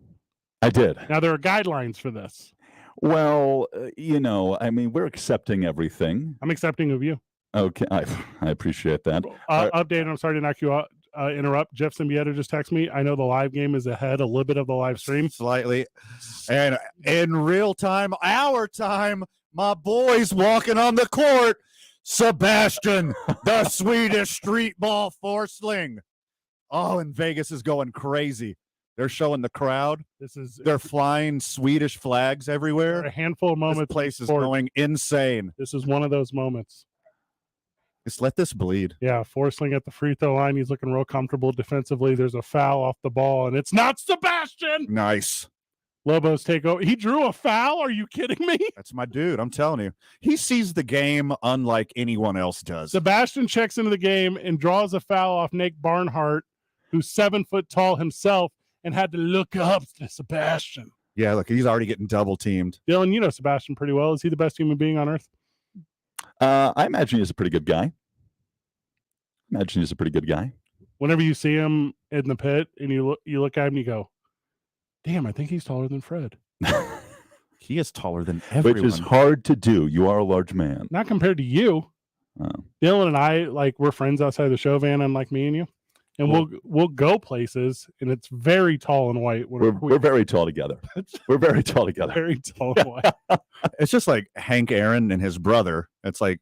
I did. Now, there are guidelines for this. Well, I mean, we're accepting everything. I'm accepting of you. Okay, I appreciate that. Update. I'm sorry to knock you out. Interrupt. Jeff Symbieta just texted me. I know the live game is ahead a little bit of the live stream. Slightly. And in real time, our time, my boy's walking on the court. Sebastian, the Swedish street ball forceling. Oh, and Vegas is going crazy. They're showing the crowd. They're flying Swedish flags everywhere. A handful of moments. This place is going insane. This is one of those moments. Just let this bleed. Yeah, Forsling at the free throw line. He's looking real comfortable defensively. There's a foul off the ball, and it's not Sebastian. Nice. Lobos take over. He drew a foul. Are you kidding me? That's my dude. I'm telling you. He sees the game unlike anyone else does. Sebastian checks into the game and draws a foul off Nate Barnhart, who's 7 foot tall himself, and had to look up to Sebastian. Yeah, look, he's already getting double teamed. Dylan, you know Sebastian pretty well. Is he the best human being on earth? I imagine he's a pretty good guy. Whenever you see him in the pit and you look at him and you go, damn, I think he's taller than Fred. He is taller than everyone. Which is hard to do. You are a large man. Not compared to you. Dylan and I, we're friends outside the show van, unlike me and you. And we'll go places, and it's very tall and white. We're very tall together. We're very tall together. Very tall and white. It's just like Hank Aaron and his brother. It's like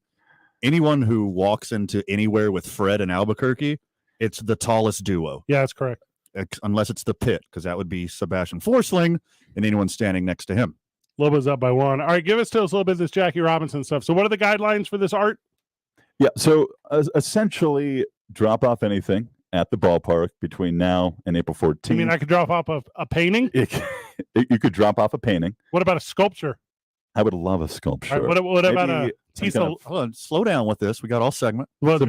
anyone who walks into anywhere with Fred and Albuquerque, it's the tallest duo. Yeah, that's correct. Unless it's the pit, because that would be Sebastian Forsling and anyone standing next to him. Lobos up by 1. All right, give us to us a little bit of this Jackie Robinson stuff. So what are the guidelines for this art? Yeah, so essentially drop off anything at the ballpark between now and April 14th. You mean I could drop off a painting? You could drop off a painting. What about a sculpture? I would love a sculpture. All right, what about a piece of... Hold on, slow down with this. We got all segment. Well,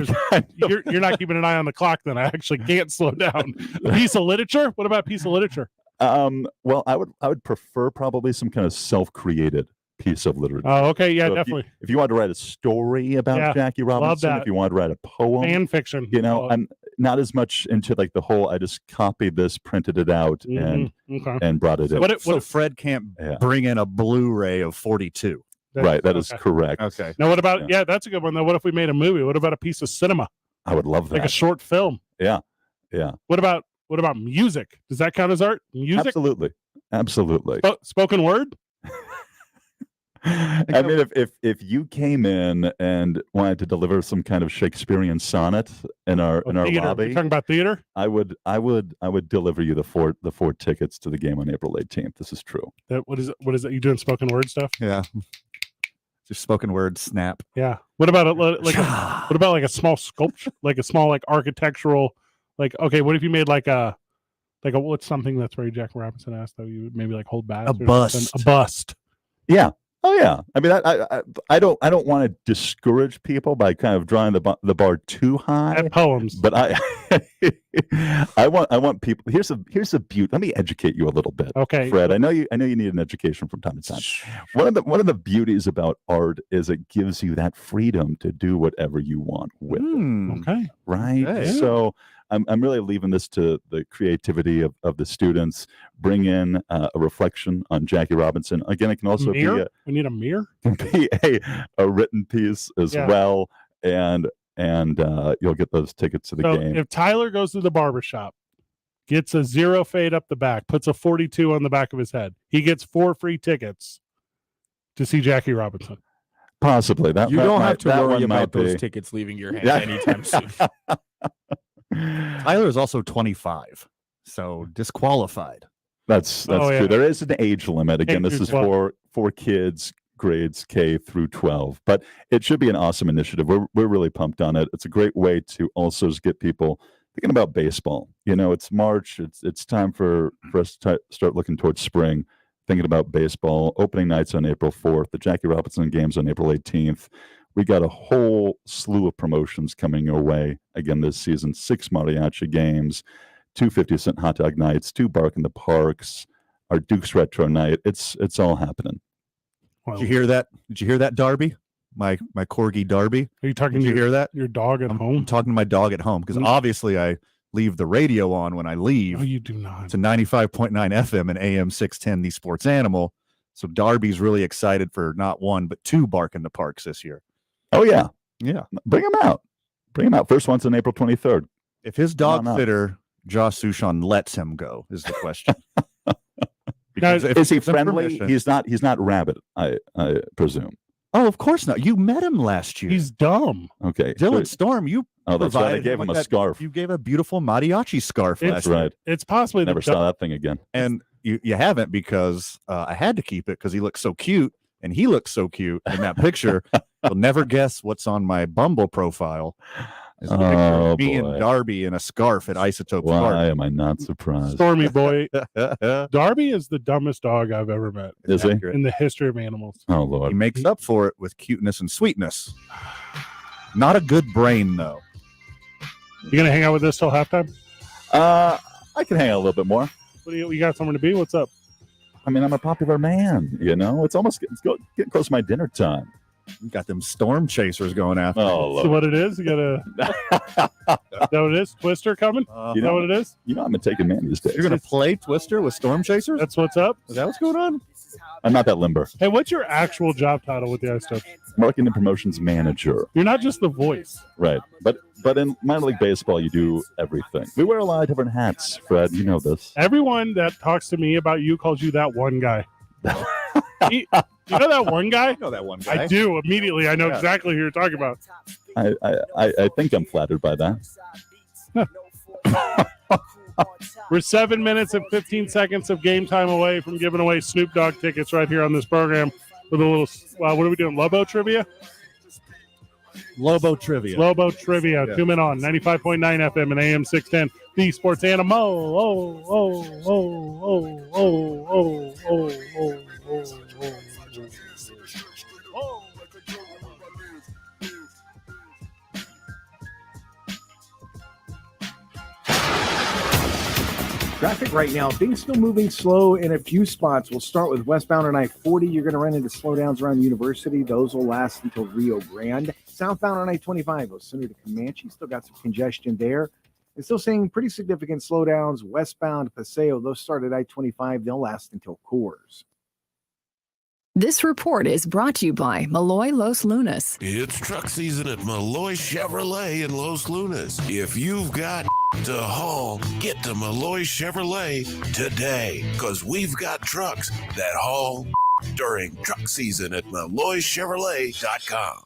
you're not keeping an eye on the clock, then. I actually can't slow down. A piece of literature? What about a piece of literature? Well, I would prefer probably some kind of self-created piece of literature. Oh, okay, yeah, So definitely. If you wanted to write a story about Jackie Robinson, that. if you wanted to write a poem, Fan fiction. I'm not as much into the whole. I just copied this, printed it out, and brought it in. So Fred can't bring in a Blu-ray of 42. That is correct. Okay. Now, what about? Yeah, that's a good one. Though, what if we made a movie? What about a piece of cinema? I would love that. Like a short film. Yeah. What about music? Does that count as art? Music? Absolutely. Spoken word? I mean, if you came in and wanted to deliver some kind of Shakespearean sonnet in our theater. lobby, You're talking about theater? I would deliver you the four tickets to the game on April 18th. This is true. What is it? You doing spoken word stuff? Yeah. Just spoken word snap. Yeah. What about a small sculpture, like a small architectural, okay, what if you made what's something that's very Jack Robinson asked though? You would maybe hold back a bust. A bust. Yeah. Oh yeah. I mean, I don't want to discourage people by kind of drawing the bar too high. At poems, but I want people. Here's a beauty. Let me educate you a little bit. Okay, Fred. I know you need an education from time to time. One of the beauties about art is it gives you that freedom to do whatever you want with it. Okay. Right. Okay. So I'm really leaving this to the creativity of the students. Bring in a reflection on Jackie Robinson. Again, it can also we need a mirror. be a written piece as well, and you'll get those tickets to the game. If Tyler goes to the barbershop gets a 0 fade up the back, puts a 42 on the back of his head. He gets 4 free tickets to see Jackie Robinson. Possibly. You don't have to worry about those tickets leaving your hand anytime soon. Tyler is also 25, so disqualified. That's true. There is an age limit. Again, this is for kids grades K through 12, but it should be an awesome initiative. We're really pumped on it. It's a great way to also get people thinking about baseball. It's March. It's time for us to start looking towards spring, thinking about baseball. Opening nights on April 4th, the Jackie Robinson games on April 18th. We got a whole slew of promotions coming your way again this season. 6 mariachi games, 2 50-cent hot dog nights, 2 Bark in the Parks, our Duke's Retro Night. It's all happening. Did you hear that? Did you hear that, Darby? My corgi Darby. Are you talking Did to you hear that? Your dog at home? I'm talking to my dog at home because obviously I leave the radio on when I leave. No, you do not. It's a 95.9 FM and AM 610, the Sports Animal. So Darby's really excited for not 1, but 2 Bark in the Parks this year. Oh, yeah. Yeah. Bring him out. First one's on April 23rd. If his dog fitter, Josh Sushan, lets him go, is the question. Is he friendly? He's not rabid, I presume. Oh, of course not. You met him last year. He's dumb. Okay. Dylan Storm, you that's right. I gave him a scarf. You gave a beautiful mariachi scarf last year. Right. It's possibly never saw that thing again. And you haven't because I had to keep it because he looks so cute, and he looks so cute in that picture. You'll never guess what's on my Bumble profile. Is a picture of me and Darby in a scarf at Isotope Park. Why am I not surprised? Stormy boy. Darby is the dumbest dog I've ever met. Is he? In the history of animals. Oh, Lord. He makes up for it with cuteness and sweetness. Not a good brain, though. You going to hang out with us till halftime? I can hang out a little bit more. What do you got somewhere to be? What's up? I mean, I'm a popular man, It's almost getting close to my dinner time. You got them storm chasers going after. Oh, so what it is? You got is that what it is? Twister coming? Is that what it is? I'm a taken man these days. You're going to play Twister with storm chasers? That's what's up? Is that what's going on? I'm not that limber. Hey, what's your actual job title with the Isotopes? Marketing and promotions manager. You're not just the voice. Right. But in minor league baseball, you do everything. We wear a lot of different hats, Fred. You know this. Everyone that talks to me about you calls you that one guy. You know that one guy? I know that one guy. I do. Immediately. I know exactly who you're talking about. I think I'm flattered by that. We're 7 minutes and 15 seconds of game time away from giving away Snoop Dogg tickets right here on this program with a little, what are we doing, Lobo Trivia? Lobo Trivia. Lobo Trivia. Yeah. 2 men on 95.9 FM and AM 610. The Sports Animal. Traffic right now, things still moving slow in a few spots. We'll start with westbound on I-40. You're going to run into slowdowns around University. Those will last until Rio Grande. Southbound on I-25, Center to Comanche, still got some congestion there. And still seeing pretty significant slowdowns westbound Paseo. Those start at I-25. They'll last until Coors. This report is brought to you by Malloy Los Lunas. It's truck season at Malloy Chevrolet in Los Lunas. If you've got to haul, get to Malloy Chevrolet today, because we've got trucks that haul during truck season at MalloyChevrolet.com.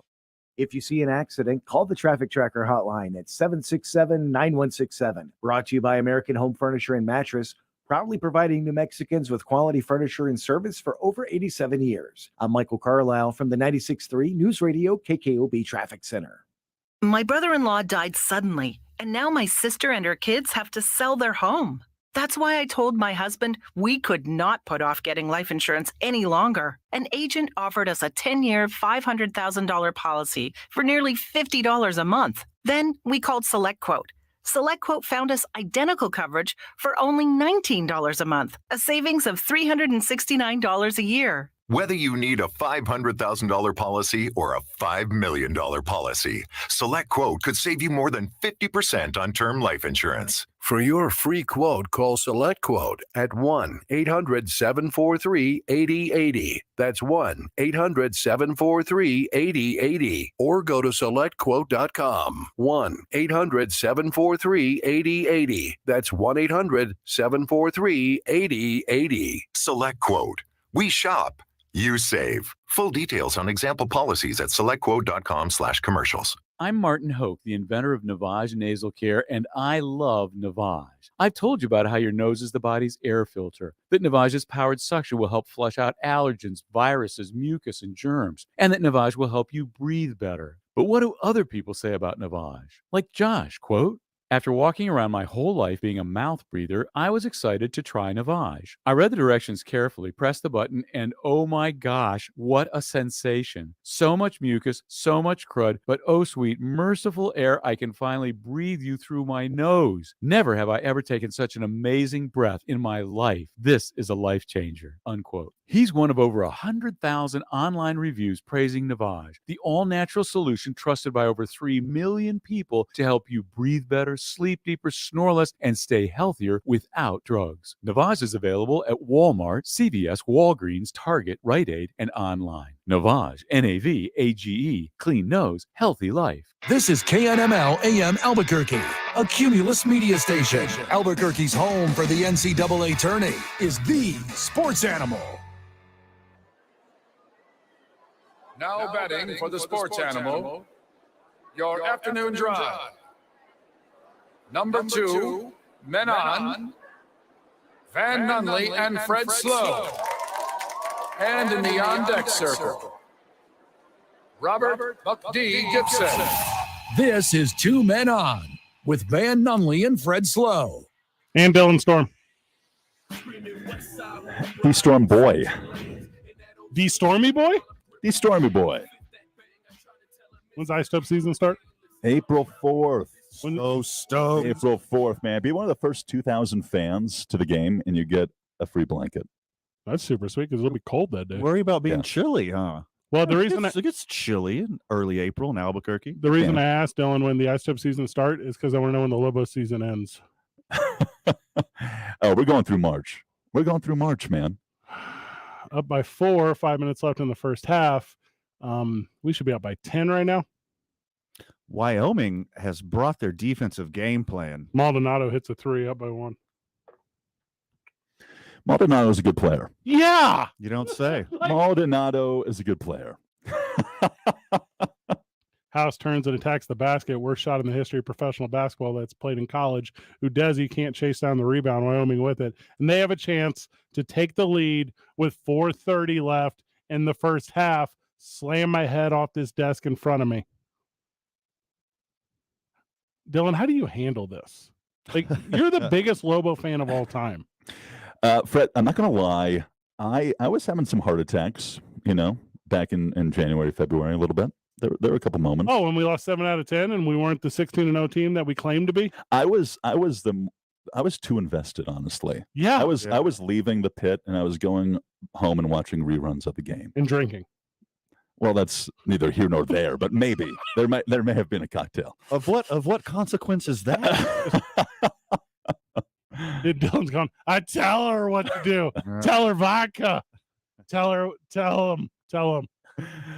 If you see an accident, call the Traffic Tracker hotline at 767-9167. Brought to you by American Home Furniture and Mattress, proudly providing New Mexicans with quality furniture and service for over 87 years. I'm Michael Carlisle from the 96.3 News Radio KKOB Traffic Center. My brother-in-law died suddenly, and now my sister and her kids have to sell their home. That's why I told my husband we could not put off getting life insurance any longer. An agent offered us a 10-year, $500,000 policy for nearly $50 a month. Then we called SelectQuote. SelectQuote found us identical coverage for only $19 a month, a savings of $369 a year. Whether you need a $500,000 policy or a $5 million policy, SelectQuote could save you more than 50% on term life insurance. For your free quote, call SelectQuote at 1-800-743-8080. That's 1-800-743-8080. Or go to SelectQuote.com. 1-800-743-8080. That's 1-800-743-8080. SelectQuote. We shop. You save. Full details on example policies at selectquote.com/commercials. I'm Martin Hoke, the inventor of Navage Nasal Care, and I love Navage. I've told you about how your nose is the body's air filter, that Navage's powered suction will help flush out allergens, viruses, mucus, and germs, and that Navage will help you breathe better. But what do other people say about Navage? Like Josh, quote, "After walking around my whole life being a mouth breather, I was excited to try Navage. I read the directions carefully, pressed the button, and oh my gosh, what a sensation. So much mucus, so much crud, but oh sweet, merciful air, I can finally breathe you through my nose. Never have I ever taken such an amazing breath in my life. This is a life changer," unquote. He's one of over 100,000 online reviews praising Navage, the all-natural solution trusted by over 3 million people to help you breathe better, sleep deeper, snore less, and stay healthier without drugs. Navage is available at Walmart, CVS, Walgreens, Target, Rite Aid, and online. Navage, Navage, clean nose, healthy life. This is KNML AM Albuquerque, a Cumulus media station. Albuquerque's home for the NCAA tourney is the sports animal. Now betting for the sports animal, your afternoon drive. Number 2, Menon, Van Nunley, and Fred Slow. And in the on-deck circle, Robert Buck D. Gibson. This is Two Men On with Van Nunley and Fred Slow. And Dylan Storm. The Storm Boy. The Stormy Boy? The Stormy Boy. When's Ice Tub season start? April 4th. So stoked. April 4th, man. Be one of the first 2,000 fans to the game, and you get a free blanket. That's super sweet because it'll be cold that day. Worry about being chilly, huh? Well, the reason it gets chilly in early April in Albuquerque. The reason I asked Dylan when the Ice Tub season start is because I want to know when the Lobo season ends. Oh, we're going through March. We're going through March, man. Up by 4, 5 minutes left in the first half. We should be up by 10 right now. Wyoming has brought their defensive game plan. Maldonado hits a 3 up by 1. Maldonado is a good player. Yeah. You don't say. Maldonado is a good player. House turns and attacks the basket. Worst shot in the history of professional basketball that's played in college. Udeze can't chase down the rebound. Wyoming with it. And they have a chance to take the lead with 4:30 left in the first half. Slam my head off this desk in front of me. Dylan, how do you handle this? Like, you're the biggest Lobo fan of all time. Fred, I'm not going to lie. I was having some heart attacks, back in January, February a little bit. There were a couple moments. Oh, when we lost 7 out of 10 and we weren't the 16-0 team that we claimed to be? I was too invested, honestly. Yeah. I was leaving the pit and I was going home and watching reruns of the game. And drinking. Well, that's neither here nor there, but maybe there may have been a cocktail. Of what consequence is that? Dylan's going, I tell her what to do. Tell her vodka. Tell him.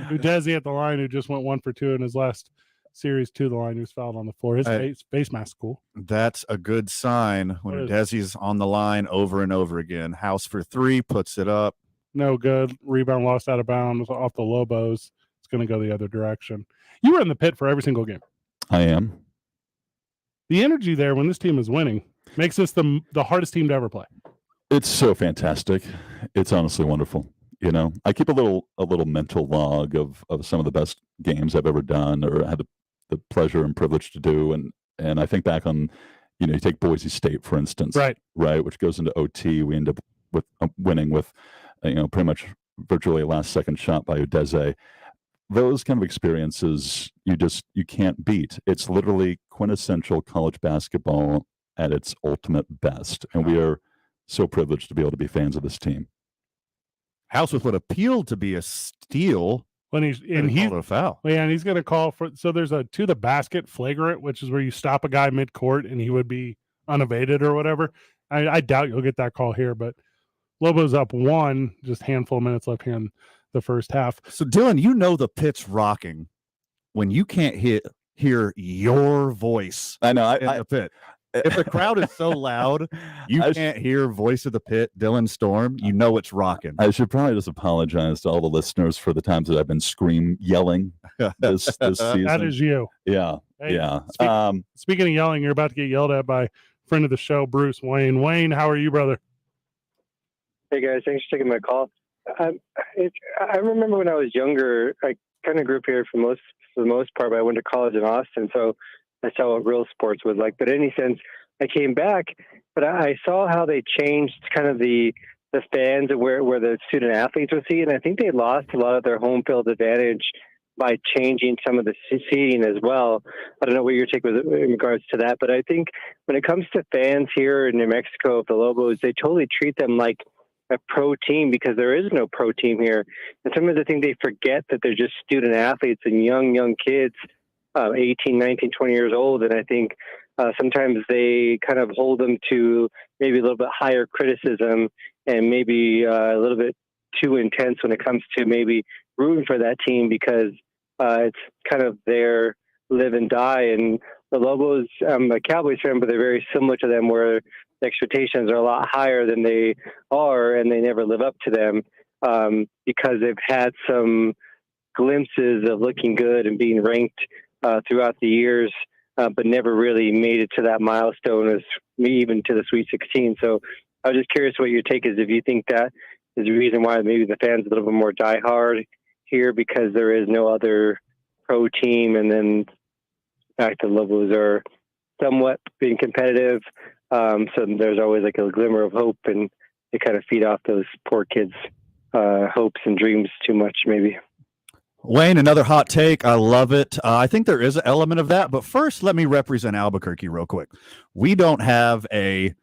Udeze at the line, who just went 1 for 2 in his last series to the line, who's fouled on the floor. His face mask cool. That's a good sign when Udeze's on the line over and over again. House for 3, puts it up. No good. Rebound lost out of bounds off the Lobos. It's going to go the other direction. You were in the pit for every single game. I am. The energy there when this team is winning makes this the hardest team to ever play. It's so fantastic. It's honestly wonderful. I keep a little mental log of some of the best games I've ever done or had the pleasure and privilege to do. And I think back on, you take Boise State, for instance, right, which goes into OT. We end up with winning with, pretty much virtually a last second shot by Udeze. Those kind of experiences you can't beat. It's literally quintessential college basketball at its ultimate best. And we are so privileged to be able to be fans of this team. House would appeal to be a steal. When he's a foul. Yeah, and he's going to call for. So there's a to the basket flagrant, which is where you stop a guy mid court and he would be unevaded or whatever. I doubt you'll get that call here, but Lobo's up 1, just a handful of minutes left here in the first half. So Dylan, the pit's rocking when you can't hear your voice. I know. In the pit. If the crowd is so loud, you can't hear voice of the pit, Dylan Storm, it's rocking. I should probably just apologize to all the listeners for the times that I've been yelling this season. That is you. Yeah. Hey, yeah. Speaking of yelling, you're about to get yelled at by friend of the show, Bruce Wayne. Wayne, how are you, brother? Hey, guys. Thanks for taking my call. I remember when I was younger, I kind of grew up here for the most part, but I went to college in Austin, so I saw what real sports was like. But in any sense, I came back, but I saw how they changed kind of the fans and where the student athletes would see, and I think they lost a lot of their home field advantage by changing some of the seating as well. I don't know what your take was in regards to that, but I think when it comes to fans here in New Mexico, the Lobos, they totally treat them like a pro team because there is no pro team here. And sometimes I think they forget that they're just student athletes and young kids, 18, 19, 20 years old. And I think sometimes they kind of hold them to maybe a little bit higher criticism and maybe a little bit too intense when it comes to maybe rooting for that team because it's kind of their live and die. And the Lobos, I'm a Cowboys fan, but they're very similar to them where the expectations are a lot higher than they are and they never live up to them because they've had some glimpses of looking good and being ranked throughout the years, but never really made it to that milestone as even to the Sweet 16. So I was just curious what your take is, if you think that is the reason why maybe the fans are a little bit more diehard here because there is no other pro team, and then the fact that Lobos are somewhat being competitive, so there's always like a glimmer of hope, and they kind of feed off those poor kids' hopes and dreams too much, maybe. Wayne, another hot take. I love it. I think there is an element of that, but first, let me represent Albuquerque real quick. We don't have a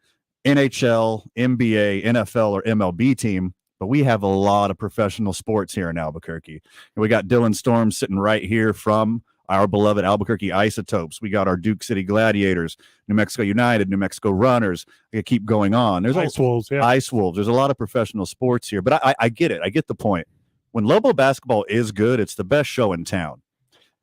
NHL, NBA, NFL, or MLB team, but we have a lot of professional sports here in Albuquerque. And we got Dylan Storm sitting right here from our beloved Albuquerque Isotopes. We got our Duke City Gladiators, New Mexico United, New Mexico Runners. I keep going on. There's Ice Wolves. Yeah. Ice Wolves. There's a lot of professional sports here, but I get it. I get the point. When Lobo basketball is good, it's the best show in town.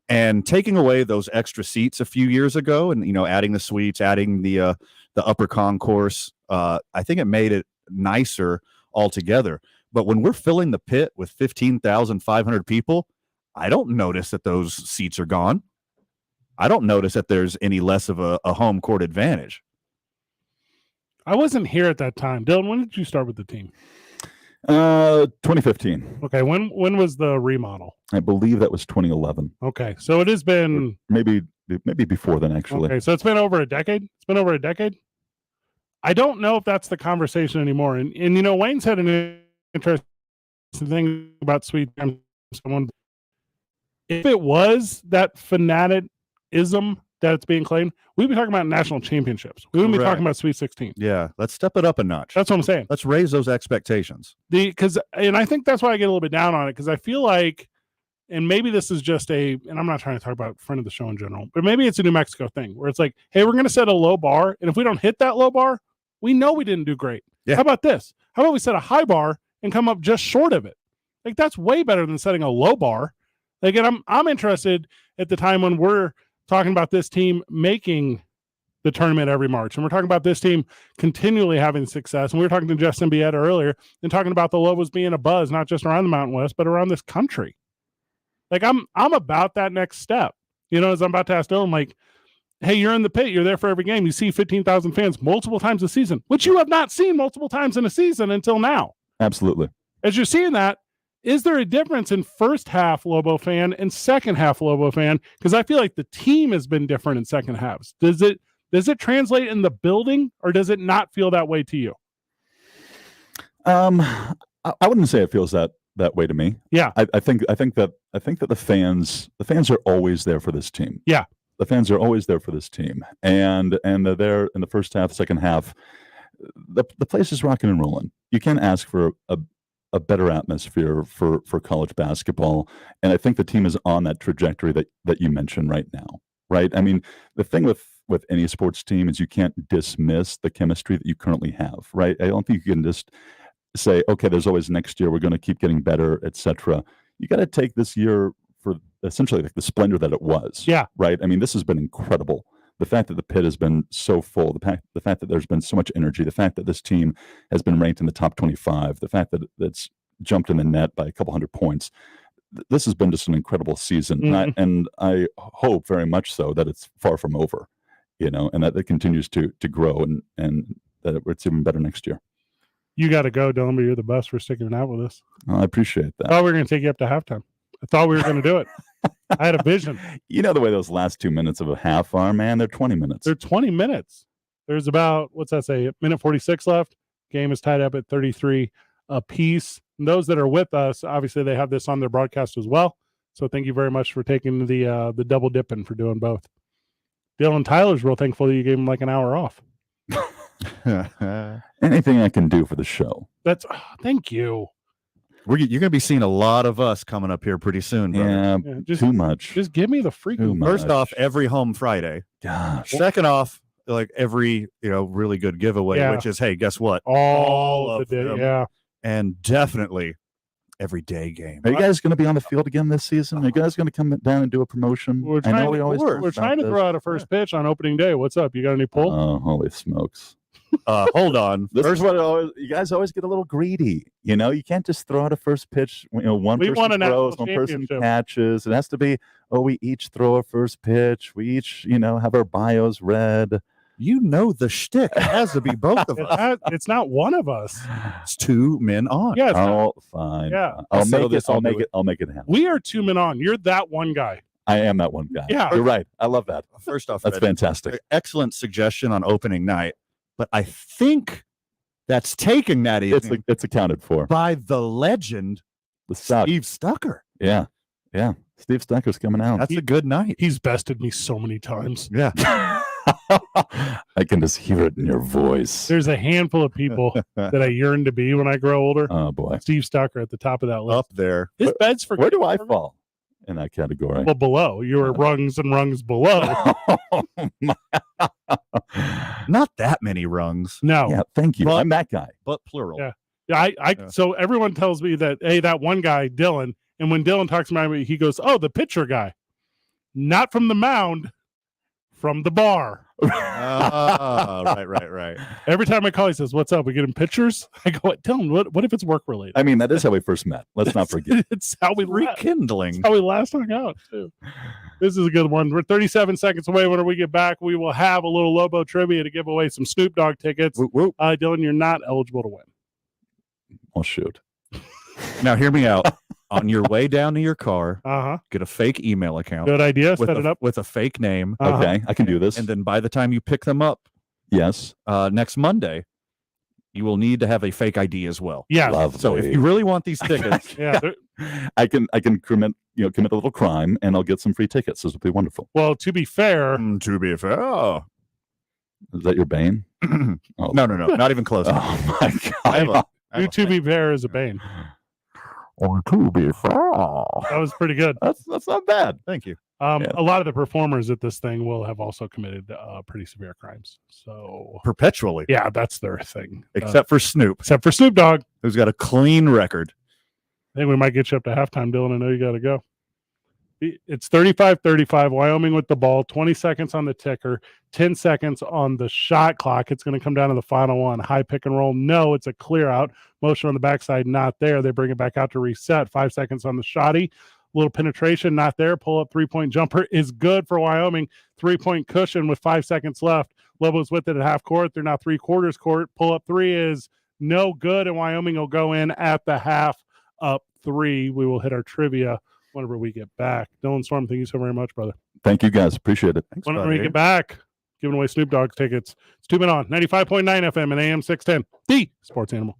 And taking away those extra seats a few years ago and, adding the suites, adding the upper concourse, I think it made it nicer altogether. But when we're filling the pit with 15,500 people, I don't notice that those seats are gone. I don't notice that there's any less of a home court advantage. I wasn't here at that time. Dylan, when did you start with the team? 2015. Okay, when was the remodel? I believe that was 2011. Okay, so it has been maybe before then, actually. Okay, so it's been over a decade. It's been over a decade. I don't know if that's the conversation anymore. And Wayne said an interesting thing about Sweet Time. If it was that fanaticism that it's being claimed, we'd be talking about national championships. We wouldn't be talking about Sweet 16. Yeah, let's step it up a notch. That's what I'm saying. Let's raise those expectations. And I think that's why I get a little bit down on it, because I feel like, and maybe this is just and I'm not trying to talk about friend of the show in general, but maybe it's a New Mexico thing where it's like, hey, we're going to set a low bar, and if we don't hit that low bar, we know we didn't do great. Yeah. How about this? How about we set a high bar and come up just short of it? Like, that's way better than setting a low bar. Like, and I'm interested at the time when we're talking about this team making the tournament every March, and we're talking about this team continually having success. And we were talking to Jeff Simbieta earlier and talking about the Lobos being a buzz, not just around the Mountain West, but around this country. Like, I'm about that next step. As I'm about to ask Dylan, like, hey, you're in the pit. You're there for every game. You see 15,000 fans multiple times a season, which you have not seen multiple times in a season until now. Absolutely. As you're seeing that, is there a difference in first half Lobo fan and second half Lobo fan? Because I feel like the team has been different in second halves. Does it translate in the building, or does it not feel that way to you? I wouldn't say it feels that way to me. Yeah. I think that the fans are always there for this team. Yeah. The fans are always there for this team. And they're there in the first half, second half. The place is rocking and rolling. You can't ask for a a better atmosphere for college basketball, and I think the team is on that trajectory that you mentioned right now, right? I mean, the thing with any sports team is you can't dismiss the chemistry that you currently have, right? I don't think you can just say, okay, there's always next year, we're going to keep getting better, etc. You got to take this year for essentially like the splendor that it was. Yeah. Right. I mean, this has been incredible. The fact that the pit has been so full, the fact that there's been so much energy, the fact that this team has been ranked in the top 25, the fact that it's jumped in the net by a couple hundred points. This has been just an incredible season. Mhm. And I hope very much so that it's far from over, and that it continues to grow and that it's even better next year. You got to go, Dylan, but you're the best for sticking it out with us. I appreciate that. I thought we were going to take you up to halftime. I thought we were going to do it. I had a vision. You know the way those last 2 minutes of a half are, man. They're 20 minutes. They're 20 minutes. There's about, what's that say, minute 46 left. Game is tied up at 33 apiece. And those that are with us, obviously they have this on their broadcast as well. So thank you very much for taking the double dipping for doing both. Dylan Tyler's real thankful that you gave him like an hour off. Anything I can do for the show. That's thank you. You're going to be seeing a lot of us coming up here pretty soon, brother. Yeah, too much. Just give me the freaking. First off, every home Friday. Gosh. Second off, like every really good giveaway, Yeah. which is, hey, guess what? All of the day, them. yeah. And definitely every day game. Are you guys going to be on the field again this season? Are you guys going to come down and do a promotion? We're I know trying, we always talk we're trying to about throw out a first pitch on opening day. What's up? You got any pull? Oh, holy smokes. Hold on. This is what you guys always get a little greedy. You can't just throw out a first pitch. One We won person a throws, national one person championship. catches. It has to be, we each throw a first pitch. We each, have our bios read. You know the shtick. It has to be both of us. It's not one of us. It's two men on. Yeah, it's not- Oh, fine. Yeah. I'll settle make it. this, I'll I'll make do it. I'll make it happen. We are 2 men on. You're that one guy. I am that one guy. Yeah. You're right. I love that. First off, That's Red, fantastic. excellent suggestion on opening night, but I think that's taken that evening It's accounted for by the legend, the Stuck. Steve Stucker. Yeah. Steve Stucker's coming out. That's a good night. He's bested me so many times. Yeah. I can just hear it in your voice. There's a handful of people that I yearn to be when I grow older. Oh boy, Steve Stucker at the top of that list. Up there. His bed's for Where do I fall in that category? Well, below. You were rungs and rungs below. Not that many rungs, No. Yeah, thank you. I'm that guy. but plural. Yeah. Yeah, So everyone tells me that, hey, that one guy, Dylan, and when Dylan talks about me, he goes, oh, the pitcher guy. Not from the mound, from the bar. Right. Every time I call, he says, what's up? We getting pictures? I go, Dylan, what if it's work related? I mean, that is how we first met. Let's not forget. It's how we Rekindling. That's how we last hung out, too. This is a good one. We're 37 seconds away. When we get back, we will have a little Lobo trivia to give away some Snoop Dogg tickets. Whoop, whoop. Dylan, you're not eligible to win. Oh, shoot. Now, hear me out. On your way down to your car, Uh-huh. get a fake email account. Good idea. With Set it up. with a fake name. Uh-huh. Okay, I can do this. And then by the time you pick them up Yes. next Monday, you will need to have a fake ID as well. Yeah. Lovely. So if you really want these tickets, Yeah. I can commit a little crime and I'll get some free tickets. This will be wonderful. Well, to be fair, to be fair, Is that your bane? Oh. no, not even close. Oh my I have god. a- I have a to be fair is a bane. Or to be fair. That was pretty good. That's not bad. Thank you. Yeah. A lot of the performers at this thing will have also committed pretty severe crimes. So Perpetually. yeah, that's their thing. Except for Snoop, Except for Snoop Dogg. who's got a clean record. I think we might get you up to halftime, Dylan. I know you got to go. It's 35-35, Wyoming with the ball, 20 seconds on the ticker, 10 seconds on the shot clock. It's going to come down to the final one. High pick and roll. No, it's a clear out. Motion on the backside, not there. They bring it back out to reset. 5 seconds on the shotty. Little penetration, not there. Pull up 3-point jumper is good for Wyoming. 3-point cushion with 5 seconds left. Lobos with it at half court. They're now 3/4 court. Pull up 3 is no good, and Wyoming will go in at the half up 3. We will hit our trivia whenever we get back. Dylan Storm, thank you so very much, brother. Thank you guys. Appreciate it. Thanks, Whenever we buddy. get back, giving away Snoop Dogg tickets. It's 2 Men On, 95.9 FM and AM 610, the Sports Animal.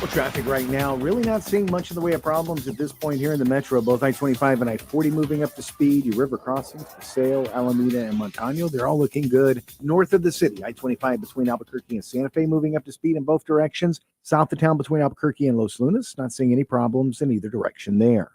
Well, traffic right now, really not seeing much in the way of problems at this point here in the metro. Both I-25 and I-40 moving up to speed. Your river crossings, Paseo, Alameda, and Montano, they're all looking good. North of the city, I-25 between Albuquerque and Santa Fe moving up to speed in both directions. South of town between Albuquerque and Los Lunas, not seeing any problems in either direction there.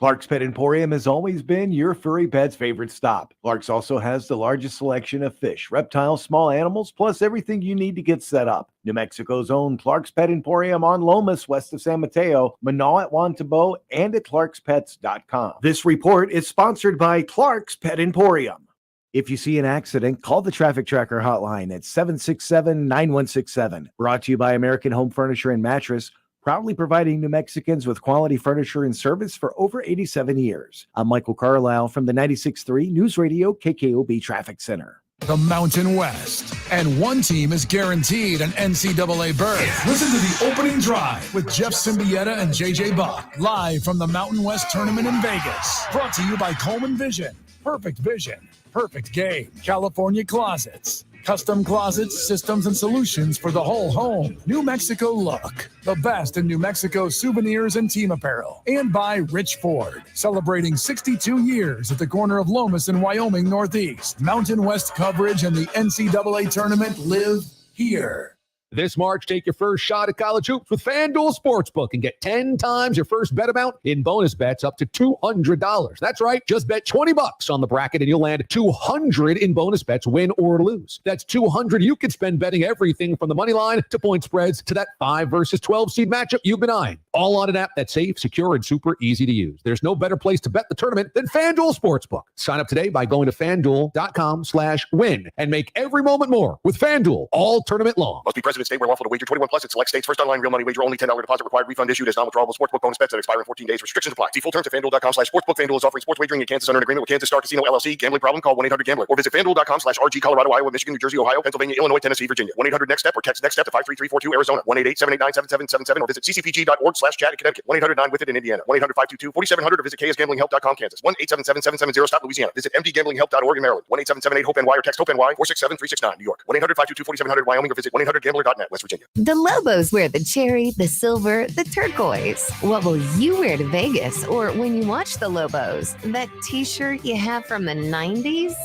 Clark's Pet Emporium has always been your furry pet's favorite stop. Clark's also has the largest selection of fish, reptiles, small animals, plus everything you need to get set up. New Mexico's own Clark's Pet Emporium on Lomas, west of San Mateo, Manal at Juan Tabo, and at clarkspets.com. This report is sponsored by Clark's Pet Emporium. If you see an accident, call the Traffic Tracker hotline at 767-9167. Brought to you by American Home Furniture and Mattress, proudly providing New Mexicans with quality furniture and service for over 87 years. I'm Michael Carlisle from the 96.3 News Radio KKOB Traffic Center. The Mountain West. And one team is guaranteed an NCAA berth. Listen to the opening drive with Jeff Symbieta and JJ Bach, live from the Mountain West Tournament in Vegas. Brought to you by Coleman Vision. Perfect vision. Perfect game. California Closets. Custom closets, systems, and solutions for the whole home. New Mexico Look, the best in New Mexico souvenirs and team apparel. And by Rich Ford, celebrating 62 years at the corner of Lomas and Wyoming Northeast. Mountain West coverage and the NCAA tournament live here. This March, take your first shot at college hoops with FanDuel Sportsbook and get 10 times your first bet amount in bonus bets up to $200. That's right. Just bet $20 on the bracket and you'll land $200 in bonus bets, win or lose. That's $200 you can spend betting everything from the money line to point spreads to that 5 versus 12 seed matchup you've been eyeing. All on an app that's safe, secure, and super easy to use. There's no better place to bet the tournament than FanDuel Sportsbook. Sign up today by going to FanDuel.com/win and make every moment more with FanDuel all tournament long. Must be present in state where lawful to wager. 21 plus in select states. First online real money wager. Only $10 deposit required. Refund issued as non-withdrawable sportsbook bonus bets that expire in 14 days. Restrictions apply. See full terms at FanDuel.com/sportsbook. FanDuel is offering sports wagering in Kansas under an agreement with Kansas Star Casino LLC. Gambling problem? Call 1-800-GAMBLER or visit FanDuel.com/RG. Colorado, Iowa, Michigan, New Jersey, Ohio, Pennsylvania, Illinois, Tennessee, Virginia. 1-800-NEXT-STEP or text NEXT STEP to 53342 Arizona. 1-888-789-7777 or visit ccpg.org/chat in Connecticut. 1-800-9-WITH-IT in Indiana. 1-800-522-4700 or visit KSGamblingHelp.com Kansas. 1-877-770 stop Louisiana. Visit MDGamblingHelp.org in Maryland. 1-877-8-HOPE-NY or text HOPE-NY 467-369 New York. 1-800-522-4700 Wyoming or visit 1-800-GAMBLER.net West Virginia. The Lobos wear the cherry, the silver, the turquoise. What will you wear to Vegas or when you watch the Lobos? That t-shirt you have from the 90s?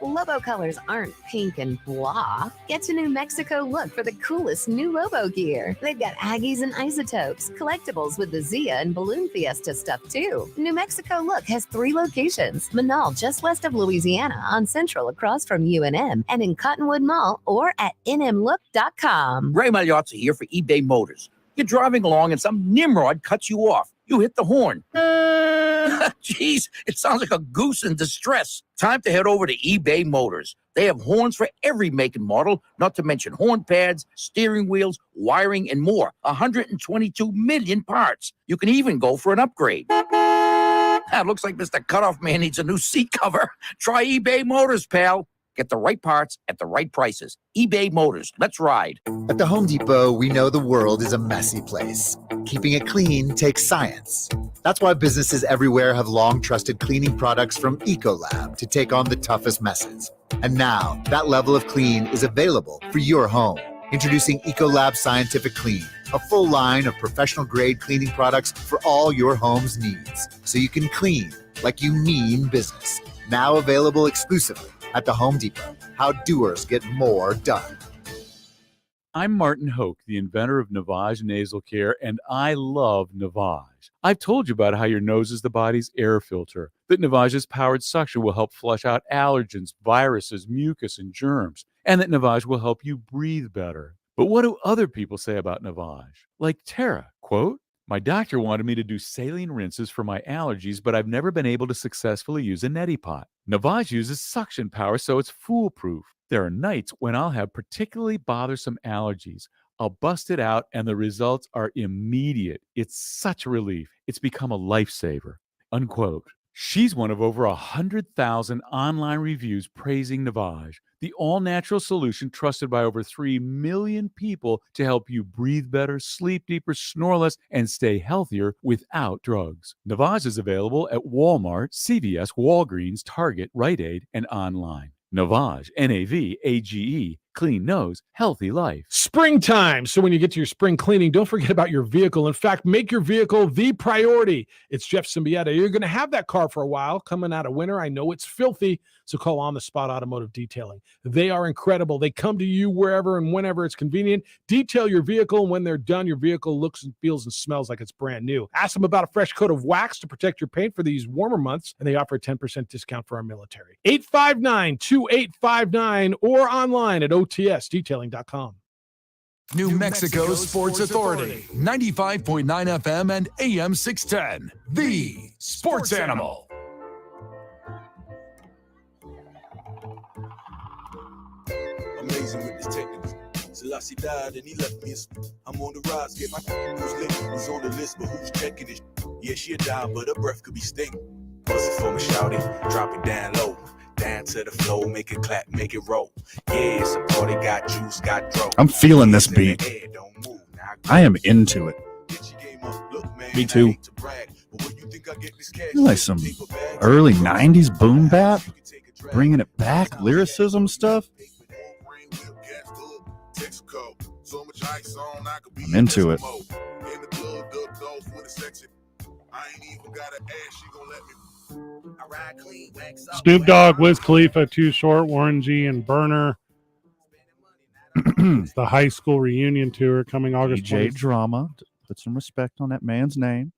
Lobo colors aren't pink and blah. Get to New Mexico Look for the coolest new Lobo gear. They've got Aggies and Isotopes, collectibles with the Zia and Balloon Fiesta stuff too. New Mexico Look has 3 locations. Manal, just west of Louisiana, on Central across from UNM, and in Cottonwood Mall or at nmlook.com. Ray Magliozzi here for eBay Motors. You're driving along and some nimrod cuts you off. You hit the horn. Jeez, it sounds like a goose in distress. Time to head over to eBay Motors. They have horns for every make and model, not to mention horn pads, steering wheels, wiring, and more. 122 million parts. You can even go for an upgrade. Looks like Mr. Cutoff Man needs a new seat cover. Try eBay Motors, pal. Get the right parts at the right prices. eBay Motors. Let's ride. At the Home Depot, we know the world is a messy place. Keeping it clean takes science. That's why businesses everywhere have long trusted cleaning products from Ecolab to take on the toughest messes. And now, that level of clean is available for your home. Introducing Ecolab Scientific Clean, a full line of professional-grade cleaning products for all your home's needs. So you can clean like you mean business. Now available exclusively at the Home Depot. How doers get more done. I'm Martin Hoke, the inventor of Navage Nasal Care, and I love Navage. I've told you about how your nose is the body's air filter, that Navage's powered suction will help flush out allergens, viruses, mucus, and germs, and that Navage will help you breathe better. But what do other people say about Navage? Like Tara, quote, "My doctor wanted me to do saline rinses for my allergies, but I've never been able to successfully use a neti pot. Navage uses suction power, so it's foolproof. There are nights when I'll have particularly bothersome allergies. I'll bust it out, and the results are immediate. It's such a relief. It's become a lifesaver." Unquote. She's one of over 100,000 online reviews praising Navage, the all-natural solution trusted by over 3 million people to help you breathe better, sleep deeper, snore less, and stay healthier without drugs. Navage is available at Walmart, CVS, Walgreens, Target, Rite Aid, and online. Navage, Navage, clean nose, healthy life. Springtime. So when you get to your spring cleaning, don't forget about your vehicle. In fact, make your vehicle the priority. It's Jeff Symbieta. You're going to have that car for a while. Coming out of winter, I know it's filthy. So call On the Spot Automotive Detailing. They are incredible. They come to you wherever and whenever it's convenient. Detail your vehicle, and when they're done, your vehicle looks and feels and smells like it's brand new. Ask them about a fresh coat of wax to protect your paint for these warmer months, and they offer a 10% discount for our military. 859-2859 or online at otsdetailing.com. New Mexico's Sports Authority, 95.9 FM and AM 610. The Sports Animal. Amazing with this technical. Selassie died and he left me. I'm on the rise, get my who's lit, who's on the list, but who's checking it? Yeah, she'll die, but her breath could be stinking. Bust it for me, shout it, drop it down low. Down to the flow, make it clap, make it roll. Yeah, it's a party, got juice, got dough. I'm feeling this beat. I am into it. Me too. Like some early 90s boom bap, bringing it back, lyricism stuff. I'm into it. Snoop Dogg, Wiz Khalifa, Too Short, Warren G, and Burner. It's the high school reunion tour coming August 20th. Drama. Put some respect on that man's name.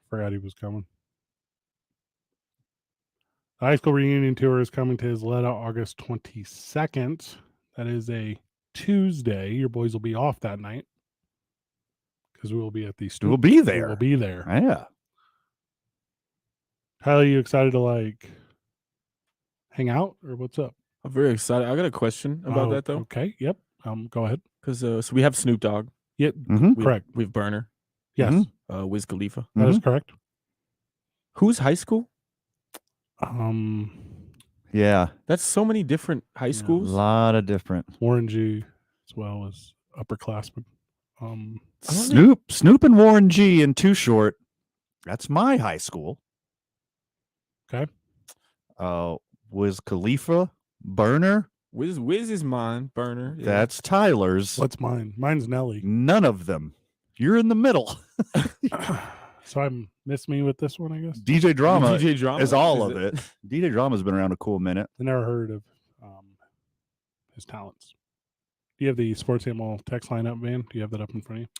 Forgot he was coming. The high school reunion tour is coming to Isleta August 22nd. That is a Tuesday. Your boys will be off that night because we will be at the Snoop. We'll be there. We'll be there. Yeah. How are you excited to hang out or what's up? I'm very excited. I got a question about that though. Okay. Yep. Go ahead. Because so we have Snoop Dogg. Yep. Correct. We have Burner. Yes. Wiz Khalifa. That is correct. Who's high school? Yeah. That's so many different high schools. A lot of different. Warren G as well as upperclassmen. Snoop and Warren G and Too Short. That's my high school. Okay. Wiz Khalifa, Burner. Wiz is mine. Burner. Yeah. That's Tyler's. What's mine? Mine's Nelly. None of them. You're in the middle. So I'm miss me with this one, I guess. DJ Drama is all Is of it. DJ Drama's been around a cool minute. I never heard of his talents. Do you have the Sports Animal text line up, Van? Do you have that up in front of you?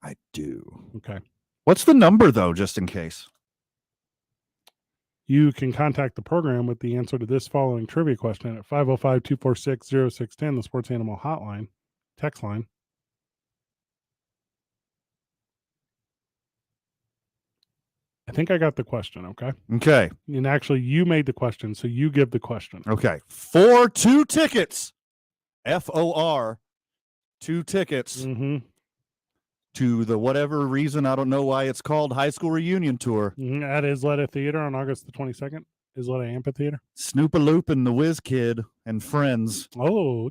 I do. Okay. What's the number, though, just in case? You can contact the program with the answer to this following trivia question at 505-246-0610, the Sports Animal hotline, text line. I think I got the question, okay? Okay. And actually, you made the question, so you give the question. Okay. For 2 tickets, FOR, 2 tickets to the whatever reason, I don't know why it's called High School Reunion Tour. At Isleta Theater on August the 22nd. Isleta Amphitheater. Snoop-a-Loop and the Whiz Kid and friends. Oh.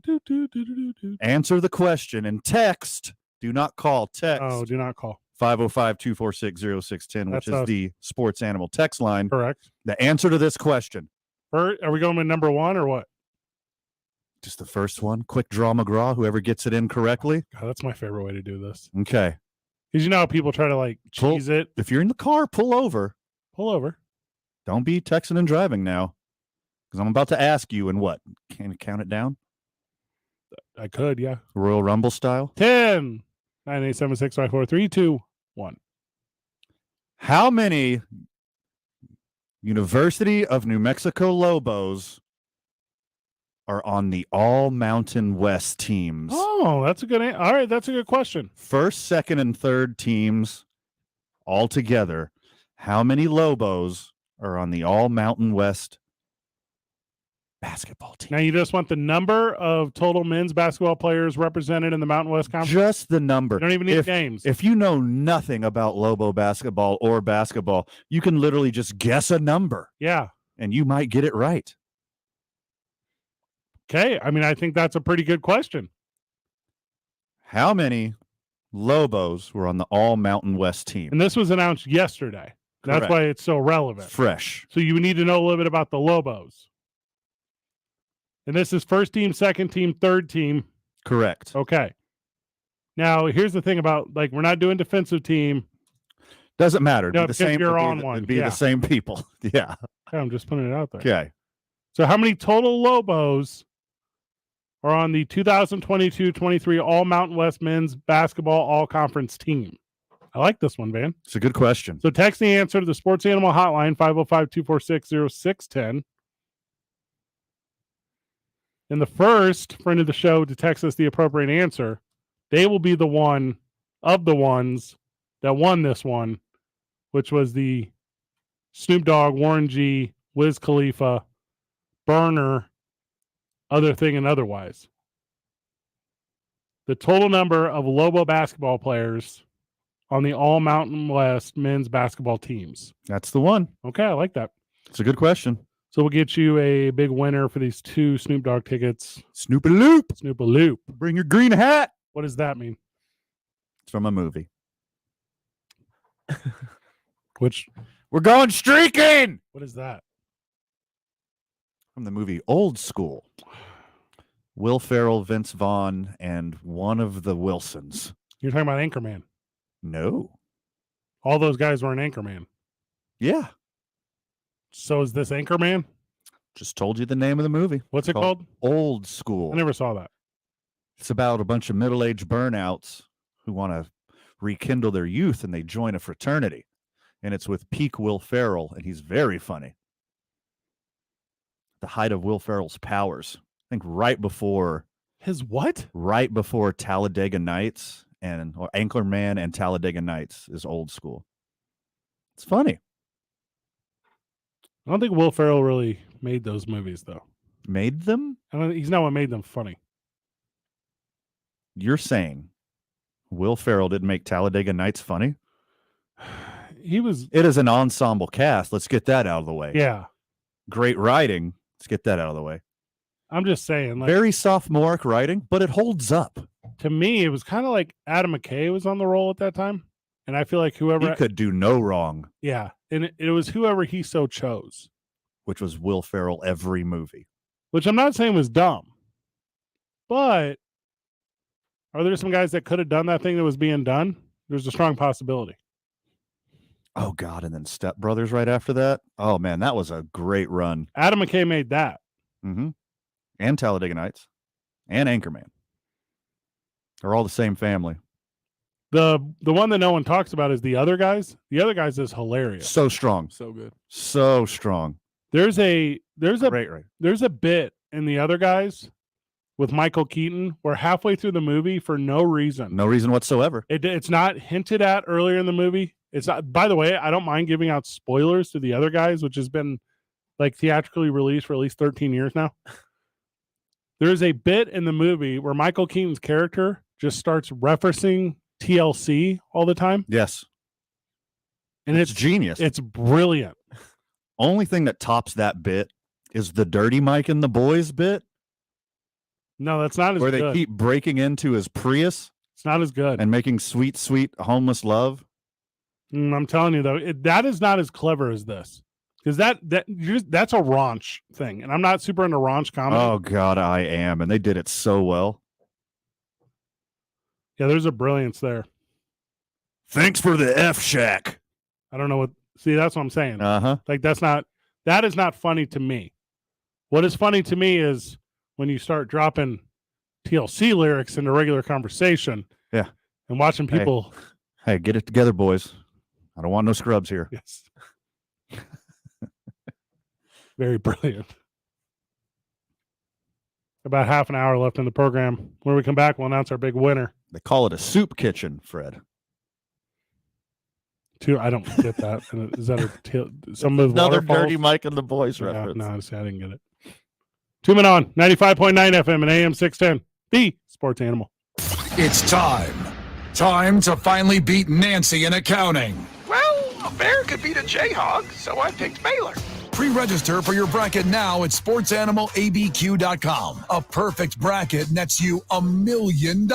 Answer the question and text. Do not call. Text. Oh, do not call. 505-246-0610, which is the Sports Animal text line. Correct. The answer to this question. Are we going with number one or what? Just the first one. Quick draw McGraw, whoever gets it in correctly. God, that's my favorite way to do this. Okay. Because you know how people try to cheese it. If you're in the car, pull over. Pull over. Don't be texting and driving now. Because I'm about to ask you in what? Can you count it down? I could, yeah. Royal Rumble style. 10, 9, 8, 7, 6, 5, 4, 3, 2, 1. How many University of New Mexico Lobos are on the All Mountain West teams? Oh, that's a good answer. All right, that's a good question. First, second, and third teams all together. How many Lobos are on the All Mountain West basketball team? Now, you just want the number of total men's basketball players represented in the Mountain West Conference? Just the number. You don't even need games. If you know nothing about Lobo basketball or basketball, you can literally just guess a number. Yeah. And you might get it right. Okay. I mean, I think that's a pretty good question. How many Lobos were on the All Mountain West team? And this was announced yesterday. That's Correct. why it's so relevant. Fresh. So you need to know a little bit about the Lobos. And this is first team, second team, third team. Correct. Okay. Now, here's the thing about, like, we're not doing defensive team. Doesn't matter. No, Be the because same. you're it'd be on the- one. it'd be Yeah. the same people. Yeah. Okay, I'm just putting it out there. Okay. So how many total Lobos are on the 2022-23 All Mountain West Men's Basketball All-Conference team? I like this one, Van. It's a good question. So text the answer to the Sports Animal Hotline, 505-246-0610. And the first friend of the show to text us the appropriate answer, they will be the one of the ones that won this one, which was the Snoop Dogg, Warren G, Wiz Khalifa, Burner, Other Thing and Otherwise. The total number of Lobo basketball players on the All Mountain West men's basketball teams. That's the one. Okay, I like that. It's a good question. So we'll get you a big winner for these 2 Snoop Dogg tickets. Snoop-a-loop. Snoop-a-loop. Bring your green hat. What does that mean? It's from a movie. Which? We're going streaking. What is that? From the movie Old School. Will Ferrell, Vince Vaughn, and one of the Wilsons. You're talking about Anchorman. No. All those guys were in Anchorman. Yeah. So is this Anchorman? Just told you the name of the movie. What's it called? Old School. I never saw that. It's about a bunch of middle-aged burnouts who want to rekindle their youth, and they join a fraternity. And it's with peak Will Ferrell, and he's very funny. The height of Will Ferrell's powers. I think right before... His what? Right before Talladega Nights, or Anchorman and Talladega Nights is Old School. It's funny. I don't think Will Ferrell really made those movies, though. Made them? He's not what made them funny. You're saying Will Ferrell didn't make Talladega Nights funny? It is an ensemble cast. Let's get that out of the way. Yeah. Great writing. Let's get that out of the way. I'm just saying. Like, very sophomoric writing, but it holds up. To me, it was kind of like Adam McKay was on the roll at that time. And I feel like whoever... He could do no wrong. Yeah. And it was whoever he so chose. Which was Will Ferrell every movie. Which I'm not saying was dumb. But are there some guys that could have done that thing that was being done? There's a strong possibility. Oh, God. And then Step Brothers right after that. Oh, man, that was a great run. Adam McKay made that. Mm-hmm. And Talladega Nights. And Anchorman. They're all the same family. The one that no one talks about is The Other Guys. The Other Guys is hilarious. So strong. So good. So strong. There's a Great. there's a bit in The Other Guys with Michael Keaton where halfway through the movie, for no reason. No reason whatsoever. It's not hinted at earlier in the movie. It's not. By the way, I don't mind giving out spoilers to The Other Guys, which has been like theatrically released for at least 13 years now. There's a bit in the movie where Michael Keaton's character just starts referencing TLC all the time. Yes. And it's genius. It's brilliant. Only thing that tops that bit is the Dirty Mike and the Boys bit. No, that's not as where good. they keep breaking into his Prius. It's not as good. And making sweet, sweet homeless love. I'm telling you, though, that is not as clever as this. Because that's a raunch thing. And I'm not super into raunch comedy. Oh, God, I am. And they did it so well. Yeah, there's a brilliance there. Thanks for the F Shack. I don't know what. See, that's what I'm saying. Uh-huh. Like, that is not funny to me. What is funny to me is when you start dropping TLC lyrics into regular conversation. Yeah. And watching people. Hey, get it together, boys. I don't want no scrubs here. Yes. Very brilliant. About half an hour left in the program. When we come back, we'll announce our big winner. They call it a soup kitchen, Fred. I don't get that. Is that some of another waterfalls? Dirty Mike and the Boys reference? No, I didn't get it. 2 Men On 95.9 FM and AM 610, the Sports Animal. It's time. Time to finally beat Nancy in accounting. Well, a bear could beat a Jayhawk, so I picked Baylor. Pre-register for your bracket now at sportsanimалabq.com. A perfect bracket nets you $1 million.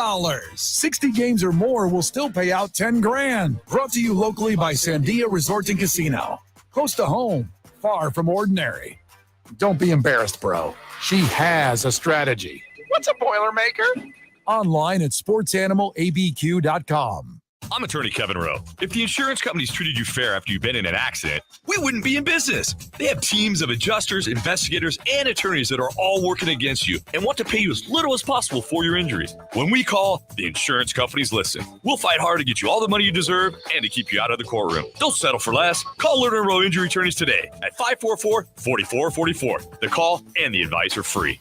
60 games or more will still pay out $10,000. Brought to you locally by Sandia Resort and Casino. Close to home, far from ordinary. Don't be embarrassed, bro. She has a strategy. What's a Boilermaker? Online at sportsanimalabq.com. I'm attorney Kevin Rowe. If the insurance companies treated you fair after you've been in an accident, we wouldn't be in business. They have teams of adjusters, investigators, and attorneys that are all working against you and want to pay you as little as possible for your injuries. When we call, the insurance companies listen. We'll fight hard to get you all the money you deserve and to keep you out of the courtroom. Don't settle for less. Call Lerner Rowe Injury Attorneys today at 544-4444. The call and the advice are free.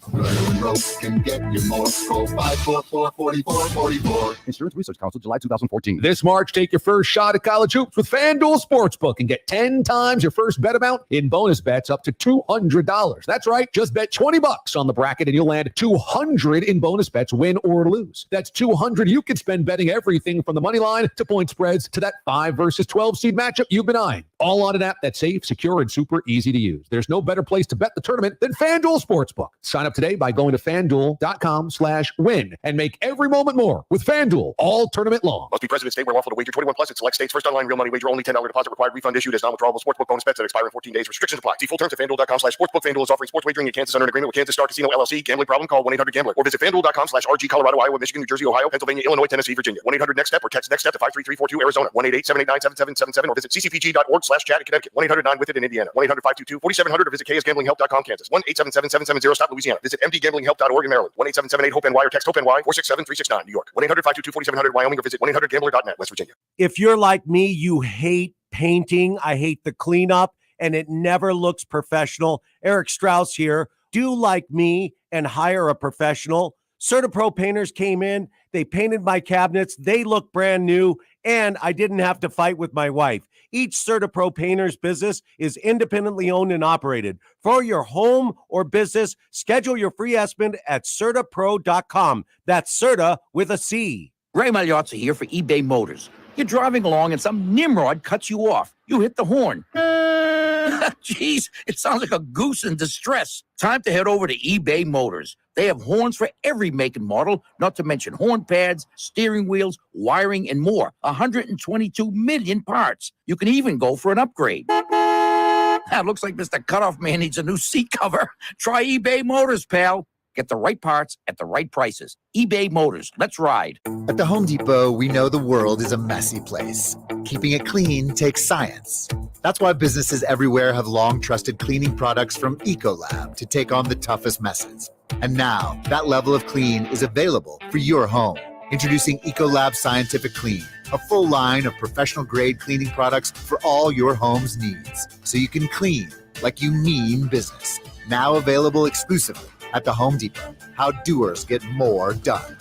Can get you more. Call 544-4444. Insurance Research Council, July 2014. This March, take your first shot at college hoops with FanDuel Sportsbook and get 10 times your first bet amount in bonus bets up to $200. That's right. Just bet $20 on the bracket and you'll land $200 in bonus bets, win or lose. That's $200 you can spend betting everything from the money line to point spreads to that 5 versus 12 seed matchup you've been eyeing. All on an app that's safe, secure, and super easy to use. There's no better place to bet the tournament than FanDuel Sportsbook. Sign up today by going to FanDuel.com/win and make every moment more with FanDuel all tournament long. Must be present in state where lawful to wager. 21 plus in select states. First online real money wager. Only $10 deposit required. Refund issued as non-withdrawable sportsbook bonus bets that expire in 14 days. Restrictions apply. See full terms at FanDuel.com/sportsbook. FanDuel is offering sports wagering in Kansas under an agreement with Kansas Star Casino LLC. Gambling problem? Call 1-800-GAMBLER or visit FanDuel.com/RG. Colorado, Iowa, Michigan, New Jersey, Ohio, Pennsylvania, Illinois, Tennessee, Virginia. 1-800-NEXT-STEP or text NEXT STEP to 53342 Arizona. 1-888-789-7777 or visit ccpg.org/chat in Connecticut. 1-800-9-WITH-IT in Indiana. 1-800-522-4700 or visit KSGamblingHelp.com Kansas. 1-877-770-STOP Louisiana. Visit MDGamblingHelp.org in Maryland. 1-877-8-HOPE-NY or text HOPE-NY 467-369 New York. 1-800-522-4700 Wyoming or visit 1-800-GAMBLER.net West Virginia. If you're like me, you hate painting. I hate the cleanup, and it never looks professional. Eric Strauss here. Do like me and hire a professional. CertaPro painters came in. They painted my cabinets. They look brand new, and I didn't have to fight with my wife. Each CertaPro painter's business is independently owned and operated. For your home or business, schedule your free estimate at CertaPro.com. That's Certa with a C. Ray Magliozzi here for eBay Motors. You're driving along and some nimrod cuts you off. You hit the horn. Jeez, it sounds like a goose in distress. Time to head over to eBay Motors. They have horns for every make and model, not to mention horn pads, steering wheels, wiring, and more. 122 million parts. You can even go for an upgrade. That looks like Mr. Cutoff Man needs a new seat cover. Try eBay Motors, pal. Get the right parts at the right prices. eBay Motors. Let's ride. At the Home Depot, we know the world is a messy place. Keeping it clean takes science. That's why businesses everywhere have long trusted cleaning products from Ecolab to take on the toughest messes. And now, that level of clean is available for your home. Introducing Ecolab Scientific Clean, a full line of professional-grade cleaning products for all your home's needs, so you can clean like you mean business. Now available exclusively at the Home Depot. How doers get more done.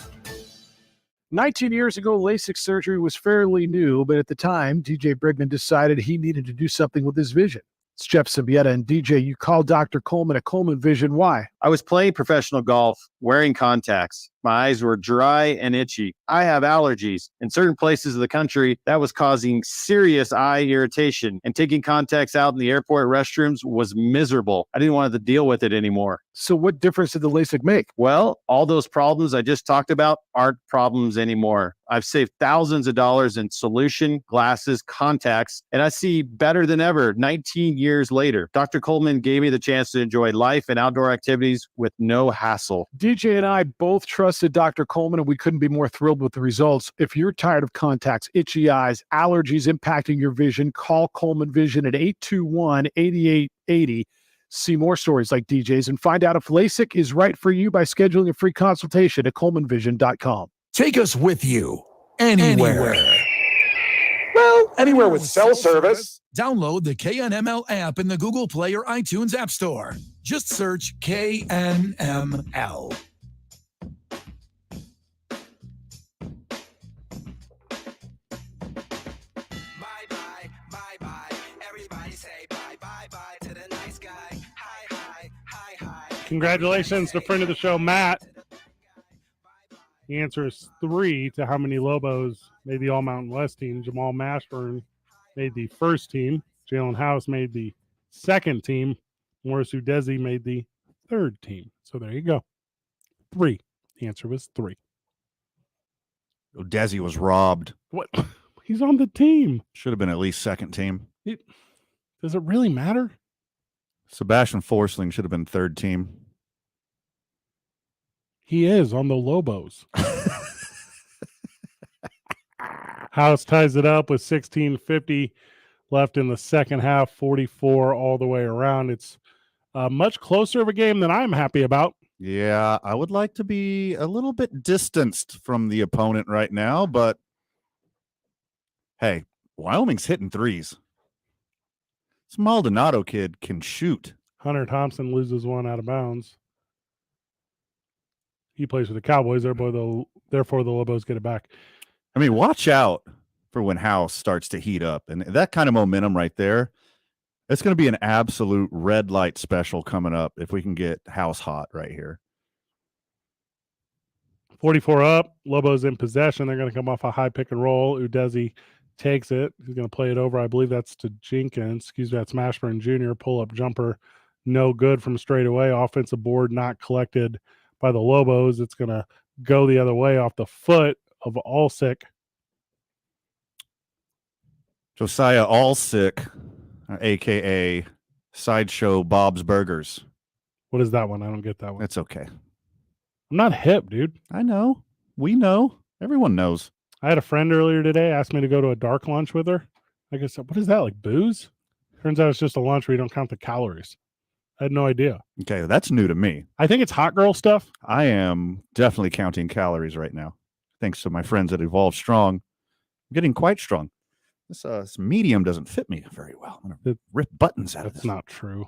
19 years ago, LASIK surgery was fairly new, but at the time, DJ Brigman decided he needed to do something with his vision. It's Jeff Symbieta, and DJ, you called Dr. Coleman at Coleman Vision. Why? I was playing professional golf, wearing contacts. My eyes were dry and itchy. I have allergies. In certain places of the country, that was causing serious eye irritation, and taking contacts out in the airport restrooms was miserable. I didn't want to deal with it anymore. So what difference did the LASIK make? Well, all those problems I just talked about aren't problems anymore. I've saved thousands of dollars in solution, glasses, contacts, and I see better than ever 19 years later. Dr. Coleman gave me the chance to enjoy life and outdoor activities with no hassle. DJ and I both trusted Dr. Coleman, and we couldn't be more thrilled with the results. If you're tired of contacts, itchy eyes, allergies impacting your vision, call Coleman Vision at 821-8880. See more stories like DJ's and find out if LASIK is right for you by scheduling a free consultation at colemanvision.com. Take us with you anywhere. Well, anywhere with cell service. Download the KNML app in the Google Play or iTunes App Store. Just search KNML. Congratulations to friend of the show, Matt. The answer is 3 to how many Lobos made the All-Mountain West team. Jamal Mashburn made the first team. Jalen House made the second team. Morris Udezi made the third team. So there you go. 3. The answer was 3. Udezi was robbed. What? He's on the team. Should have been at least second team. Does it really matter? Sebastian Forsling should have been third team. He is on the Lobos. House ties it up with 16:50 left in the second half, 44 all the way around. It's much closer of a game than I'm happy about. Yeah, I would like to be a little bit distanced from the opponent right now, but hey, Wyoming's hitting threes. This Maldonado kid can shoot. Hunter Thompson loses one out of bounds. He plays for the Cowboys, therefore the Lobos get it back. I mean, watch out for when House starts to heat up. And that kind of momentum right there, it's going to be an absolute red light special coming up if we can get House hot right here. 44 up. Lobos in possession. They're going to come off a high pick and roll. Udeze takes it. He's going to play it over. I believe that's to Jenkins. Excuse me, that's Mashburn Jr. Pull-up jumper. No good from straight away. Offensive board not collected by the Lobos. It's going to go the other way off the foot of Allsick. Josiah Allsick, a.k.a. Sideshow Bob's Burgers. What is that one? I don't get that one. It's okay. I'm not hip, dude. I know. We know. Everyone knows. I had a friend earlier today asked me to go to a dark lunch with her. I guess, what is that, like booze? Turns out it's just a lunch where you don't count the calories. I had no idea. Okay, that's new to me. I think it's hot girl stuff. I am definitely counting calories right now. Thanks to my friends at Evolve Strong. I'm getting quite strong. This medium doesn't fit me very well. I'm going to rip buttons out of this. That's not true.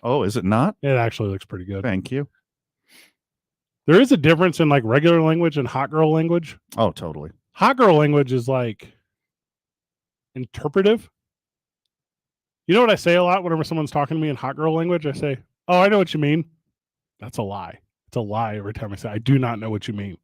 Oh, is it not? It actually looks pretty good. Thank you. There is a difference in like regular language and hot girl language. Oh, totally. Hot girl language is like interpretive. You know what I say a lot whenever someone's talking to me in hot girl language? I say, oh, I know what you mean. That's a lie. It's a lie every time I say, I do not know what you mean.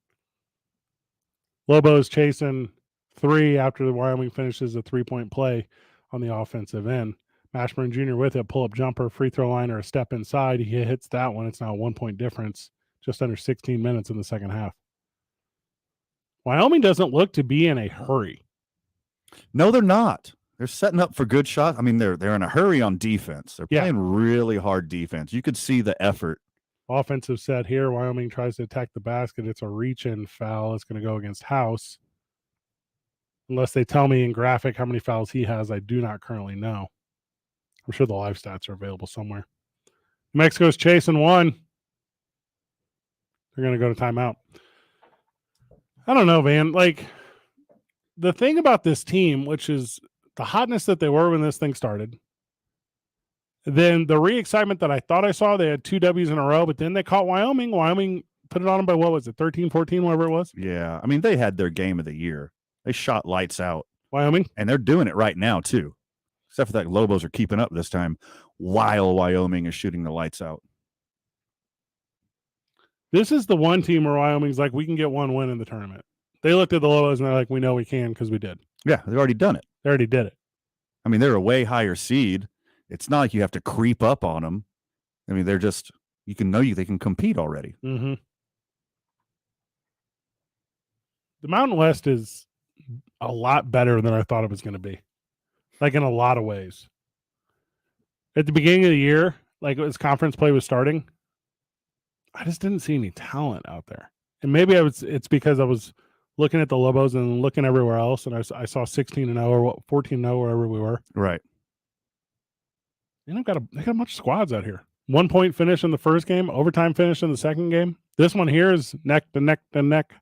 Lobos chasing 3 after the Wyoming finishes a 3-point play on the offensive end. Mashburn Jr. with it, pull-up jumper, free throw line, or a step inside. He hits that one. It's now a 1-point difference, just under 16 minutes in the second half. Wyoming doesn't look to be in a hurry. No, they're not. They're setting up for good shots. I mean, they're in a hurry on defense. They're playing really hard defense. You could see the effort. Offensive set here. Wyoming tries to attack the basket. It's a reach-in foul. It's going to go against House. Unless they tell me in graphic how many fouls he has, I do not currently know. I'm sure the live stats are available somewhere. New Mexico's chasing one. They're going to go to timeout. I don't know, Van. Like, the thing about this team, which is the hotness that they were when this thing started, then the re-excitement that I thought I saw, they had 2 W's in a row, but then they caught Wyoming. Wyoming put it on them by, what was it, 13, 14, whatever it was? Yeah. I mean, they had their game of the year. They shot lights out. Wyoming? And they're doing it right now, too. Except for that Lobos are keeping up this time while Wyoming is shooting the lights out. This is the one team where Wyoming's like, we can get one win in the tournament. They looked at the Lobos and they're like, we know we can because we did. Yeah, they've already done it. They already did it. I mean, they're a way higher seed. It's not like you have to creep up on them. I mean, they're just, you can know they can compete already. Mm-hmm. The Mountain West is a lot better than I thought it was going to be. Like in a lot of ways. At the beginning of the year, like as conference play was starting, I just didn't see any talent out there. And maybe it's because I was looking at the Lobos and looking everywhere else, and I saw 16-0 or 14-0 wherever we were. Right. And they got a bunch of squads out here. 1-point finish in the first game, overtime finish in the second game. This one here is neck to neck to neck.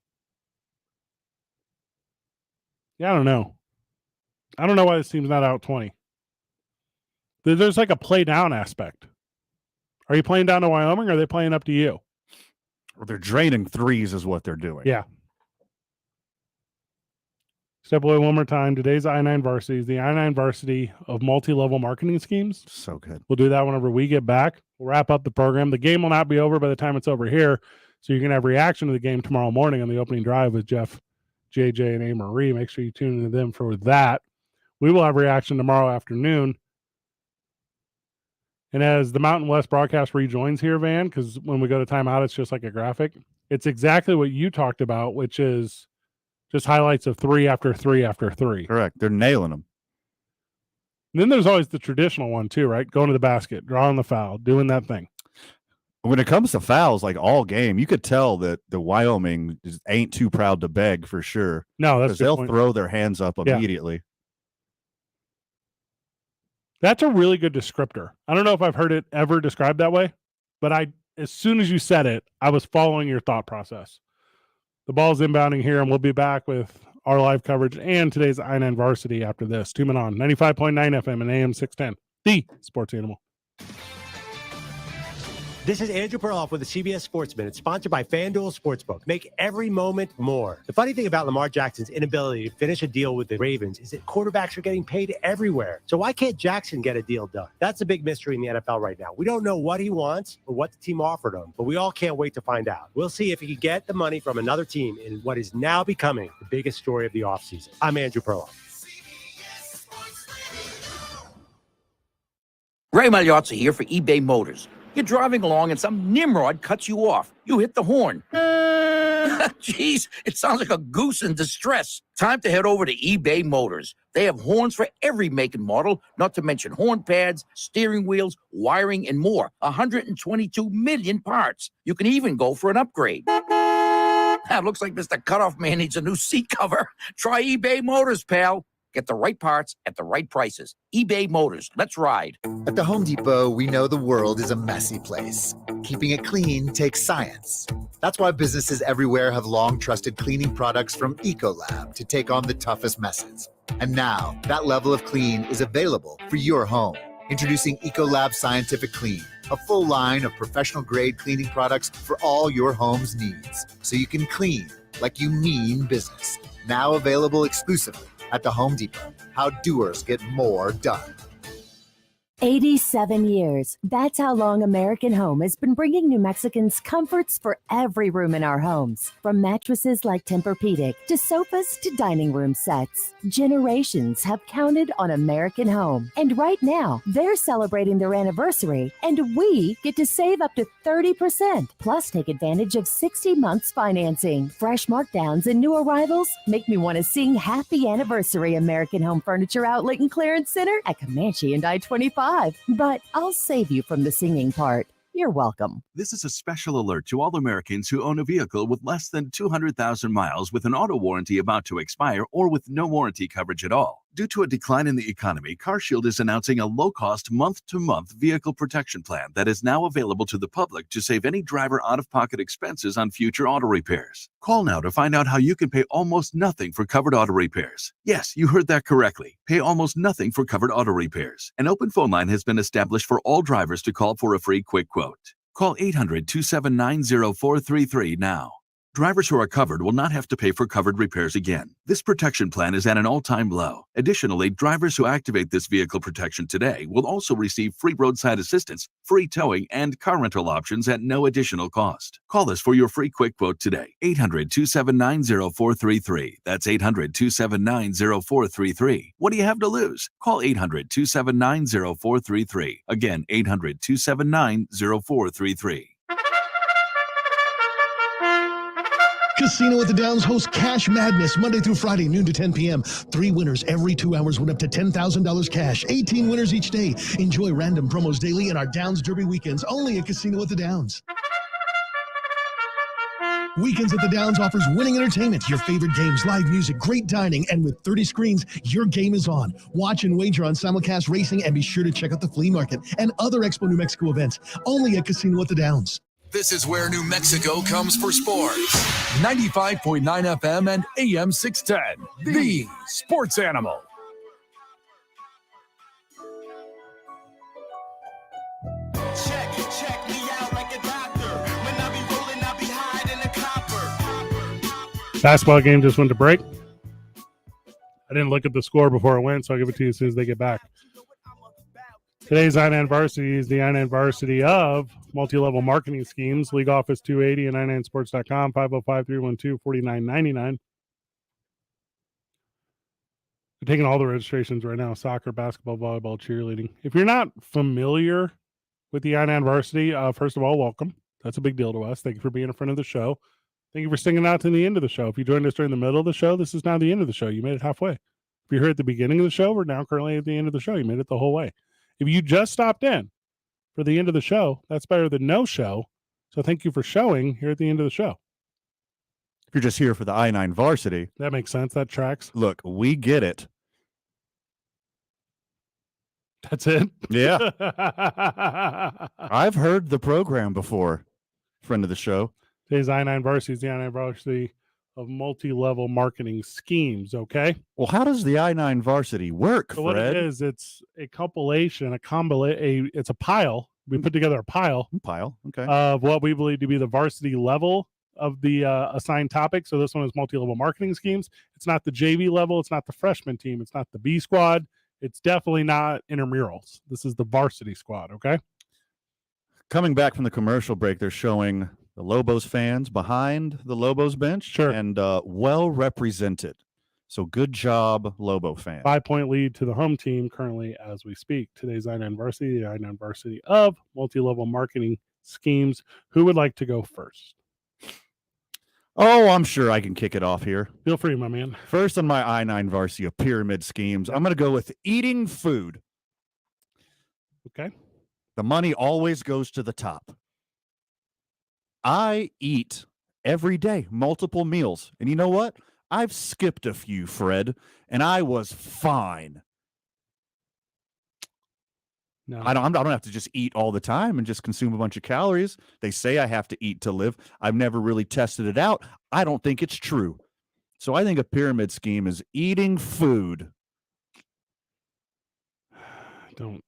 Yeah, I don't know. I don't know why this team's not out 20. There's like a play down aspect. Are you playing down to Wyoming, or are they playing up to you? Well, they're draining threes is what they're doing. Yeah. Step away one more time. Today's I-9 varsity is the I-9 varsity of multi-level marketing schemes. So good. We'll do that whenever we get back. We'll wrap up the program. The game will not be over by the time it's over here, so you can have reaction to the game tomorrow morning on the opening drive with Jeff, JJ, and A. Marie. Make sure you tune into them for that. We will have reaction tomorrow afternoon. And as the Mountain West broadcast rejoins here, Van, because when we go to timeout, it's just like a graphic. It's exactly what you talked about, which is just highlights of 3 after 3 after 3. Correct. They're nailing them. And then there's always the traditional one too, right? Going to the basket, drawing the foul, doing that thing. When it comes to fouls, like all game, you could tell that the Wyoming ain't too proud to beg for sure. No, that's a because good they'll point. throw their hands up Yeah. immediately. That's a really good descriptor. I don't know if I've heard it ever described that way, but as soon as you said it, I was following your thought process. The ball's inbounding here, and we'll be back with our live coverage and today's I9 Varsity after this. 2 Men On, 95.9 FM and AM 610, the Sports Animal. This is Andrew Perloff with the CBS Sports Minute, sponsored by FanDuel Sportsbook. Make every moment more. The funny thing about Lamar Jackson's inability to finish a deal with the Ravens is that quarterbacks are getting paid everywhere. So why can't Jackson get a deal done? That's a big mystery in the NFL right now. We don't know what he wants or what the team offered him, but we all can't wait to find out. We'll see if he can get the money from another team in what is now becoming the biggest story of the offseason. I'm Andrew Perloff. Ray Magliozzi here for eBay Motors. You're driving along and some nimrod cuts you off. You hit the horn. Jeez, it sounds like a goose in distress. Time to head over to eBay Motors. They have horns for every make and model, not to mention horn pads, steering wheels, wiring, and more. 122 million parts. You can even go for an upgrade. Looks like Mr. Cutoff Man needs a new seat cover. Try eBay Motors, pal. Get the right parts at the right prices. eBay Motors. Let's ride. At the Home Depot, we know the world is a messy place. Keeping it clean takes science. That's why businesses everywhere have long trusted cleaning products from Ecolab to take on the toughest messes. And now, that level of clean is available for your home. Introducing Ecolab Scientific Clean, a full line of professional-grade cleaning products for all your home's needs, so you can clean like you mean business. Now available exclusively at the Home Depot. How doers get more done. 87 years. That's how long American Home has been bringing New Mexicans comforts for every room in our homes. From mattresses like Tempur-Pedic to sofas to dining room sets. Generations have counted on American Home. And right now, they're celebrating their anniversary, and we get to save up to 30%. Plus, take advantage of 60 months financing. Fresh markdowns and new arrivals make me want to sing Happy Anniversary, American Home Furniture Outlet and Clearance Center at Comanche and I-25. But I'll save you from the singing part. You're welcome. This is a special alert to all Americans who own a vehicle with less than 200,000 miles with an auto warranty about to expire or with no warranty coverage at all. Due to a decline in the economy, CarShield is announcing a low-cost month-to-month vehicle protection plan that is now available to the public to save any driver out-of-pocket expenses on future auto repairs. Call now to find out how you can pay almost nothing for covered auto repairs. Yes, you heard that correctly. Pay almost nothing for covered auto repairs. An open phone line has been established for all drivers to call for a free quick quote. Call 800-279-0433 now. Drivers who are covered will not have to pay for covered repairs again. This protection plan is at an all-time low. Additionally, drivers who activate this vehicle protection today will also receive free roadside assistance, free towing, and car rental options at no additional cost. Call us for your free quick quote today. 800-279-0433. That's 800-279-0433. What do you have to lose? Call 800-279-0433. Again, 800-279-0433. Casino at the Downs hosts Cash Madness Monday through Friday, noon to 10 p.m. 3 winners every 2 hours win up to $10,000 cash. 18 winners each day. Enjoy random promos daily in our Downs Derby weekends, only at Casino at the Downs. Weekends at the Downs offers winning entertainment, your favorite games, live music, great dining, and with 30 screens, your game is on. Watch and wager on simulcast racing, and be sure to check out the flea market and other Expo New Mexico events, only at Casino at the Downs. This is where New Mexico comes for sports. 95.9 FM and AM 610, the Sports Animal. Check me out like a doctor. When I be rolling, I be hiding a copper. Basketball game just went to break. I didn't look at the score before it went, so I'll give it to you as soon as they get back. Today's I9 Varsity is the I9 Varsity of multi-level marketing schemes. League Office 280 and i9sports.com, 505-312-4999. We're taking all the registrations right now: soccer, basketball, volleyball, cheerleading. If you're not familiar with the I9 Varsity, first of all, welcome. That's a big deal to us. Thank you for being a friend of the show. Thank you for sticking out to the end of the show. If you joined us during the middle of the show, this is now the end of the show. You made it halfway. If you're here at the beginning of the show, we're now currently at the end of the show. You made it the whole way. If you just stopped in for the end of the show, that's better than no show. So thank you for showing here at the end of the show. If you're just here for the I-9 varsity. That makes sense. That tracks. Look, we get it. That's it? Yeah. I've heard the program before. Friend of the show. Today's I-9 varsity is the I-9 varsity of multi-level marketing schemes, okay? Well, how does the I-9 varsity work, So Fred? what it is, it's a compilation, it's a pile. We put together a pile. Okay. Of what we believe to be the varsity level of the assigned topic. So this one is multi-level marketing schemes. It's not the JV level. It's not the freshman team. It's not the B squad. It's definitely not intramurals. This is the varsity squad, okay? Coming back from the commercial break, they're showing the Lobos fans behind the Lobos bench. Sure. And well represented. So good job, Lobo fans. 5-point lead to the home team currently as we speak. Today's I-9 varsity, the I-9 varsity of multi-level marketing schemes. Who would like to go first? Oh, I'm sure I can kick it off here. Feel free, my man. First on my I-9 varsity of pyramid schemes, I'm going to go with eating food. Okay. The money always goes to the top. I eat every day, multiple meals. And you know what? I've skipped a few, Fred, and I was fine. No. I don't have to just eat all the time and just consume a bunch of calories. They say I have to eat to live. I've never really tested it out. I don't think it's true. So I think a pyramid scheme is eating food. I don't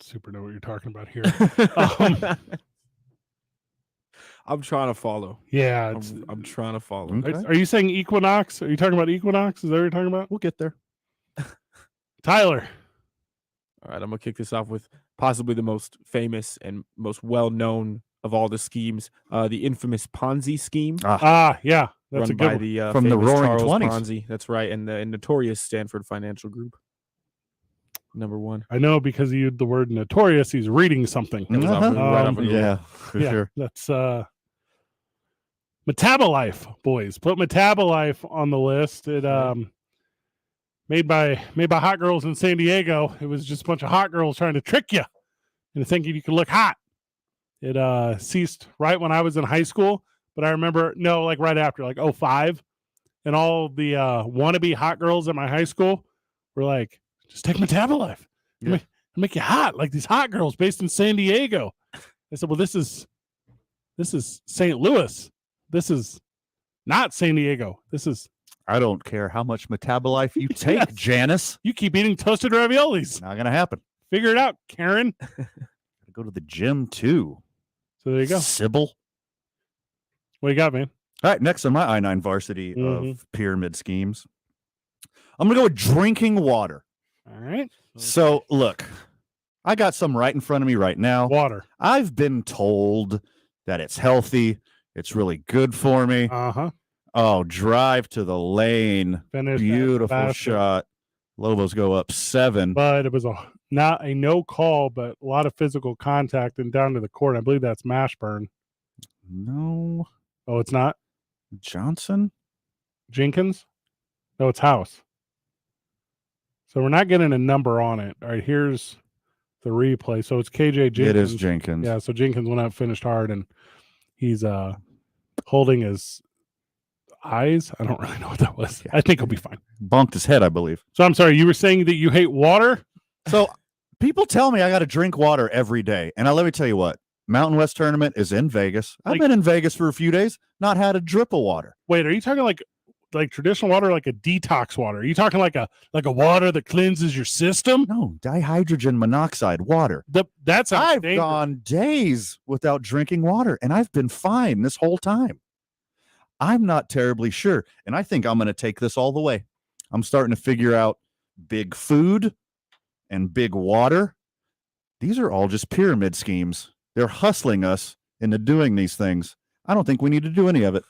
super know what you're talking about here. I'm trying to follow. Yeah, I'm trying to follow. Okay. Are you saying equinox? Are you talking about equinox? Is that what you're talking about? We'll get there. Tyler. All right, I'm gonna kick this off with possibly the most famous and most well-known of all the schemes, the infamous Ponzi scheme. Yeah, that's run a good by one. the From the famous Roaring Charles 20s. Ponzi. That's right, and the notorious Stanford Financial Group. Number one. I know because he used the word notorious, he's reading something. That was right off of Yeah, for sure. That's Metabolife, boys. Put Metabolife on the list. It made by hot girls in San Diego. It was just a bunch of hot girls trying to trick you into thinking you could look hot. It ceased right when I was in high school, but I remember like right after, like 2005, and all the wannabe hot girls at my high school were like, just take Metabolife. Yeah. Make you hot, like these hot girls based in San Diego. I said, well, this is St. Louis. This is not San Diego. This is. I don't care how much Metabolife you take, Janice. You keep eating toasted raviolis. Not going to happen. Figure it out, Karen. Go to the gym, too. So there you go. Sybil. What you got, man? All right, next on my I-9 varsity of pyramid schemes, I'm going to go with drinking water. All right. So, look, I got some right in front of me right now. Water. I've been told that it's healthy. It's really good for me. Uh-huh. Oh, drive to the lane. Finish that Beautiful basket. shot. Lobos go up 7. But it was not a no call, but a lot of physical contact and down to the court. I believe that's Mashburn. No. Oh, it's not? Johnson? Jenkins? No, it's House. So we're not getting a number on it. All right, here's the replay. So it's KJ Jenkins. It is Jenkins. Yeah, so Jenkins went out, finished hard, and he's holding his eyes. I don't really know what that was. I think he'll be fine. Bumped his head, I believe. So I'm sorry, you were saying that you hate water? So people tell me I got to drink water every day. And let me tell you what, Mountain West tournament is in Vegas. I've been in Vegas for a few days, not had a drip of water. Wait, are you talking like traditional water, like a detox water? Are you talking like a water that cleanses your system? No, dihydrogen monoxide water. I've gone days without drinking water, and I've been fine this whole time. I'm not terribly sure, and I think I'm going to take this all the way. I'm starting to figure out big food and big water. These are all just pyramid schemes. They're hustling us into doing these things. I don't think we need to do any of it.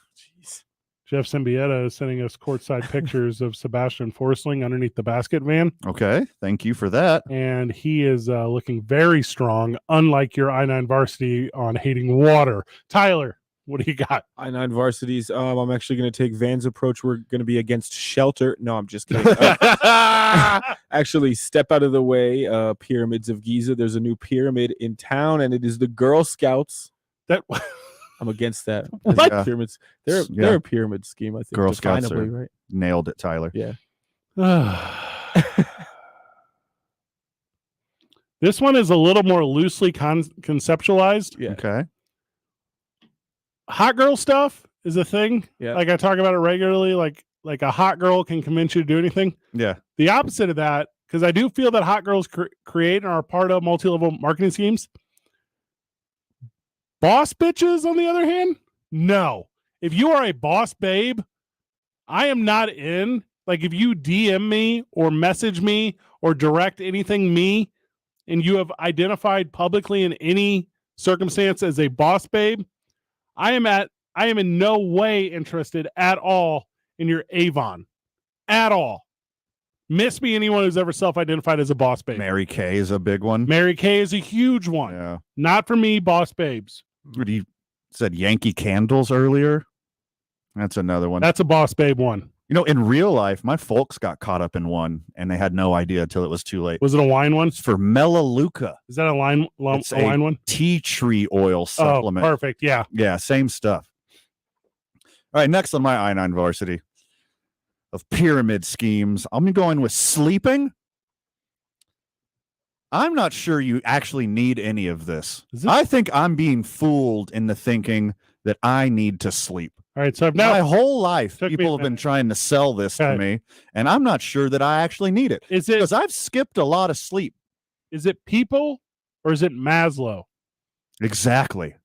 Jeff Symbieta is sending us courtside pictures of Sebastian Forsling underneath the basket van. Okay, thank you for that. And he is looking very strong, unlike your I-9 varsity on hating water. Tyler, what do you got? I-9 varsities. I'm actually going to take Van's approach. We're going to be against shelter. No, I'm just kidding. Actually, step out of the way. Pyramids of Giza. There's a new pyramid in town, and it is the Girl Scouts. I'm against that. What? Yeah. Pyramids. They're a pyramid scheme, I think. Girl Scouts definably, are right? nailed it, Tyler. Yeah. This one is a little more loosely conceptualized. Yeah. Okay. Hot girl stuff is a thing. Yeah. Like I talk about it regularly. Like a hot girl can convince you to do anything. Yeah. The opposite of that, because I do feel that hot girls create and are part of multi-level marketing schemes. Boss bitches, on the other hand, no. If you are a boss babe, I am not in. Like if you DM me or message me or direct anything me, and you have identified publicly in any circumstance as a boss babe, I am in no way interested at all in your Avon. At all. Miss me anyone who's ever self-identified as a boss babe. Mary Kay is a big one. Mary Kay is a huge one. Yeah. Not for me, boss babes. You said Yankee Candles earlier. That's another one. That's a boss babe one. You know, in real life, my folks got caught up in one, and they had no idea until it was too late. Was it a wine one? It's for Melaleuca. Is that a wine one? Tea tree oil supplement. Oh, perfect. Yeah. Yeah, same stuff. All right, next on my I-9 varsity of pyramid schemes, I'm going with sleeping. I'm not sure you actually need any of this. I think I'm being fooled into thinking that I need to sleep. All right, so I've now my whole life people have been trying to sell this to me, and I'm not sure that I actually need it. Is it because I've skipped a lot of sleep? Is it people or is it Maslow? Exactly.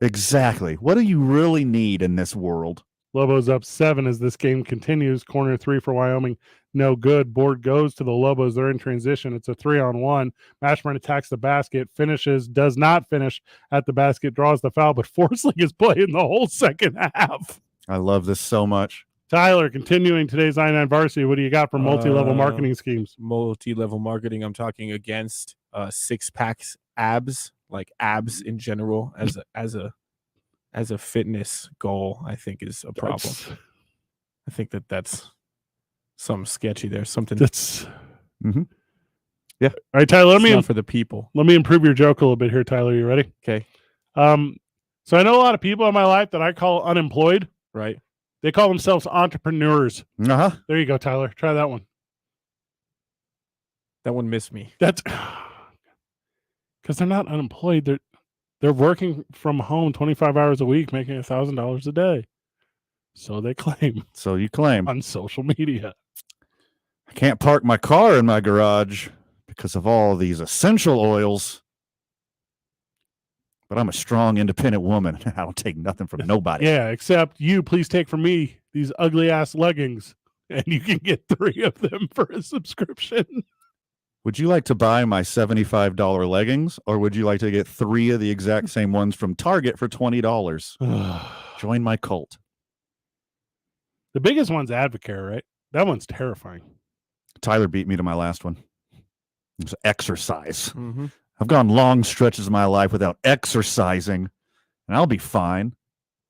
Exactly. What do you really need in this world? Lobos up 7 as this game continues. Corner 3 for Wyoming. No good. Board goes to the Lobos. They're in transition. It's a 3-on-1. Mashburn attacks the basket, finishes, does not finish at the basket, draws the foul, but Forsling is playing the whole second half. I love this so much. Tyler, continuing today's I-9 varsity, what do you got for multi-level marketing schemes? Multi-level marketing. I'm talking against six-packs abs, like abs in general, as a fitness goal. I think is a problem. I think that's something sketchy there. Something that's yeah. All right, Tyler. Let me for the people. Let me improve your joke a little bit here, Tyler. You ready? Okay. So I know a lot of people in my life that I call unemployed. Right. They call themselves entrepreneurs. Uh-huh. There you go, Tyler. Try that one. That one missed me. That's because they're not unemployed. They're working from home 25 hours a week, making $1,000 a day. So they claim. So you claim on social media. I can't park my car in my garage because of all these essential oils. But I'm a strong, independent woman. I don't take nothing from nobody. Yeah, except you. Please take from me these ugly ass leggings, and you can get 3 of them for a subscription. Would you like to buy my $75 leggings, or would you like to get 3 of the exact same ones from Target for $20? Join my cult. The biggest one's Advocare, right? That one's terrifying. Tyler beat me to my last one. It was exercise. Mm-hmm. I've gone long stretches of my life without exercising, and I'll be fine.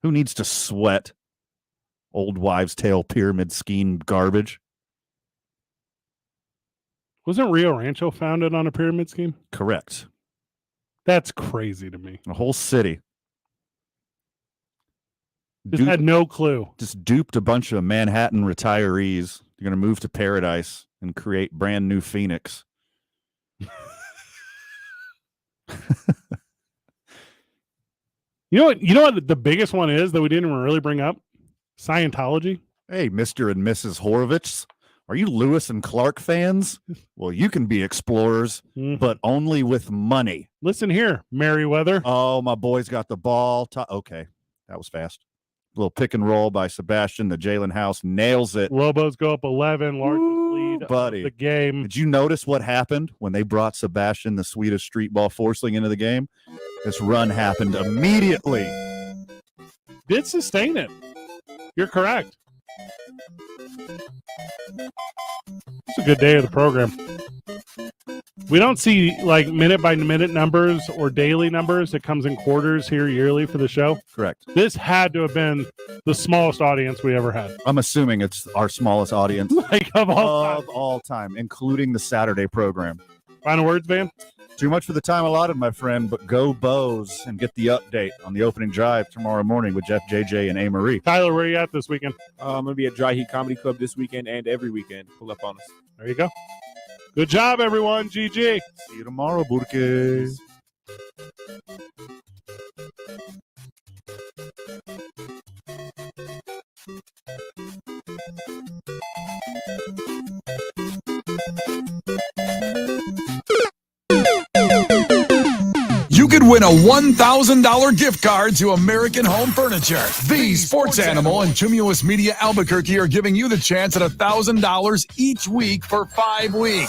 Who needs to sweat? Old wives' tale pyramid scheme garbage. Wasn't Rio Rancho founded on a pyramid scheme? Correct. That's crazy to me. A whole city. Just had no clue. Just duped a bunch of Manhattan retirees. They're going to move to paradise and create brand new Phoenix. You know what the biggest one is that we didn't even really bring up? Scientology. Hey, Mr. and Mrs. Horowitz. Are you Lewis and Clark fans? Well, you can be explorers, but only with money. Listen here, Merriweather. Oh, my boy's got the ball. Okay, that was fast. A little pick and roll by Sebastian. The Jalen House nails it. Lobos go up 11, largest lead buddy. of the game. Did you notice what happened when they brought Sebastian, the Swedish street ball forceling, into the game? This run happened immediately. Did sustain it. You're correct. It's a good day of the program. We don't see like minute by minute numbers or daily numbers. It comes in quarters here yearly for the show. Correct. This had to have been the smallest audience we ever had. I'm assuming it's our smallest audience like of all time, including the Saturday program. Final words, Van? Too much for the time allotted, my friend, but go Bois and get the update on the opening drive tomorrow morning with Jeff, JJ, and A. Marie. Tyler, where are you at this weekend? I'm going to be at Dry Heat Comedy Club this weekend and every weekend. Pull up on us. There you go. Good job, everyone. GG. See you tomorrow, Burkes. You could win a $1,000 gift card to American Home Furniture. The Sports Animal and Cumulus Media Albuquerque are giving you the chance at $1,000 each week for 5 weeks.